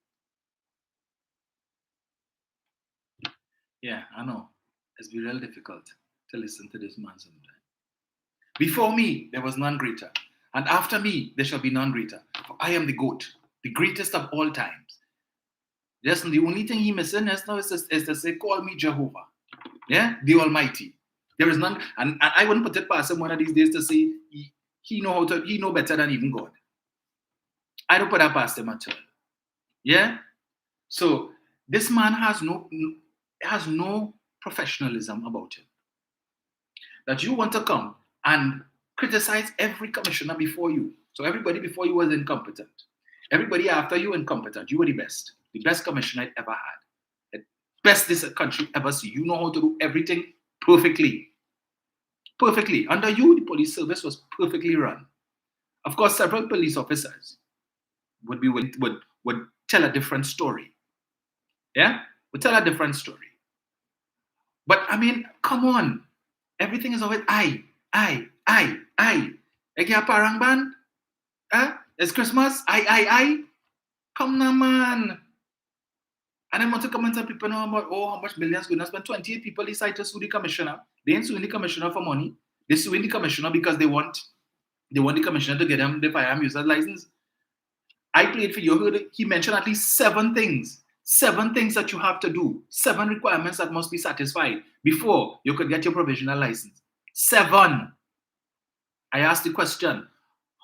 Yeah, I know. It's been real difficult to listen to this man sometimes. Before me, there was none greater. And after me, there shall be none greater. For I am the GOAT, the greatest of all times. Just the only thing he missing just now is to say, call me Jehovah. Yeah, the Almighty. There is none, and I wouldn't put it past him one of these days to say he know better than even God. I don't put that past him at all. Yeah? So this man has no professionalism about him. That you want to come and criticize every commissioner before you. So everybody before you was incompetent. Everybody after you incompetent. You were the best commissioner I ever had. The best this country ever see. You know how to do everything perfectly. Perfectly. Under you, the police service was perfectly run. Of course, several police officers would tell a different story. Yeah? Would tell a different story. But I mean, come on. Everything is always I. Ega parang ban? It's Christmas? I. Come now, man. And I want to come and tell people now about how much millions going to spend. 28 people decide to sue the commissioner. They ain't suing the commissioner for money. They suing the commissioner because they want the commissioner to get them the firearm user's license. I played for you. He mentioned at least 7 things. 7 things that you have to do. 7 requirements that must be satisfied before you could get your provisional license. 7. I asked the question,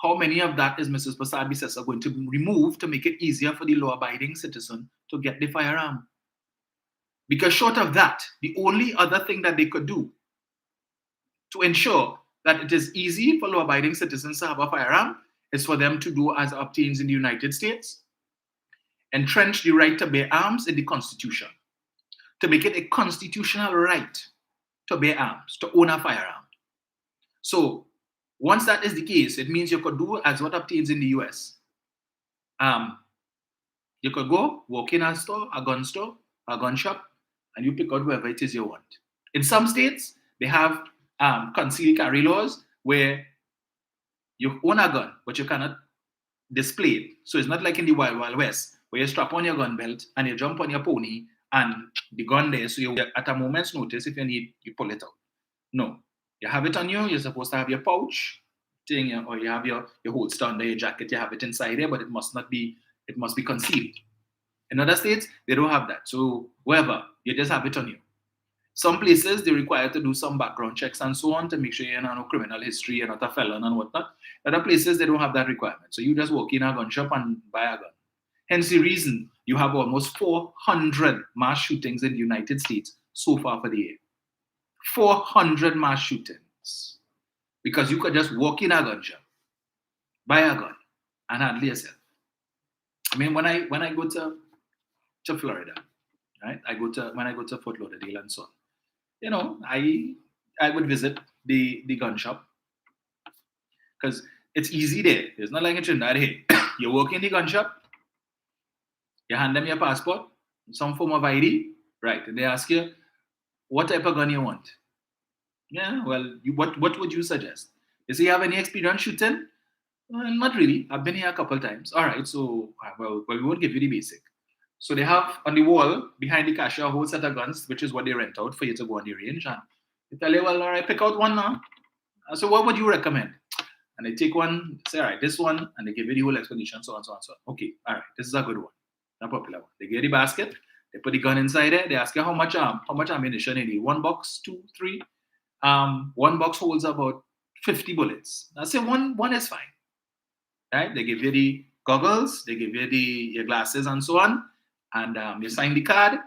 how many of that is Mrs. Prasad-Bissessar going to remove to make it easier for the law-abiding citizen to get the firearm? Because short of that, the only other thing that they could do to ensure that it is easy for law-abiding citizens to have a firearm is for them to do as obtains in the United States, entrench the right to bear arms in the Constitution, to make it a constitutional right to bear arms, to own a firearm. So once that is the case, it means you could do as what obtains in the US. You could go, walk in a store, a gun shop, and you pick out whoever it is you want. In some states, they have concealed carry laws where you own a gun, but you cannot display it. So it's not like in the Wild Wild West, where you strap on your gun belt and you jump on your pony and the gun there, so you at a moment's notice, if you need, you pull it out. No. You have it on you, you're supposed to have your pouch thing, or you have your holster under your jacket, you have it inside there, but it must be concealed. In other states, they don't have that. So wherever, you just have it on you. Some places, they require to do some background checks and so on to make sure you're not no criminal history, you're not a felon and whatnot. Other places, they don't have that requirement. So you just walk in a gun shop and buy a gun. Hence the reason you have almost 400 mass shootings in the United States so far for the year. 400 mass shootings. Because you could just walk in a gun shop, buy a gun, and handle yourself. I mean, when I go to Florida, right? When I go to Fort Lauderdale and so on, you know, I would visit the gun shop because it's easy there. It's not like in Trinidad. Hey, you walk in the gun shop, you hand them your passport, some form of ID, right? And they ask you, what type of gun you want? Yeah, well, what would you suggest? You say you have any experience shooting? Well, not really. I've been here a couple times. All right, so, well, we won't give you the basic. So they have on the wall, behind the cashier, a whole set of guns, which is what they rent out for you to go on the range. And they tell you, well, all right, pick out one now. So what would you recommend? And they take one, say, all right, this one, and they give you the whole explanation, so on, so on, so on. Okay, all right, this is a good one. a popular one. They get the basket, they put the gun inside there, they ask you how much ammunition you need. 1 box, 2, 3. 1 box holds about 50 bullets. I say one is fine. Right? They give you the goggles, they give you your glasses and so on, and you sign the card,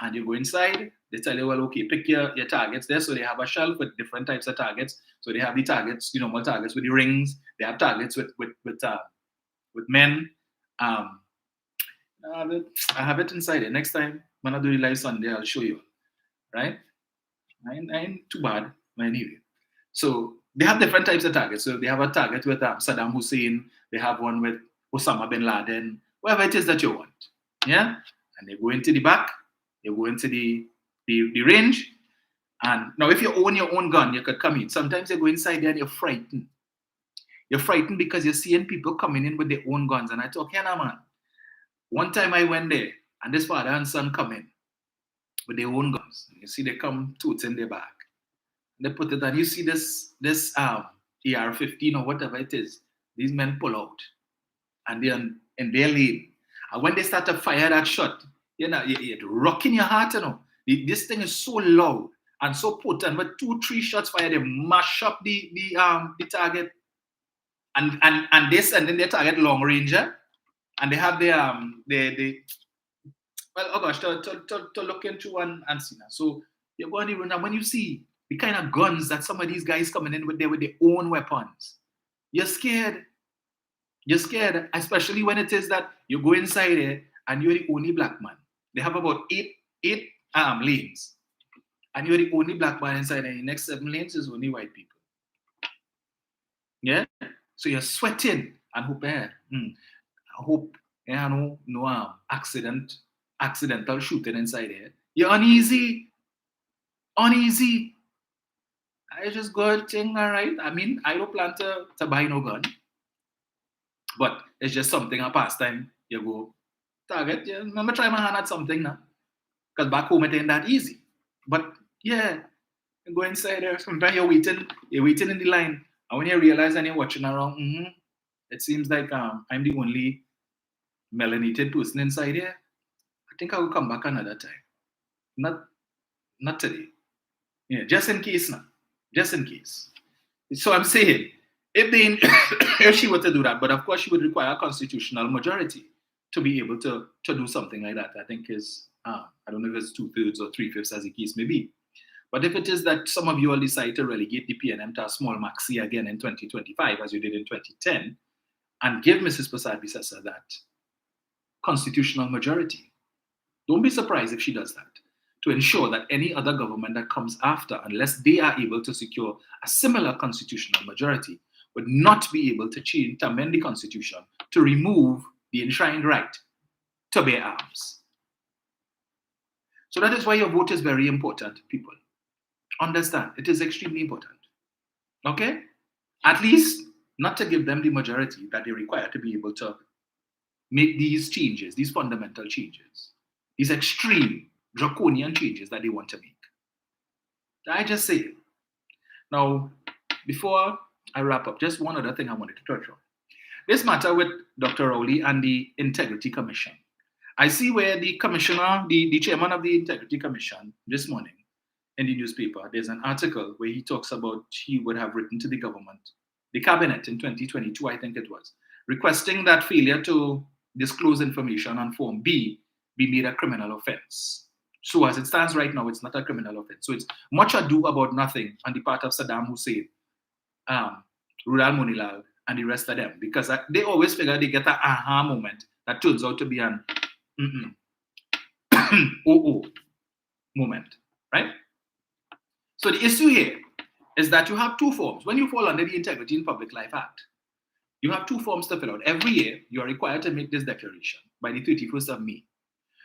and you go inside. They tell you, well, okay, pick your targets there. So they have a shelf with different types of targets. So they have the targets, more targets with the rings. They have targets with men. I have it inside there. Next time when I do the live Sunday, I'll show you. Right? I ain't too bad, but anyway. So they have different types of targets. So they have a target with Saddam Hussein. They have one with Osama bin Laden. Whatever it is that you want. Yeah? And they go into the back. They go into the range. And now if you own your own gun, you could come in. Sometimes you go inside there and you're frightened. You're frightened because you're seeing people coming in with their own guns. And I thought, yeah, man. One time I went there, and this father and son come in with their own guns. You see they come totes in their bag. They put it, and you see this AR-15 or whatever it is. These men pull out, and they're in their lane. And when they start to fire that shot, you're rocking your heart, This thing is so loud and so potent. But 2-3 shots fired, they mash up the target, and they send in their target long range, and they have to look into and see that. So you're going to now when you see the kind of guns that some of these guys coming in with their own weapons, you're scared. You're scared, especially when it is that you go inside there and you're the only black man. They have about eight lanes, and you're the only black man inside, and the next 7 lanes is only white people. Yeah, so you're sweating and hope no accidental shooting inside there. You're uneasy. I just go and think, all right. I mean, I don't plan to buy no gun, but it's just something a pastime. You go target. Yeah, I'm gonna try my hand at something now, because back home it ain't that easy. But yeah, you go inside there. Sometimes you're waiting in the line, and when you realize and you're watching around, it seems like I'm the only melanated person inside here. I think I will come back another time. Not today. Yeah, just in case now. Just in case. So I'm saying, if she were to do that, but of course she would require a constitutional majority to be able to do something like that. I think is, I don't know if it's 2/3 or 3/5 as the case may be. But if it is that some of you all decide to relegate the PNM to a small maxi again in 2025, as you did in 2010, and give Mrs. Prasad-Visesa that constitutional majority, don't be surprised if she does that, to ensure that any other government that comes after, unless they are able to secure a similar constitutional majority, would not be able to amend the constitution to remove the enshrined right to bear arms. So that is why your vote is very important, people. Understand, it is extremely important. Okay? At least not to give them the majority that they require to be able to make these changes, these fundamental changes, these extreme draconian changes that they want to make. I just say it. Now, before I wrap up, just one other thing I wanted to touch on. This matter with Dr. Rowley and the Integrity Commission. I see where the commissioner, the chairman of the Integrity Commission this morning in the newspaper, there's an article where he talks about he would have written to the government, the cabinet in 2022, I think it was, requesting that failure to disclose information on Form B be made a criminal offense. So as it stands right now, it's not a criminal offense. So it's much ado about nothing on the part of Saddam Hussein, Rudal Monilal, and the rest of them, because they always figure they get an aha moment that turns out to be an moment, right? So the issue here is that you have 2 forms. When you fall under the Integrity in Public Life Act, you have 2 forms to fill out. Every year, you are required to make this declaration by the 31st of May.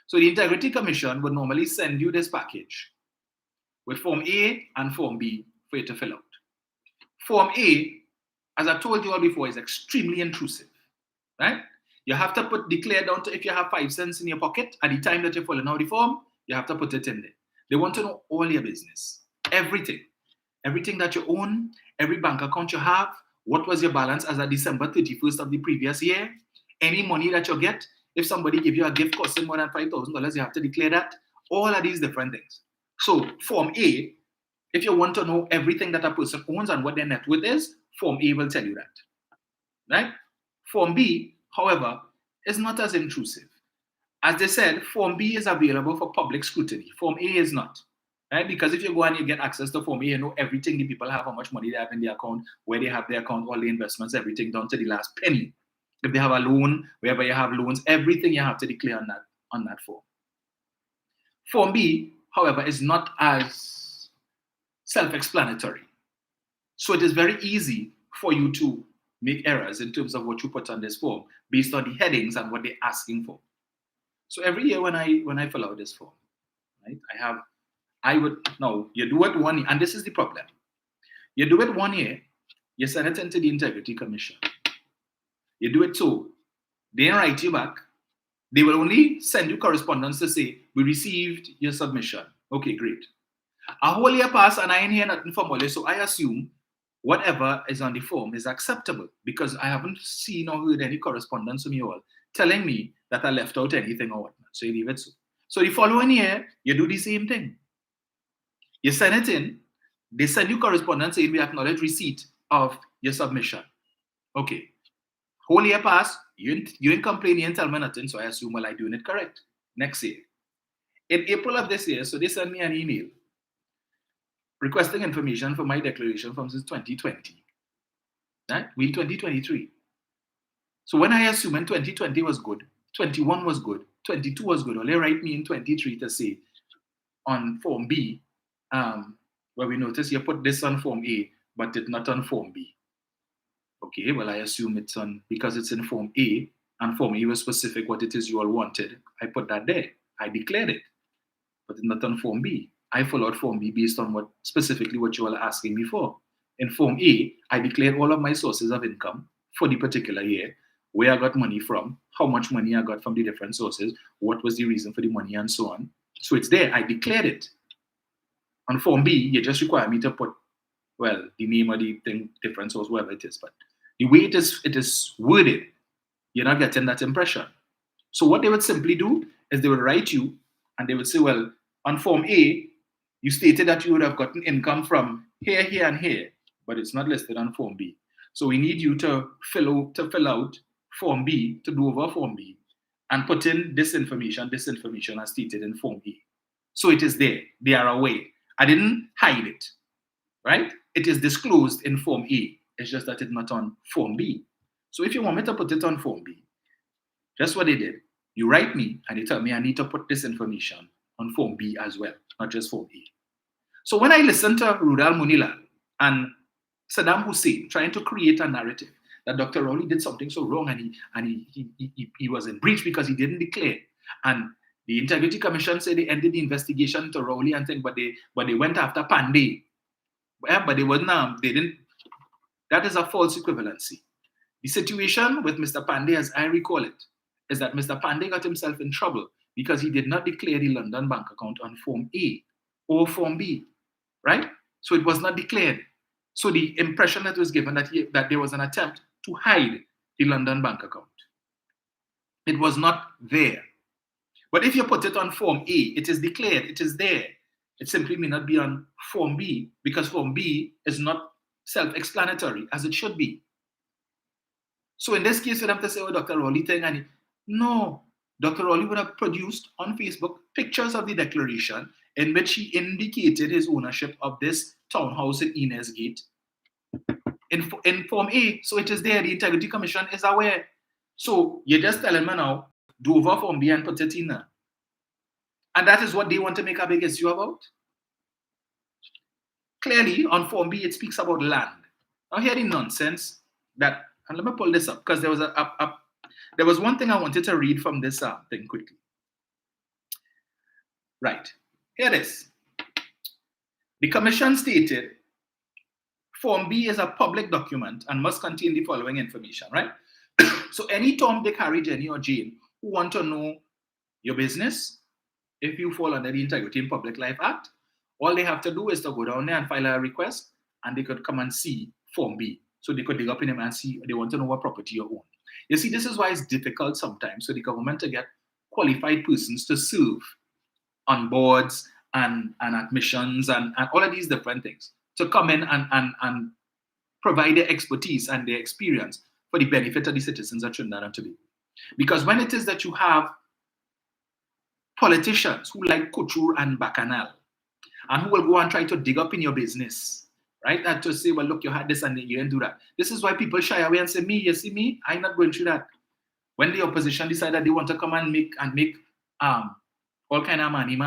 So the Integrity Commission would normally send you this package with Form A and Form B for you to fill out. Form A, as I told you all before, is extremely intrusive, right? You have to declare down to if you have 5 cents in your pocket at the time that you're filling out the form, you have to put it in there. They want to know all your business, everything that you own, every bank account you have, what was your balance as of December 31st of the previous year, any money that you get, If somebody give you a gift costing more than $5,000, you have to declare that. All of these different things. So Form A, if you want to know everything that a person owns and what their net worth is, Form A will tell you that. Right? Form B, however, is not as intrusive. As they said, Form B is available for public scrutiny. Form A is not. Right? Because if you go and you get access to Form A, you know everything the people have, how much money they have in their account, where they have their account, all the investments, everything down to the last penny. If they have a loan, wherever you have loans, everything you have to declare on that form. Form B, however, is not as self-explanatory. So it is very easy for you to make errors in terms of what you put on this form based on the headings and what they're asking for. So every year when I fill out this form, right, now you do it 1 year, and this is the problem. You do it 1 year, you send it into the Integrity Commission. You do it 2, they write you back. They will only send you correspondence to say, we received your submission. Okay, great. A whole year passed and I ain't hear nothing from Ole, so I assume whatever is on the form is acceptable because I haven't seen or heard any correspondence from you all telling me that I left out anything or whatnot. So you leave it so. So the following year, you do the same thing. You send it in, they send you correspondence saying we acknowledge receipt of your submission. Okay. Whole year passed, you ain't complaining, you ain't tell me nothing, so I assume, well, I'm doing it correct. Next year. In April of this year, so they sent me an email requesting information for my declaration from since 2020. Right? We in 2023. So when I assume in 2020 was good, 21 was good, 22 was good, or they write me in 23 to say on Form B, where we notice you put this on Form A, but it's not on Form B. Okay, well, I assume it's on, because it's in Form A, and Form A was specific what it is you all wanted. I put that there. I declared it, but it's not on Form B. I followed Form B based on specifically what you all are asking me for. In Form A, I declared all of my sources of income for the particular year, where I got money from, how much money I got from the different sources, what was the reason for the money, and so on. So it's there. I declared it. On Form B, you just require me to put, well, the name of the thing, different source, whatever it is. But the way it is worded, you're not getting that impression. So what they would simply do is they would write you and they would say, well, on Form A, you stated that you would have gotten income from here, here, and here, but it's not listed on Form B. So we need you to fill out Form B, to do over Form B, and put in this information as stated in Form A. So it is there. They are aware. I didn't hide it, right? It is disclosed in Form A. It's just that it's not on Form B. So if you want me to put it on Form B, just what they did. You write me and you tell me I need to put this information on Form B as well, not just Form A. So when I listened to Rudal Munilal and Saddam Hussein trying to create a narrative that Dr. Rowley did something so wrong and he was in breach because he didn't declare, and the Integrity Commission said they ended the investigation into Rowley and things, but they went after Pandey. Yeah, but they didn't. That is a false equivalency. The situation with Mr. Pandey, as I recall it, is that Mr. Pandey got himself in trouble because he did not declare the London bank account on Form A or Form B, right? So it was not declared. So the impression that was given that there was an attempt to hide the London bank account. It was not there. But if you put it on Form A, it is declared, it is there. It simply may not be on Form B because Form B is not self-explanatory as it should be. So in this case, you'd have to say, oh, Dr. Rowley thing, and no, Dr. Rowley would have produced on Facebook pictures of the declaration in which he indicated his ownership of this townhouse in Inez Gate in Form A. So it is there. The Integrity Commission is aware. So you're just telling me now, do over Form B and put it in there. And that is what they want to make a big issue about. Clearly, on Form B, it speaks about land. Now, hear the nonsense that, and let me pull this up, because there was one thing I wanted to read from this thing quickly. Right. Here it is. The Commission stated, Form B is a public document and must contain the following information, right? So any Tom, Dick, Harry, Jenny, or Jane who want to know your business, if you fall under the Integrity in Public Life Act, all they have to do is to go down there and file a request, and they could come and see Form B. So they could dig up in them and see, they want to know what property you own. You see, this is why it's difficult sometimes for the government to get qualified persons to serve on boards and admissions and all of these different things, to come in and provide their expertise and their experience for the benefit of the citizens of Trinidad and Tobago. Because when it is that you have politicians who like couture and bacchanal, and who will go and try to dig up in your business, right? And to say, well, look, you had this and you didn't do that. This is why people shy away and say, me, you see me, I'm not going through that. When the opposition decided they want to come and make all kind of money,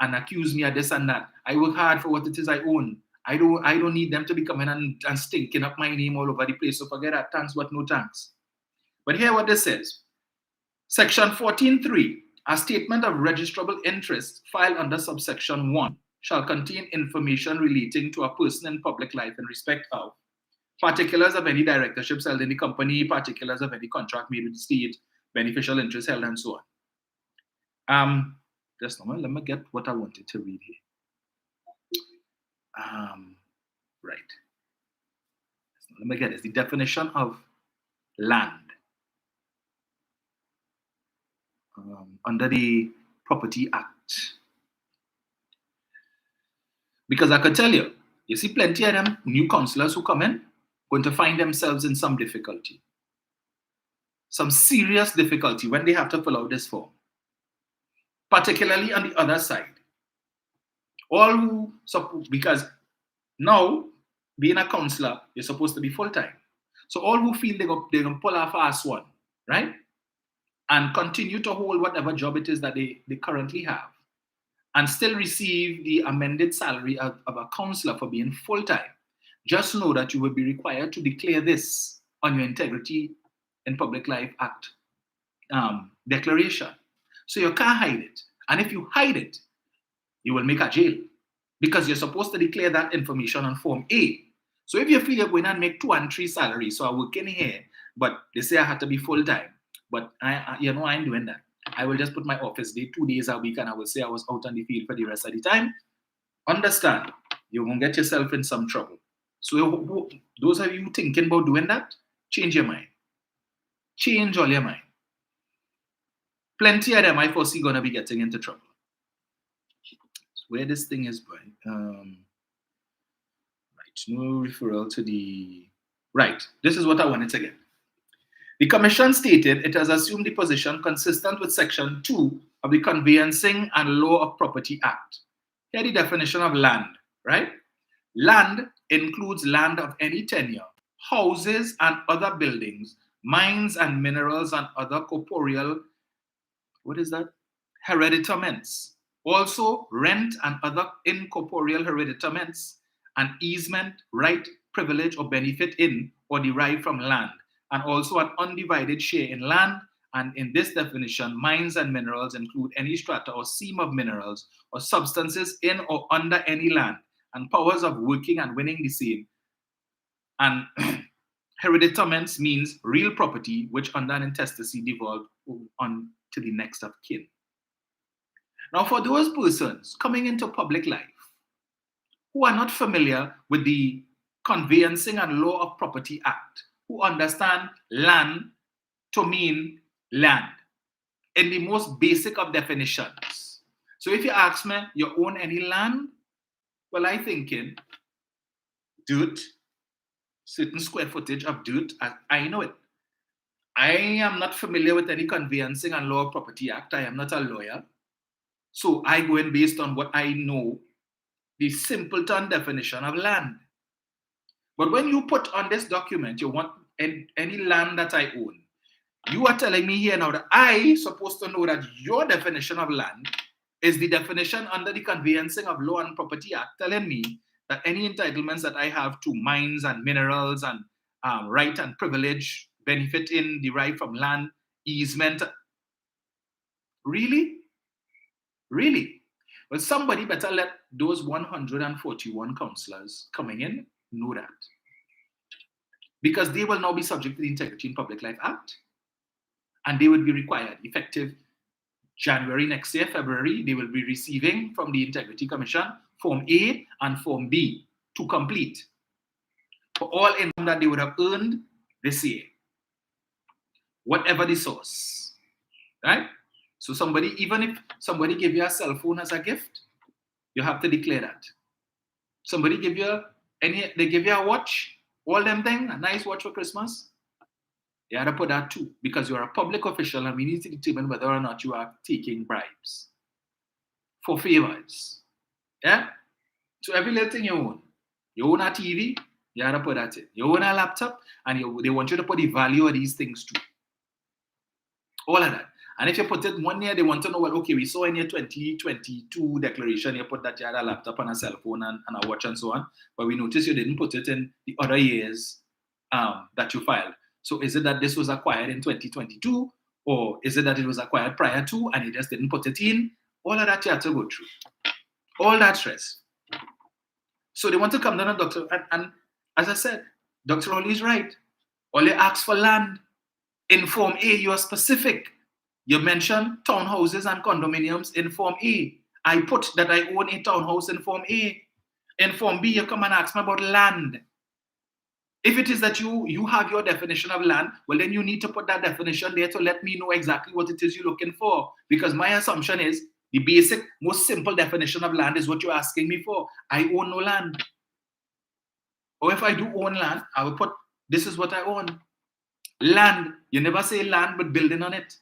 and accuse me of this and that, I work hard for what it is I own. I don't need them to be coming and stinking up my name all over the place. So forget that. Thanks, but no thanks. But hear what this says. Section 14.3, a statement of registrable interest filed under subsection 1 shall contain information relating to a person in public life in respect of particulars of any directorships held in the company, particulars of any contract made with the state, beneficial interest held, and so on. Just a moment, let me get what I wanted to read here. Right. Let me get this. The definition of land under the Property Act. Because I can tell you, you see plenty of them new councillors who come in going to find themselves in some difficulty. Some serious difficulty when they have to fill out this form. Particularly on the other side. Because now, being a councillor, you're supposed to be full-time. So all who feel they're going to pull a fast one, right? And continue to hold whatever job it is that they currently have, and still receive the amended salary of a councillor for being full-time, just know that you will be required to declare this on your Integrity in Public Life Act declaration. So you can't hide it. And if you hide it, you will make a jail, because you're supposed to declare that information on Form A. So if you feel you're going to make 2 and 3 salaries, so I work in here, but they say I have to be full-time, but I ain't doing that. I will just put my office day 2 days a week, and I will say I was out on the field for the rest of the time. Understand, you're going to get yourself in some trouble. So those of you thinking about doing that, change your mind. Change all your mind. Plenty of them I foresee going to be getting into trouble. Where this thing is going. Right, no referral to the... Right, this is what I wanted to get. The Commission stated it has assumed the position consistent with Section 2 of the Conveyancing and Law of Property Act. Here the definition of land, right? Land includes land of any tenure, houses and other buildings, mines and minerals and other corporeal, hereditaments. Also, rent and other incorporeal hereditaments, an easement, right, privilege, or benefit in or derived from land, and also an undivided share in land. And in this definition, mines and minerals include any strata or seam of minerals or substances in or under any land, and powers of working and winning the same. And hereditaments means real property which under an intestacy devolved on to the next of kin. Now, for those persons coming into public life who are not familiar with the Conveyancing and Law of Property Act, who understand land to mean land in the most basic of definitions. So if you ask me, you own any land? Well, I'm thinking dirt, certain square footage of dirt, I know it. I am not familiar with any Conveyancing and Law of Property Act. I am not a lawyer. So I go in based on what I know, the simpleton definition of land. But when you put on this document, you want any land that I own, you are telling me here now that I supposed to know that your definition of land is the definition under the Conveyancing of Law and Property Act, telling me that any entitlements that I have to mines and minerals and right and privilege, benefit in, derived from land, easement. Really? Really? Well, somebody better let those 141 councillors coming in know that. Because they will now be subject to the Integrity in Public Life Act. And they will be required, effective January next year, February, they will be receiving from the Integrity Commission Form A and Form B to complete for all income that they would have earned this year. whatever the source, right? So even if somebody give you a cell phone as a gift, you have to declare that. Somebody give you they give you a watch, all them thing, a nice watch for Christmas, you have to put that too, because you're a public official and we need to determine whether or not you are taking bribes for favors. Yeah? So every little thing you own a TV, you have to put that in. You own a laptop, and they want you to put the value of these things too. All of that. And if you put it 1 year, they want to know, well, okay, we saw in your 2022 declaration, you put that you had a laptop and a cell phone and a watch and so on, but we noticed you didn't put it in the other years that you filed. So is it that this was acquired in 2022, or is it that it was acquired prior to and you just didn't put it in? All of that you have to go through. All that stress. So they want to come down on Dr. And as I said, Dr. Rowley is right. All you ask for land. In Form A, you are specific. You mentioned townhouses and condominiums in Form A. I put that I own a townhouse in Form A. In Form B, you come and ask me about land. If it is that you have your definition of land, well, then you need to put that definition there to let me know exactly what it is you're looking for. Because my assumption is the basic, most simple definition of land is what you're asking me for. I own no land. Or if I do own land, I will put, this is what I own. Land. You never say land, but building on it.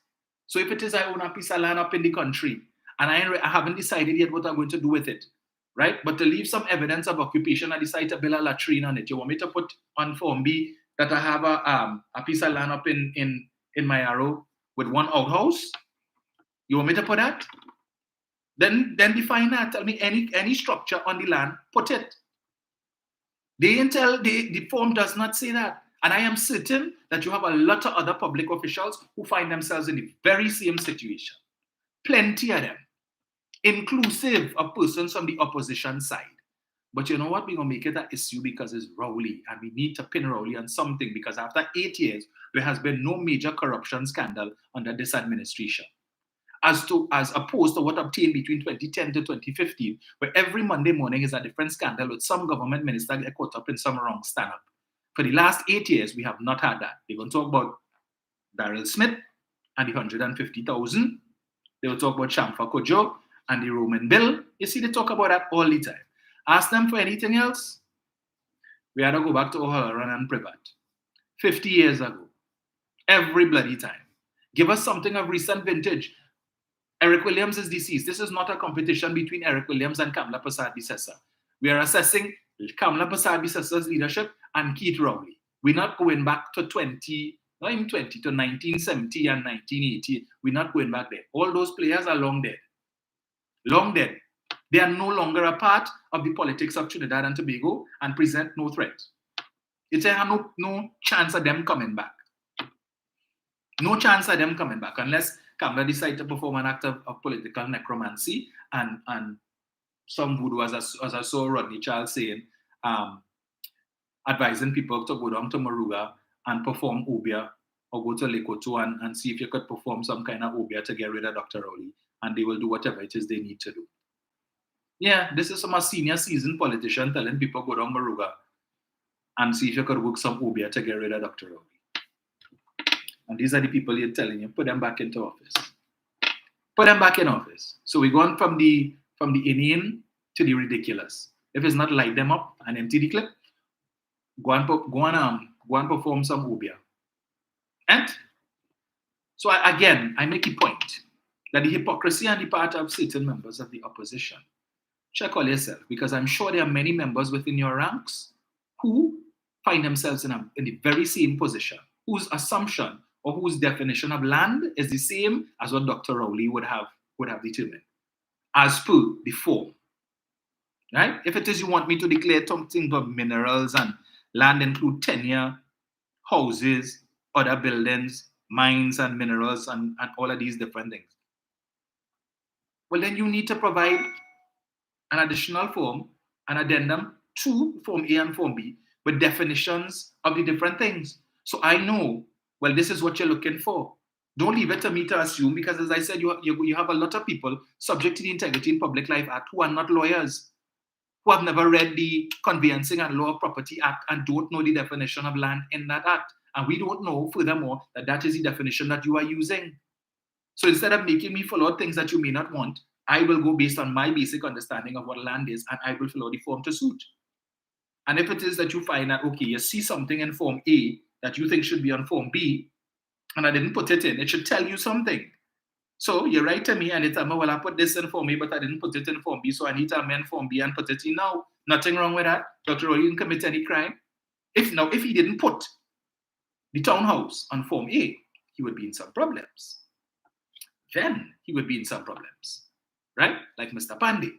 So if it is I own a piece of land up in the country, and I haven't decided yet what I'm going to do with it, right? But to leave some evidence of occupation, I decide to build a latrine on it. You want me to put on Form B that I have a piece of land up in my arrow with one outhouse? You want me to put that? Then define that. Tell me any structure on the land, put it. The form does not say that. And I am certain that you have a lot of other public officials who find themselves in the very same situation. Plenty of them, inclusive of persons from the opposition side. But you know what? We're going to make it an issue because it's Rowley, and we need to pin Rowley on something, because after 8 years, there has been no major corruption scandal under this administration. As opposed to what obtained between 2010 to 2015, where every Monday morning is a different scandal with some government minister get caught up in some wrong stand-up. For the last 8 years, we have not had that. They're going to talk about Daryl Smith and the 150,000. They will talk about Shamfa Kojo and the Roman bill. You see, they talk about that all the time. Ask them for anything else. We had to go back to O'Halloran and Privat 50 years ago. Every bloody time. Give us something of recent vintage. Eric Williams is deceased. This is not a competition between Eric Williams and Kamla Persad-Bissessar. We are assessing Kamla Persad-Bissessar's leadership and Keith Rowley. We're not going back to 1970 and 1980. We're not going back there. All those players are long dead. Long dead. They are no longer a part of the politics of Trinidad and Tobago and present no threat. It's no chance of them coming back. No chance of them coming back unless Kamla decide to perform an act of political necromancy and some voodoo, as I saw Rodney Charles saying, advising people to go down to Moruga and perform Obia, or go to Lekoto and see if you could perform some kind of Obia to get rid of Dr. Rowley, and they will do whatever it is they need to do. Yeah, this is some senior seasoned politician telling people go down Moruga and see if you could work some Obia to get rid of Dr. Rowley. And these are the people you're telling you, put them back into office. Put them back in office. So we're going from the inane to the ridiculous. If it's not light them up and empty the clip, go and perform some Obia. And so I make a point that the hypocrisy on the part of certain members of the opposition, check all yourself, because I'm sure there are many members within your ranks who find themselves in the very same position, whose assumption or whose definition of land is the same as what Dr. Rowley would have determined, as per the form. Right? If it is you want me to declare something about minerals and land include tenure, houses, other buildings, mines and minerals and all of these different things, well, then you need to provide an additional form, an addendum to Form A and Form B with definitions of the different things. So I know, well, this is what you're looking for. Don't leave it to me to assume, because as I said, you have a lot of people subject to the Integrity in Public Life Act who are not lawyers, who have never read the Conveyancing and Law of Property Act and don't know the definition of land in that act. And we don't know, furthermore, that that is the definition that you are using. So instead of making me fill out things that you may not want, I will go based on my basic understanding of what land is, and I will fill out the form to suit. And if it is that you find that, okay, you see something in Form A that you think should be on Form B, and I didn't put it in, it should tell you something. So you write to me and you tell me, well, I put this in Form A, but I didn't put it in Form B, so I need to amend Form B and put it in now. Nothing wrong with that. Dr. Roy didn't commit any crime. If he didn't put the townhouse on Form A, he would be in some problems. Then he would be in some problems, right? Like Mr. Pandey.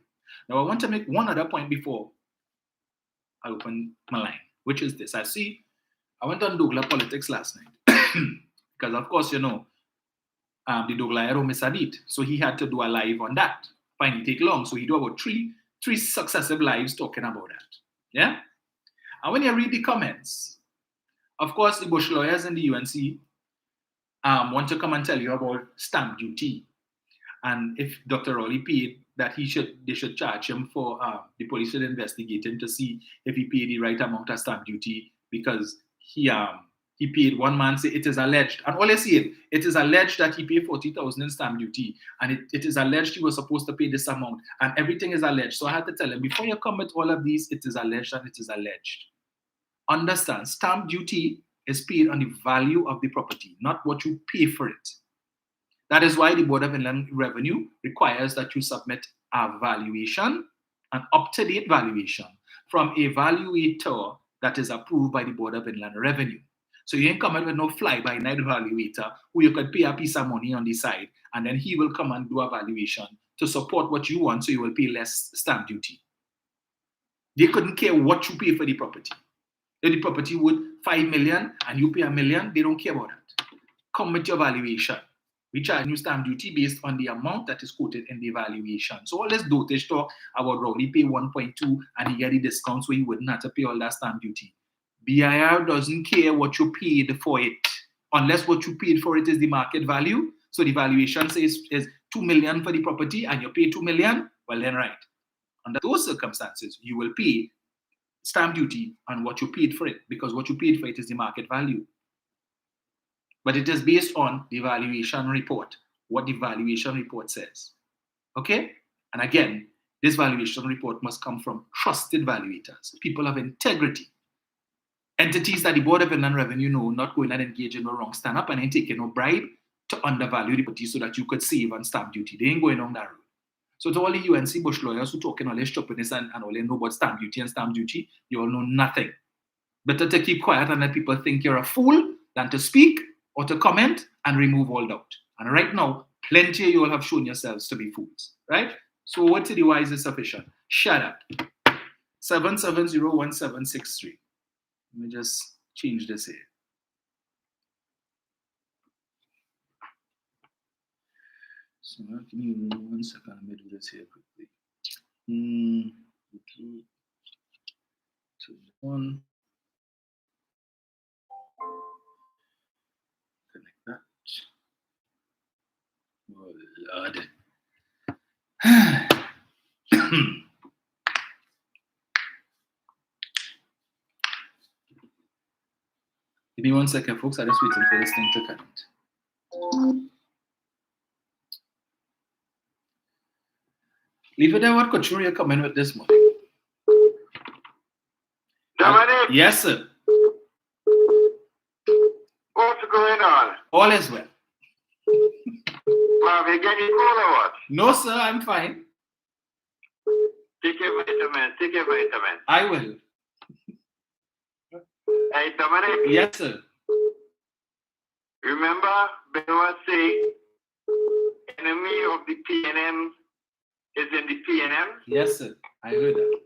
Now, I want to make one other point before I open my line, which is this. I went on Douglas Politics last night because, of course, you know, the Douglas Aero missed a beat. So he had to do a live on that. Fine, it take long. So he do about three successive lives talking about that. Yeah? And when you read the comments, of course, the Bush lawyers in the UNC want to come and tell you about stamp duty. And if Dr. Rowley paid, that they should charge him for, the police should investigate him to see if he paid the right amount of stamp duty, because he paid, one man say it is alleged, and all I see it is alleged that he paid 40,000 in stamp duty, and it is alleged he was supposed to pay this amount, and everything is alleged. So I had to tell him, before you come with all of these, it is alleged and it is alleged. Understand, stamp duty is paid on the value of the property, not what you pay for it. That is why the Board of Inland Revenue requires that you submit a valuation, an up-to-date valuation, from a valuator that is approved by the Board of Inland Revenue. So you ain't coming with no fly-by-night valuator who you could pay a piece of money on the side, and then he will come and do a valuation to support what you want, so you will pay less stamp duty. They couldn't care what you pay for the property. If the property worth 5 million and you pay $1 million, they don't care about that. Come with your valuation. We charge you stamp duty based on the amount that is quoted in the valuation. So all this dotage talk about Rowley pay 1.2 and he get the discount so he wouldn't have to pay all that stamp duty. BIR doesn't care what you paid for it, unless what you paid for it is the market value. So the valuation says is 2 million for the property and you pay 2 million, well then right. Under those circumstances, you will pay stamp duty on what you paid for it, because what you paid for it is the market value. But it is based on the valuation report, what the valuation report says. Okay? And again, this valuation report must come from trusted valuators, people of integrity, entities that the Board of Inland Revenue know not going and engage in no wrong stand-up and ain't taking no bribe to undervalue the property so that you could save on stamp duty. They ain't going on that road. So to all the UNC Bush lawyers who talking all this stupidness and all they know about stamp duty, you all know nothing. Better to keep quiet and let people think you're a fool than to speak or to comment and remove all doubt. And right now, plenty of you all have shown yourselves to be fools, right? So what to the wise is sufficient. Shut up. 7701763. Let me just change this here. So give me 1 second. Let me do this here quickly. 2, 1. Connect that. Oh Lord. Give me 1 second, folks. I'm just waiting for this thing to connect. Leave it there. What country are you coming with this morning? Dominic? Yes, sir. What's going on? All is well. Have you getting cold or what? No, sir. I'm fine. Take a vitamin. Take a vitamin. I will. Hey, Dominic? Yes, sir. Remember, Benoit say, enemy of the PNM is in the PNM? Yes, sir. I heard that.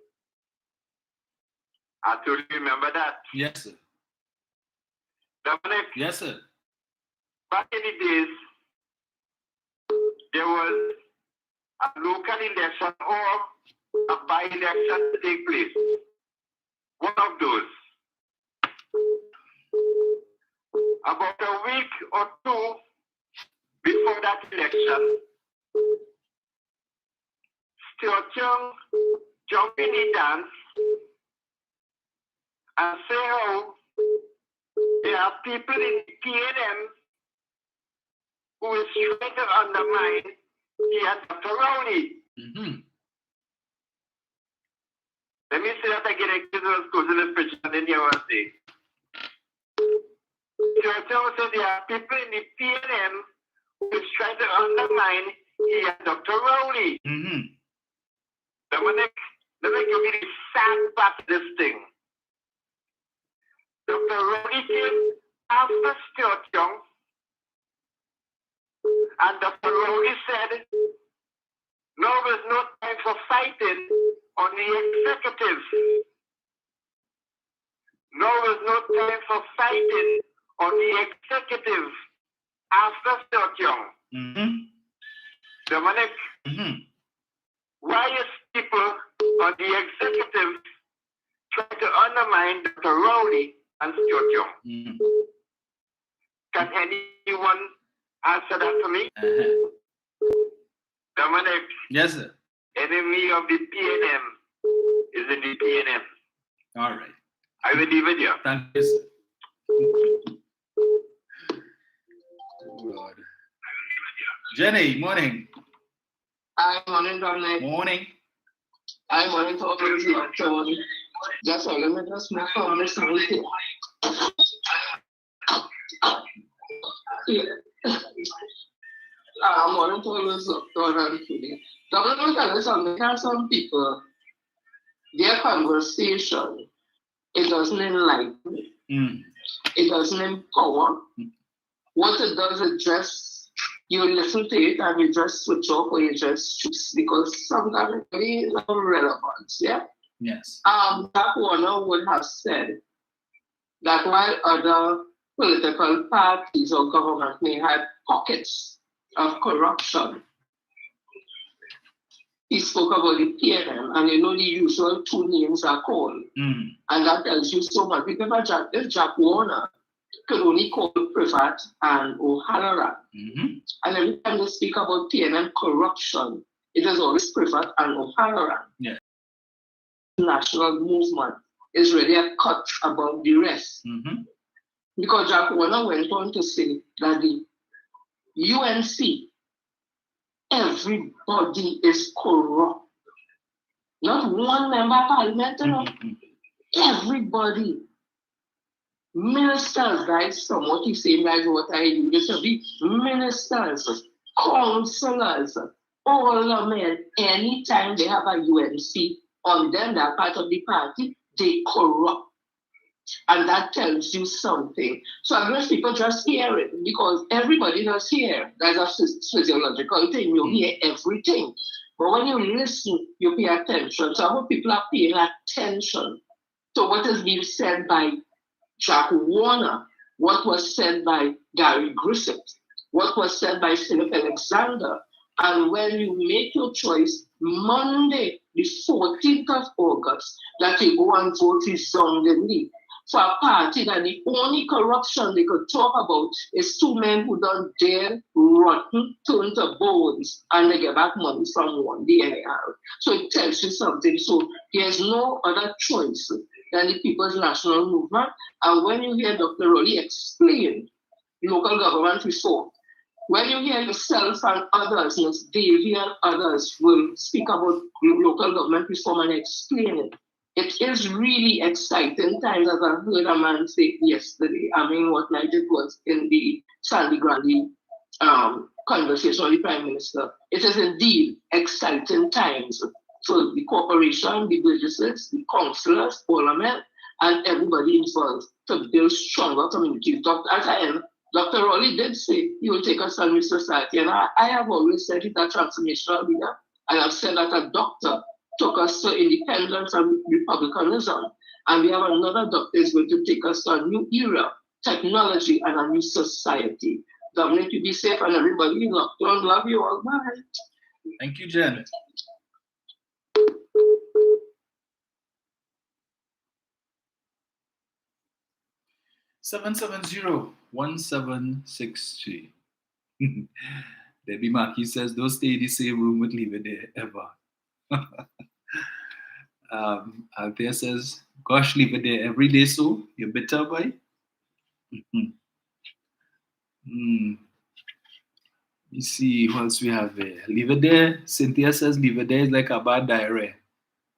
I told you, remember that? Yes, sir. Dominic? Yes, sir. Back in the days, there was a local election or a by-election to take place. One of those. About a week or two before that election, Stuart Young jumped in the dance and say how there are people in the PNM who is trying to undermine Dr. Rowley. Let me say that again, because I was closing the fridge and then you want to say. So there are people in the PNM who is trying to undermine Dr. Rowley. Dominic, let me give you the sad part of this thing. Dr. Rowley came after Stuart Young, and Dr. Rowley said, now is no time for fighting on the executive. Now is no time for fighting on the executive after Stuart Young. Dominic, why is people on the executive trying to undermine Dr. Rowley and Stuart Young? Can anyone answer that for me? Dominic. Yes, sir. Enemy of the PNM is in the PNM. All right. I will leave it here. Thank you, sir. God. Jenny, morning. Hi, morning, Dominic. Morning. Hi, morning to all of you. Just let me just move on this something. Morning to all of you. Dominic, tell you something. There are some people, their conversation, it doesn't enlighten. It doesn't empower. What it does is just, you listen to it and you just switch off or you just choose because sometimes it really is not relevant, yeah? Yes. Jack Warner would have said that while other political parties or government may have pockets of corruption, he spoke about the PNM, and you know the usual two names are called. And that tells you so much. Because if Jack Warner could only call Privat and O'Halloran, and every time they speak about PNM corruption, it is always Privat and O'Halloran. Yeah. National movement is really a cut above the rest. Because Jack Warner went on to say that the UNC, everybody is corrupt. Not one member of parliament, everybody. Ministers, guys, from what you say, guys, what I do, there should be ministers, councillors, all the men, anytime they have a UNC on them, that part of the party, they corrupt. And that tells you something. So I guess people just hear it because everybody does hear. That's a physiological thing. You hear everything. But when you listen, you pay attention. So I hope people are paying attention to what is being said by Jack Warner, what was said by Gary Griffith, what was said by Philip Alexander. And when you make your choice, Monday, the 14th of August, that you go and vote resoundingly for a party that the only corruption they could talk about is two men who don't dare rotten, turn to bones, and they get back money from one day anyhow. So it tells you something. So there's no other choice than the People's National Movement. And when you hear Dr. Rowley explain local government reform, when you hear yourself and others, Ms. Davy and others will speak about local government reform and explain it, it is really exciting times, as I heard a man say yesterday. I mean, what night it was in the Sandy Grande conversation with the Prime Minister. It is indeed exciting times for the corporation, the businesses, the councillors, parliament, and everybody involved to build stronger communities. Dr. Rowley did say he will take us on with society, and I have always said he's a transformational leader, and I've said that a doctor took us to independence and republicanism, and we have another doctor is going to take us to a new era, technology, and a new society. Dominic, you be safe, and everybody locked on. Love you all. Bye. Thank you, Janet. Seven 1763. Debbie Markey says, don't stay in the same room with leave it there ever. Althea says, gosh, leave it there every day, so you're bitter, boy. You see what else we have there. Leave it there. Cynthia says leave it there is like a bad diarrhea.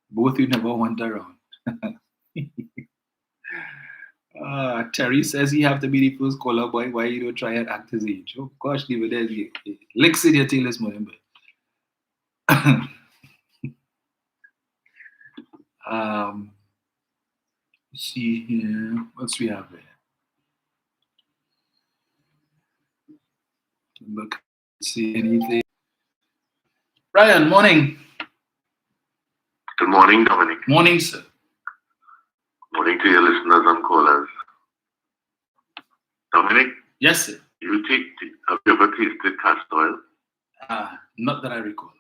Both you never want around. Terry says he have to be the first caller boy. Why you don't try and act his age? Oh gosh, leave it there. Licks in your tail this morning, but see here. What else we have there? Look, see anything. Brian, morning. Good morning, Dominic. Morning, sir. Morning to your listeners and callers. Dominic? Yes, sir. Have you ever tasted castor oil? Not that I recall.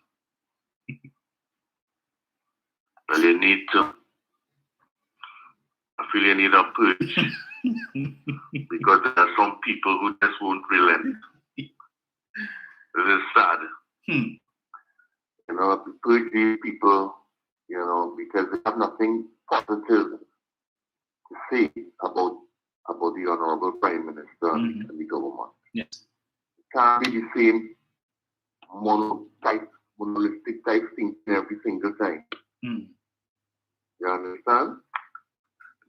Well, you need to. I feel you need a purge. Because there are some people who just won't relent. It is sad. You know, to purge these people, you know, because they have nothing positive to say about the Honorable Prime Minister and the government. Yes. It can't be the same monolithic type thinking every single time. You understand?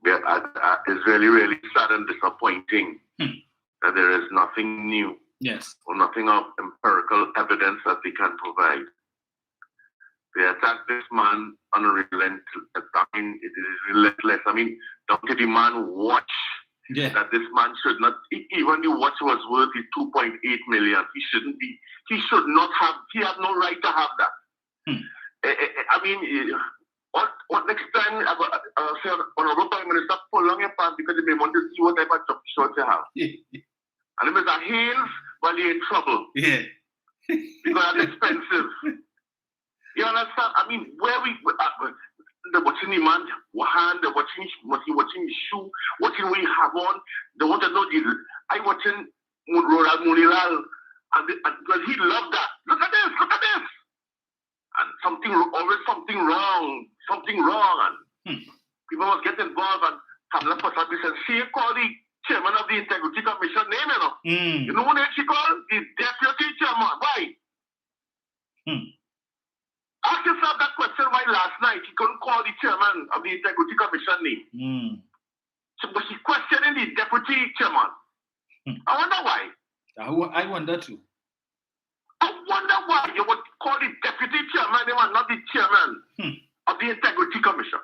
It's really, really sad and disappointing that there is nothing new. Yes. Or nothing of empirical evidence that they can provide. They attack this man unrelentless. I mean, it is relentless. I mean, don't the man watch that this man should not, even the watch was worth 2.8 million. He should not have, he has no right to have that. I mean, what next time, say, Honorable Prime Minister, pull on your pants because they may want to see what type of job shorts you have. And if it's a heels, well, you're in trouble. Yeah. Because it's expensive. You understand? I mean, they're watching the man, hand, they're watching his shoe, watching what he have on. They want to know I watching Ronald Munilal, and because he loved that. Look at this. And always something wrong. And people must get involved and Pamela Posabi says, she called the chairman of the Integrity Commission name, you know. You know what she called? The deputy chairman. Why? Ask yourself that question why last night he couldn't call the chairman of the Integrity Commission name. But he's questioning the deputy chairman. I wonder why. I wonder too. I wonder why you would call the deputy chairman name and not the chairman of the Integrity Commission.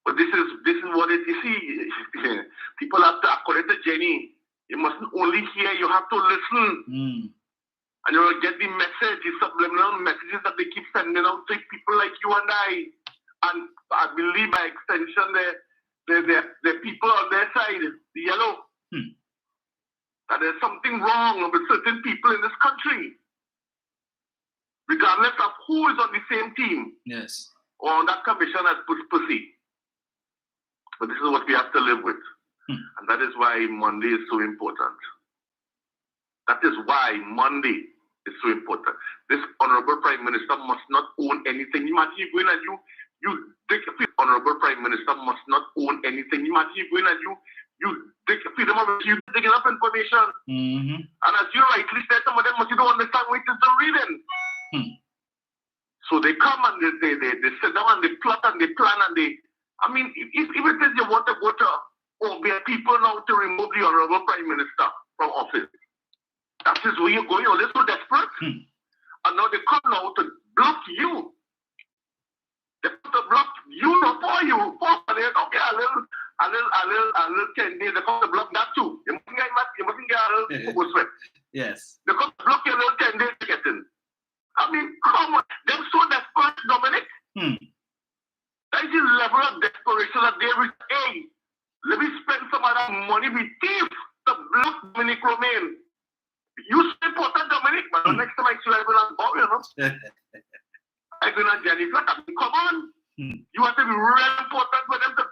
But this is what it is. You see, people have to, according to Jenny, you mustn't only hear, you have to listen. And you will get the message, the subliminal messages that they keep sending out to people like you and I. And I believe by extension, the people on their side, the yellow, that there's something wrong with certain people in this country. Regardless of who is on the same team. Yes. Or on that commission as pussy. But this is what we have to live with. And that is why Monday is so important. That is why Monday is so important. This Honorable Prime Minister must not own anything. Imagine you going and you take a Honorable Prime Minister must not own anything. Imagine you going and you take freedom of you taking up information. And as you rightly said, some of them you don't understand what it is they're reading. So they come and they sit down and they plot and they plan and they, I mean, if it is you want to go to, there are people now to remove the Honorable Prime Minister from office. That is where you're going. You're so desperate. And now they come now to block you. They come to block you, not for you. Okay, a little 10 days. They come to block that too. You mustn't get a little sweat. Yes. They come to block you a little 10 days to get in. I mean, come on. They're so desperate, Dominic. That is the level of desperation that they reach. Hey, let me spend some of that money with thief to block Dominic Romain. You so important, Dominic, but the next time I see you, I will not bow, you know. I will not Jennifer. Come on. You have to be really important for them to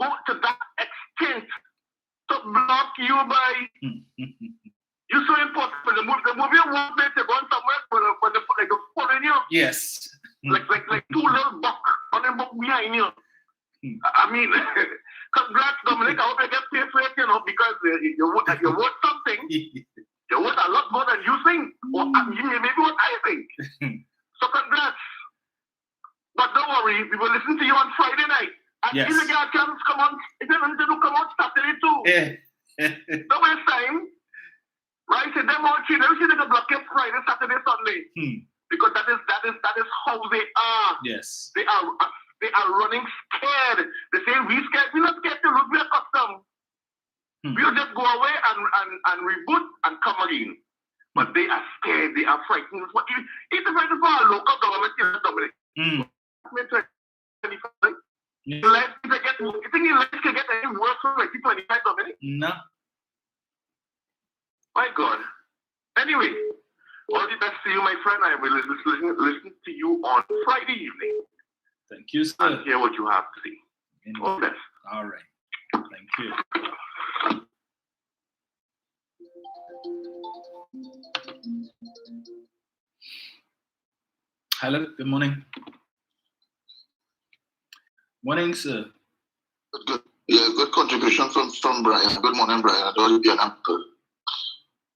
go to that extent to block you by. You're so important. But the movie won't make you go somewhere for the following you. Yes. Like two little buck on the book behind you. I mean, Congrats, Dominic. I hope you get paid for it, because you worth something. You worth a lot more than you think, or maybe what I think. So congrats. But don't worry, we will listen to you on Friday night. And if you get a chance, come on. If you want to come on Saturday too. Don't waste time. Right? So them all three, they should block it Friday, Saturday, Sunday. Because that is how they are. Yes. They are running scared. They say we scared. We're not scared to lose. We're accustomed. We'll just go away and reboot and come again. But they are scared. They are frightened. It's frightened for our local government here, Dominic. You think your life can get any worse for 2025, Dominic? No. My God. Anyway, all the best to you, my friend. I will listen to you on Friday evening. Thank you, sir. And hear what you have to say. All the best. All right. Thank you. Hello. Good morning. Morning, sir. Good. Yeah, good contribution from Brian. Good morning, Brian.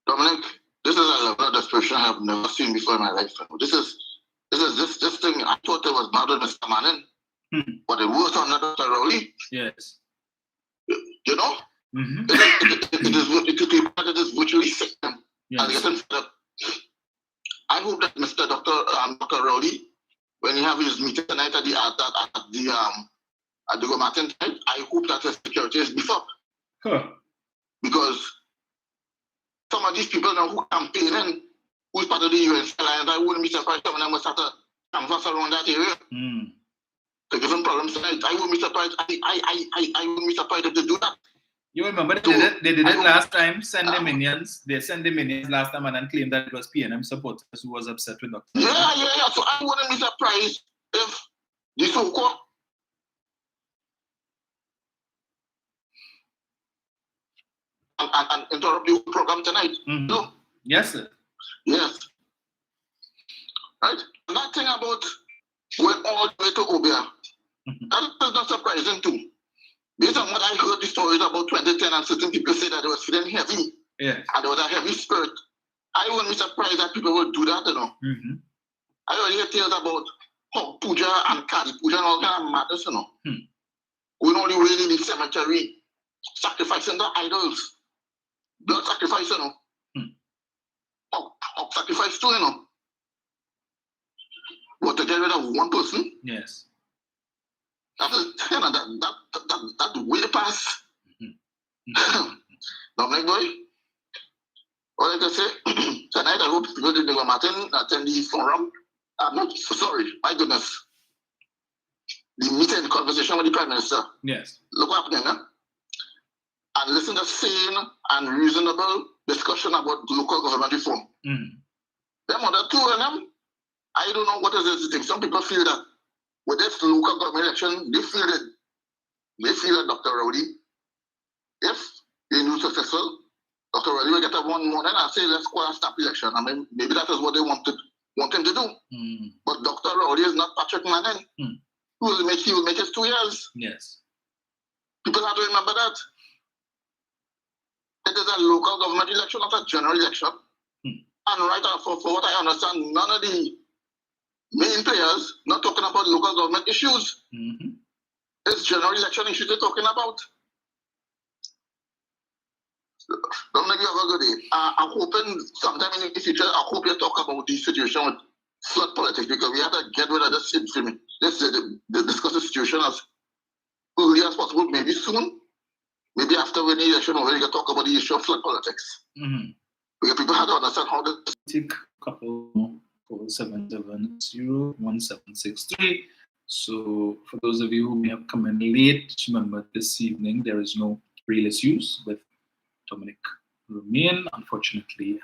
Dominic, this is a level of desperation I have never seen before in my life. This thing. I thought it was mad on Mr. Manning, but it was on Dr. Rowley. Yes. You know, it is virtually sick. Yes. I hope that Mr. Dr. Rowley, when he have his meeting tonight at the Martin time, I hope that his security is beefed up. Because some of these people now who campaigning, who's part of the UNC Alliance, I wouldn't be surprised some of them will start to canvass around that area. To give them problems tonight. I wouldn't be surprised. I wouldn't be surprised if they do that. You remember they did it last time, send the minions. They sent the minions last time and then claimed that it was PNM supporters who was upset with Dr. Yeah. So I wouldn't be surprised if the so-called and interrupt the program tonight. No. Yes, sir. Yes. Right? And that thing about going all the way to Obia, that is not surprising too. Based on what I heard the stories about 2010 and certain people say that it was feeling heavy. Yeah. And there was a heavy spirit. I wouldn't be surprised that people would do that, I already hear tales about Hog Puja and Kali Puja and all kind of matters, Going all the way in the cemetery, sacrificing the idols. Blood sacrifice, Hog sacrifice too, But to get rid of one person? Yes. That way past. Dominic boy, all I can say, tonight I hope people did go Martin attend the forum. I'm not sorry, my goodness. The meeting, the conversation with the Prime Minister. Yes. Look what happening, and listen to sane and reasonable discussion about local government reform. Them other two of them, I don't know what is this thing. Some people feel that with this local government election, they feel that Dr. Rowley, if they knew successful, Dr. Rowley will get up one morning and say, let's go and stop election. I mean, maybe that is what they want him to do. But Dr. Rowley is not Patrick Manning. He will make his 2 years. Yes. People have to remember that. It is a local government election, not a general election. And right now, for what I understand, none of the main players not talking about local government issues. It's general election issues they're talking about. Dominic, you have a good day. I'm hoping sometime in the future, I hope you talk about the situation with flood politics, because we have to get rid of this infamy. Let's discuss the situation as early as possible, maybe soon. Maybe after when the election over, you can talk about the issue of flood politics. Because people have to understand how this. Take a couple more. 4770-1763. So for those of you who may have come in late, remember this evening there is no real issues with Dominic Romain. Unfortunately,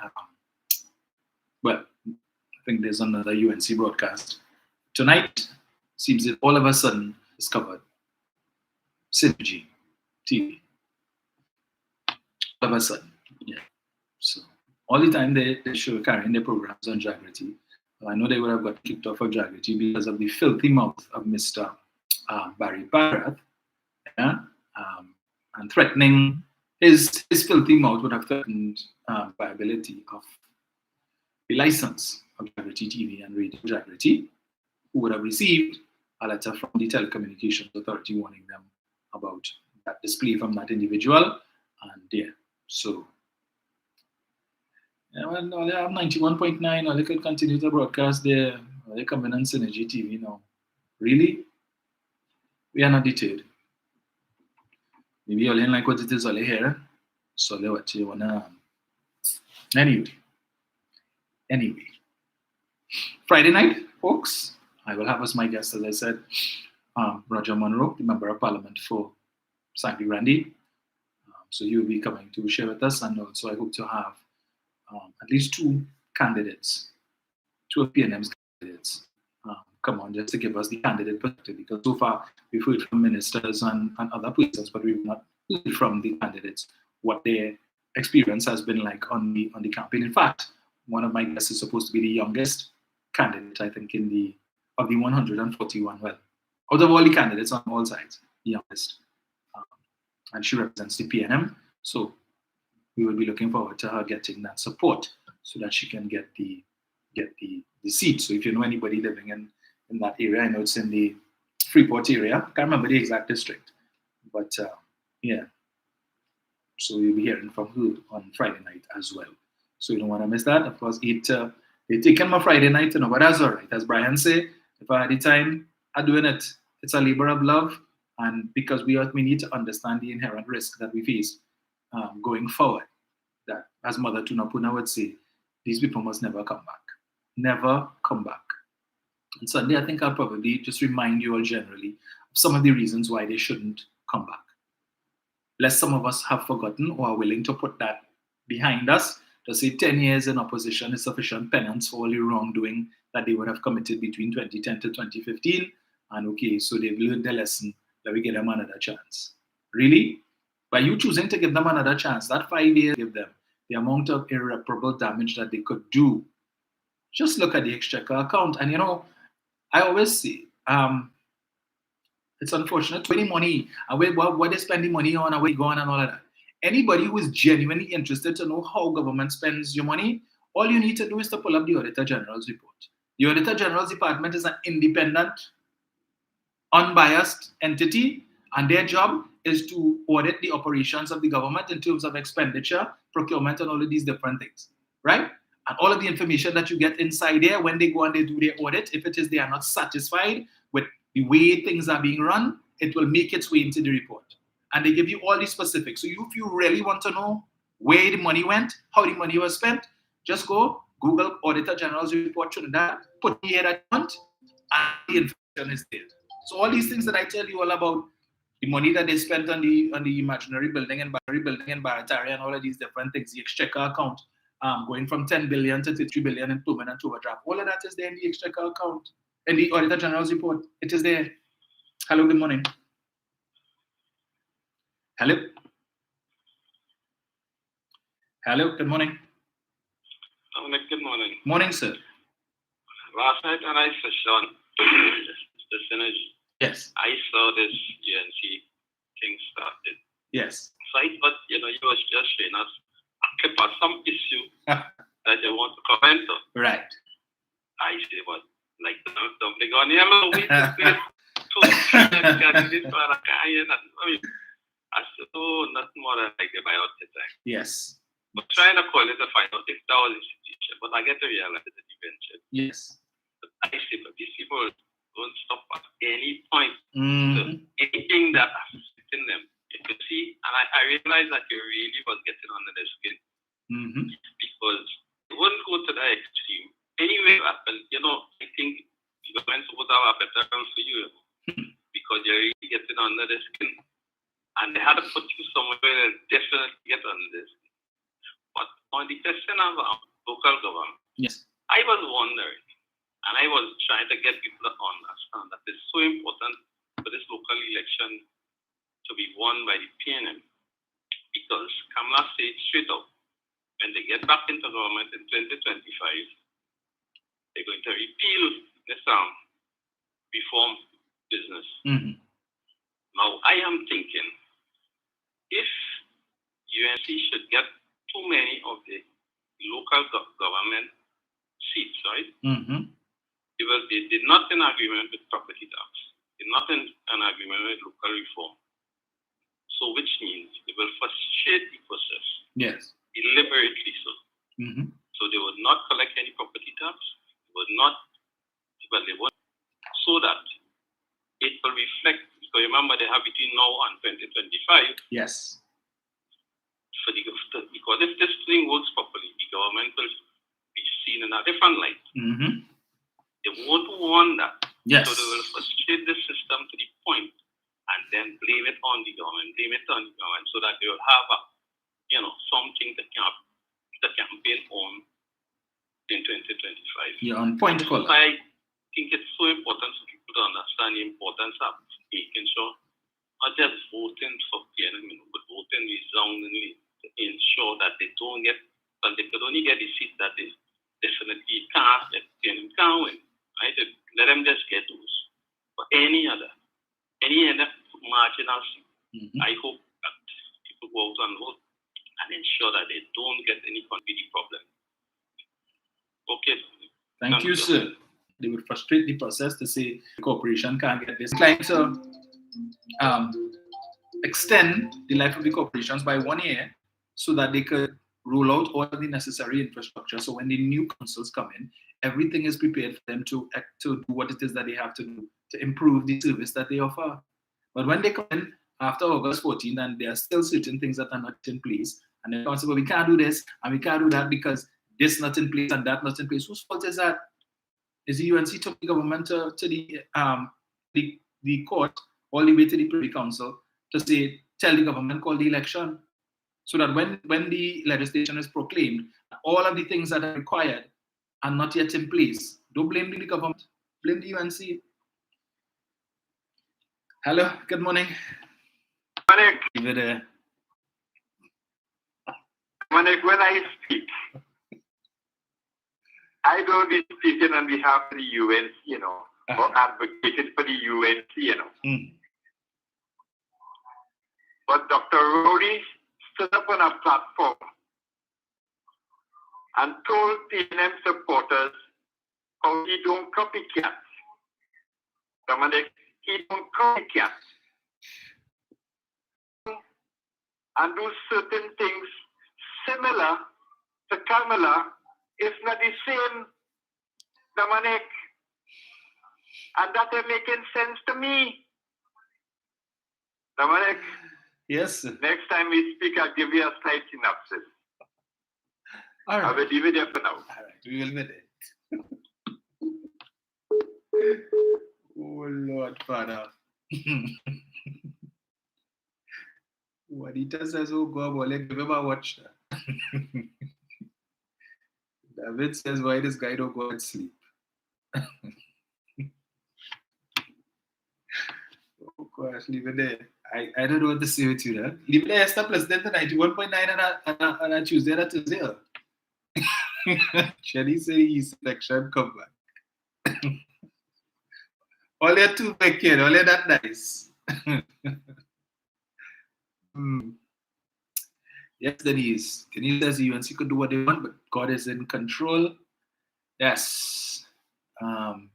well, I think there's another UNC broadcast tonight. Seems that all of a sudden discovered Synergy TV. All of a sudden, yeah. So all the time they show carrying their programs on Jagriti. I know they would have got kicked off of Jagriti because of the filthy mouth of Mr. Barry Barath. Yeah? and threatening his filthy mouth would have threatened viability of the license of Jagriti TV and Radio Jagriti, who would have received a letter from the Telecommunications Authority warning them about that display from that individual. And yeah, so yeah, well, no, they have 91.9, or they could continue to broadcast there. They come in on Synergy TV now. Really? We are not deterred. Maybe you all like what it is all here. So they what you wanna. Anyway. Friday night, folks, I will have as my guest, as I said, Roger Monroe, the Member of Parliament for Sangli Randi. So he will be coming to share with us, and also I hope to have at least two candidates, two of PNM's candidates, come on just to give us the candidate perspective, because so far we've heard from ministers and other places, but we've not heard from the candidates what their experience has been like on the campaign. In fact, one of my guests is supposed to be the youngest candidate, I think, of the 141, well, out of all the candidates on all sides, the youngest. And she represents the PNM, so we will be looking forward to her getting that support so that she can get the seat. So if you know anybody living in that area, I know it's in the Freeport area. I can't remember the exact district, but yeah. So you'll be hearing from her on Friday night as well. So you don't want to miss that. Of course, they taken my Friday night, but that's all right. As Brian said, if I had the time, I'm doing it. It's a labor of love, and because we need to understand the inherent risk that we face going forward. That, as Mother Tunapuna would say, these people must never come back. Never come back. And Sunday, I think I'll probably just remind you all generally of some of the reasons why they shouldn't come back. Lest some of us have forgotten or are willing to put that behind us, to say 10 years in opposition is sufficient penance for all the wrongdoing that they would have committed between 2010 to 2015. And okay, so they've learned their lesson, that we give them another chance. Really? By you choosing to give them another chance, that 5 years give them the amount of irreparable damage that they could do. Just look at the Exchequer account. And I always say, it's unfortunate, winning money, and what they spend the money on, and where they go on and all of that. Anybody who is genuinely interested to know how government spends your money, all you need to do is to pull up the Auditor General's report. The Auditor General's Department is an independent, unbiased entity, and their job is to audit the operations of the government in terms of expenditure, procurement, and all of these different things, right? And all of the information that you get inside there, when they go and they do their audit, if it is they are not satisfied with the way things are being run, it will make its way into the report. And they give you all the specifics. So if you really want to know where the money went, how the money was spent, just go Google Auditor General's report Trinidad, put the year that you want, and the information is there. So all these things that I tell you all about, the money that they spent on the imaginary building and Baratari and all of these different things, the Exchequer account, going from 10 billion to 3 billion in permanent overdraft, all of that is there in the Exchequer account, in the Auditor General's report. It is there. Hello, good morning. Hello. Hello, good morning. Good morning. Morning, sir. Last night when I switched on the Synergy, yes, I saw this UNC thing started. Yes. So I thought, you was just showing us a clip of some issue that you want to comment on. Right. I say, what? Like, dumping on him, wait, I said, oh, nothing more than like the biotic time. Yes. I'm trying to call it to find out if that was institution, but I get to realize that eventually. Yes. But I say, but these people don't stop at any point. Mm-hmm. So anything that affecting them, you can see, and I realized that you really was getting under their skin. Mm-hmm. Because it wouldn't go to that extreme. Anyway, I think the government would have a better term for you because you're really getting under the skin. And they had to put you somewhere where they definitely get under the skin. But on the question of local government, yes, I was wondering, and I was trying to get people to understand that it's so important for this local election to be won by the PNM. Because Kamala said straight up, when they get back into government in 2025, they're going to repeal this reform business. Mm-hmm. Now, I am thinking, if UNC should get too many of the local government seats, right? Mm-hmm. They did not in agreement with property tax. They're not in an agreement with local reform. So which means they will frustrate the process. Yes. Deliberately so. Mm-hmm. So they would not collect any property tax. They would not, but they would, so that it will reflect, because remember they have between now and 2025. Yes. Because if this thing works properly, the government will be seen in a different light. Mm-hmm. They won't want that. Yes. So they will frustrate the system to the point and then blame it on the government, so that they will have something that campaign on in 2025. You're on point, Colin. I think it's so important for people to understand the importance of making sure not just voting for PNM, but voting resoundingly to ensure that they don't get, but they could only get the seat that they definitely can't, that PNM can't win. Right? Let them just get those. But any other marginal seat, Mm-hmm. I hope that people go out and vote and ensure that they don't get any competing problem. Okay. Thank you, sir. They would frustrate the process to say the corporation can't get this. Like to extend the life of the corporations by 1 year so that they could roll out all the necessary infrastructure. So when the new councils come in, everything is prepared for them to do what it is that they have to do to improve the service that they offer. But when they come in after August 14 and there are still certain things that are not in place, and they're saying, well, we can't do this and we can't do that because this not in place and that not in place. Whose fault is that? Is the UNC took the government to the court all the way to the Privy Council to say, tell the government, call the election, so that when the legislation is proclaimed, all of the things that are required are not yet in place. Don't blame the government, blame the UNC. Hello, good morning. Manik, when I speak, I don't be speaking on behalf of the UNC, or advocating for the UNC, But Dr. Rowley stood up on a platform and told PNM supporters how he don't copycat. Dominic, he don't copycat. And do certain things similar to Kamala, if not the same, Dominic. And that is making sense to me. Dominic. Yes. Next time we speak, I'll give you a slight synopsis. All right. I will leave it there for now. All right, we will with it. Oh, Lord, Father. Juanita says, oh, God, well, give him a watch. David says, why this guy don't go and sleep? Oh, gosh, leave it there. I don't know what to say with you there. Leave it there, Esther President, 91.9 on a Tuesday and a Tuesday. Shelly says his selection come back. All you're too big, kid. All you're that nice. Yes, Denise. Denise says the UNC could do what they want, but God is in control. Yes. You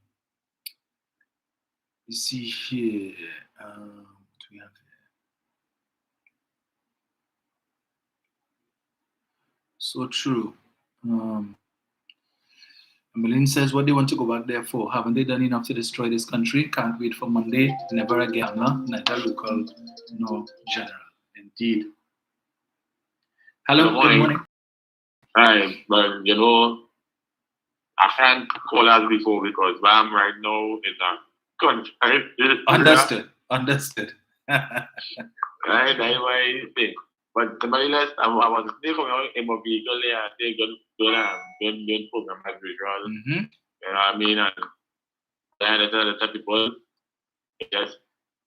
see here. What do we have here? So true. Ameline says, what do they want to go back there for? Haven't they done enough to destroy this country? Can't wait for Monday. Never again, neither local nor general. Indeed. Hello, good morning. Hi, but I can't call as before because where I'm right now is a country. Understood. Right, that's why I think. But nevertheless, I was there for a vehicle there. They good program as usual. Mm-hmm. You know what I mean? And then the people just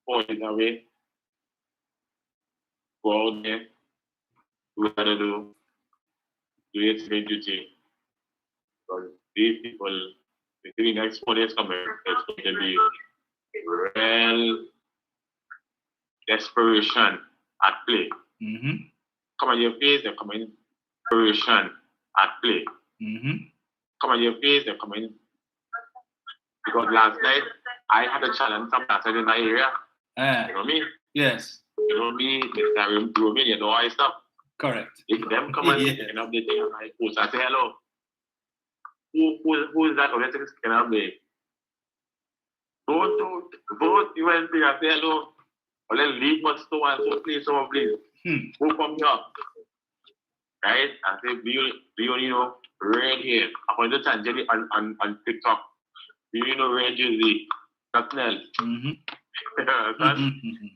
point it away. Go out there. Do what to do. Do it their duty. Because these people, the next 4 days coming, it's going to be real desperation at play. Come on your face, they're coming operation at play. Come on your face, they're coming. Because last night, I had a challenge from that side in my area. You know me? Yes. You know me, Mr. Roman, you know I stop. Correct. If them come and picking up the thing and I post, I say hello. Who is that? Or let's picking up the vote UNP, I say hello. Or let's leave my store and so please, someone please. Who come here? Right? I say do you know red here. Upon the Tanjali on TikTok. Do you know red jersey? Nothing else.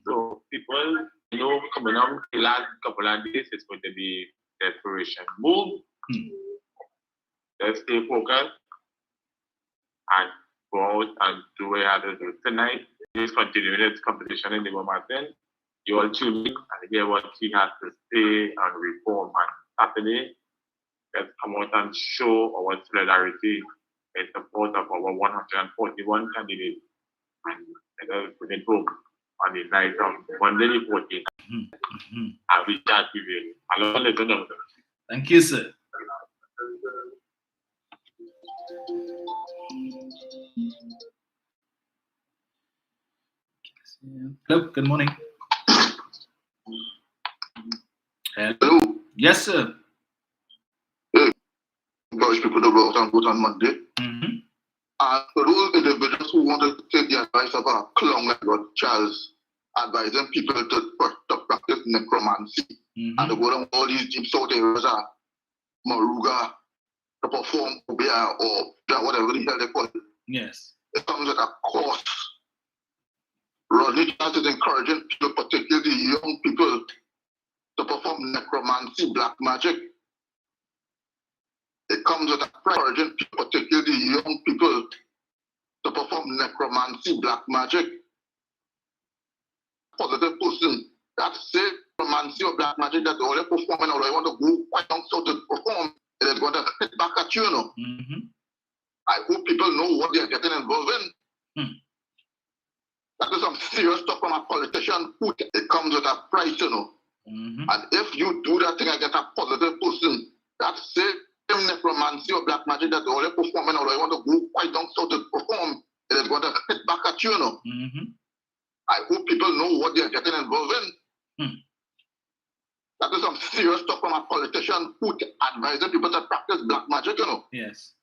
So people, you know, coming up the last couple of days, it's going to be desperation move. Let's stay focused and go out and do what you have to do tonight. Please continue this competition in the Mountain. You all tune in and hear what he has to say on reform on Saturday. Let's come out and show our solidarity in support of our 141 candidates. And let's put it home on the night of Monday the 14th. And we chat with you. Hello, listen up. Thank you, sir. Hello, good morning. Hello. Yes, sir. Encourage people to go out and vote on Monday. And for those individuals who want to take the advice of a clown like what Charles advising people to practice necromancy and to go down all these deep south areas, Moruga, to perform Ubia or whatever the hell they call it. Yes. It comes at a cost. Rodney Charles is encouraging people, particularly young people, to perform necromancy, black magic. It comes with a price, encouraging people, particularly young people, to perform necromancy, black magic. Positive person that say necromancy or black magic that they only performing or they want to go quite down so to perform, it is going to hit back at you, you know. I hope people know what they are getting involved in. That is some serious stuff from a politician. It comes with a price, you know. And if you do that thing and get a positive person that say necromancy or black magic that they only performing or they want to go quite down so to perform, it is going to hit back at you, you know. I hope people know what they are getting involved in. That is some serious stuff from a politician who advising people to practice black magic, you know. Yes.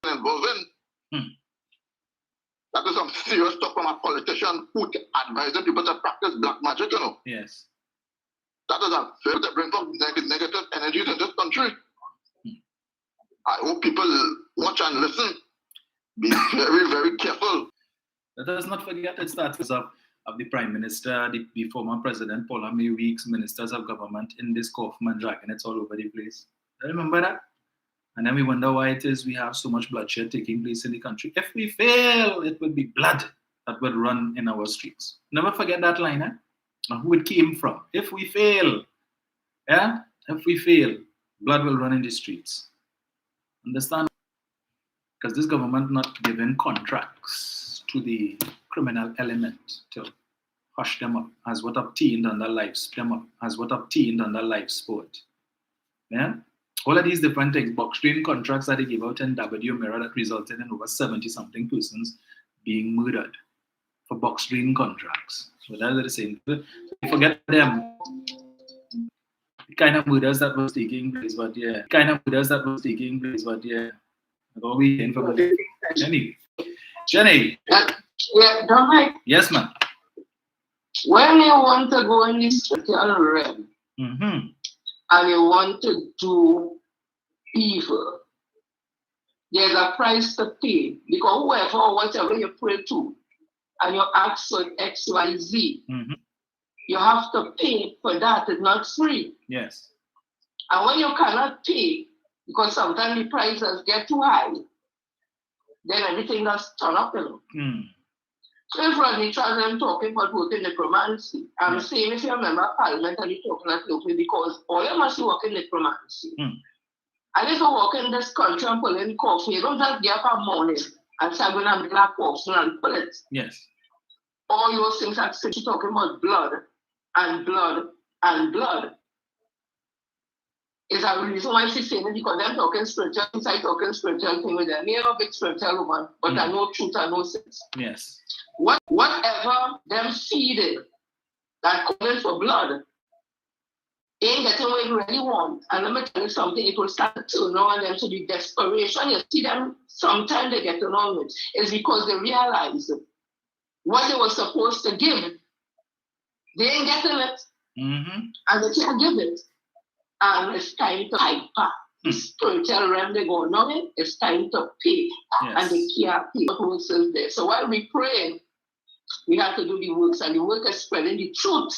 Involved in. That is some serious stuff from a politician who advising people to practice black magic, you know. Yes. That is a very to bring from negative energies in this country. I hope people watch and listen. Be very, very careful. Let us not forget it starts of the Prime Minister, the former President, Paula May Weeks, Ministers of Government in this Kaufman dragging it all over the place. Remember that? And then we wonder why it is we have so much bloodshed taking place in the country. If we fail, it would be blood that would run in our streets. Never forget that line, and who it came from. If we fail, if we fail, blood will run in the streets. Understand? Because this government not giving contracts to the criminal element to hush them up as what obtained under life sport. Yeah? All of these different things, box train contracts that they gave out in W Mirror that resulted in over 70-something persons being murdered for box train contracts. So that's the same. Forget them. The kind of murders that was taking place, but yeah. What are we in for Jenny? Yeah, Dominic. Yes, ma'am. When you want to go in this social realm and you want to do evil, there's a price to pay. Because whoever or whatever you pray to and you ask for X, Y, Z, you have to pay for that. It's not free. Yes. And when you cannot pay, because sometimes the prices get too high, then everything does turn up, you know. So if Rodney Charles I'm talking about voting necromancy, I'm saying if you remember Parliament and you're talking at local, because all you must work in necromancy. And if you walk in this country and pull in coffee, you don't just get up a morning and say I'm going to black coffee and pull it. Yes. All those things that you're talking about blood and blood and blood. Is a reason why she's saying it, because them talking spiritual, inside talking spiritual thing with them. Me a big spiritual woman, but I know truth and no sense. Yes. Whatever them feeding that calling for blood ain't getting what you really want. And let me tell you something, it will start to turn on them to the desperation. You see them, sometimes they get on it. It's because they realize what they were supposed to give, they ain't getting it. And they can't give it. And it's time to hyper. The spiritual realm they go on it, it's time to pay. Yes. And they can't pay. The works is there. So while we pray, we have to do the works, and the work is spreading the truth.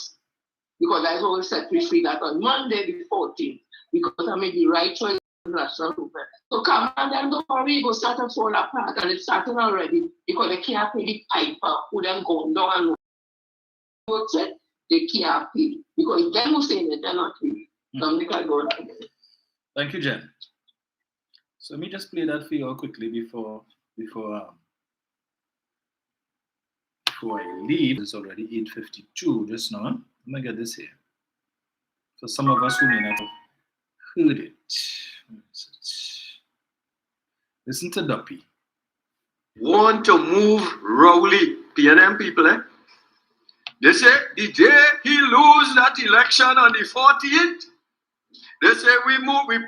Because I always set me free that on Monday the 14th, because I made the right choice in national movement. So come on, then don't worry, it will start to fall apart, and it's starting already, because they can't pay the piper who them going down and works it, they can't pay. Because them who saying it, they're not paying. Thank you, Jen. So let me just play that for you all quickly before I leave. It's already 8:52 just now. Let me get this here. For some of us who may not have heard it. Listen to Duppy. Want to move Rowley, PNM people, eh? They say the day he lose that election on the 14th, they say we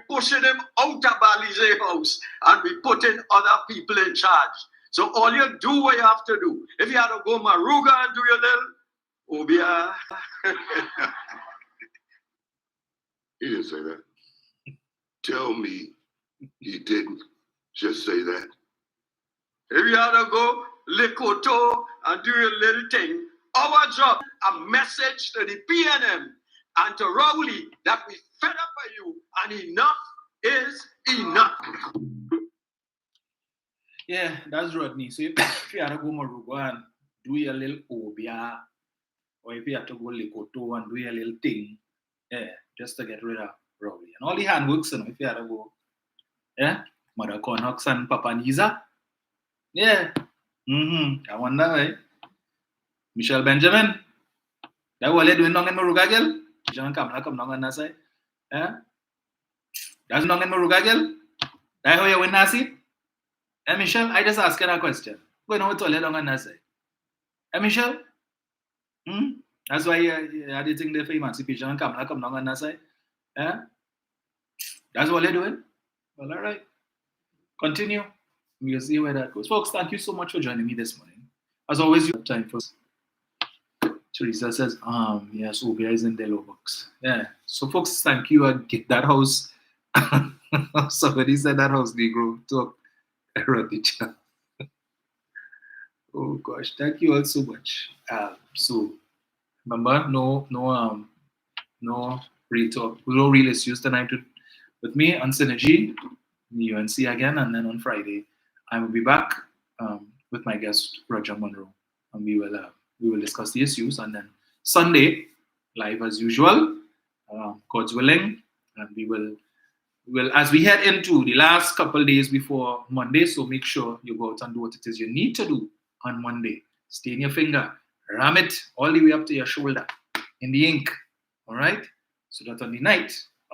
pushing him out of Balize house and we putting other people in charge. So all you do what you have to do. If you had to go Maruga and do your little Obia. He didn't say that. Tell me he didn't just say that. If you had to go Likoto and do your little thing, our job, a message to the PNM and to Rowley that we fed up with you and enough is enough. Yeah, that's Rodney. So if you had to go Maruga and do your little Obia, or if you had to go Likoto and do your little thing, yeah, just to get rid of Rowley. And all the handworks, you know, if you had to go, yeah, Mother Connox and Papa Niza, yeah, I wonder, right? Michelle Benjamin, that what they doing down in Maruga, girl? Michelle come down on that side, yeah? That's down in Maruga, girl? That how you win Nasi? Hey, Michelle, I just asked her a question. Go on toilet down on that side. Hey, Michelle? That's why you had the thing there for emancipation and come down on that side. Yeah? That's what they're doing. Well, all right. Continue. We'll see where that goes. Folks, thank you so much for joining me this morning. As always, you have time for. Teresa says, yes, Obia is in Delo box. Yeah. So, folks, thank you. Get that house. Somebody said that house Negro talk. Teacher. Oh gosh, thank you all so much. So remember, no real talk, no real issues tonight with me on Synergy, UNC again, and then on Friday I will be back with my guest Roger Monroe, and we will discuss the issues, and then Sunday live as usual, God's willing, and we will as we head into the last couple of days before Monday, so make sure you go out and do what it is you need to do on Monday. Stain your finger, ram it all the way up to your shoulder in the ink, all right? So that on the night,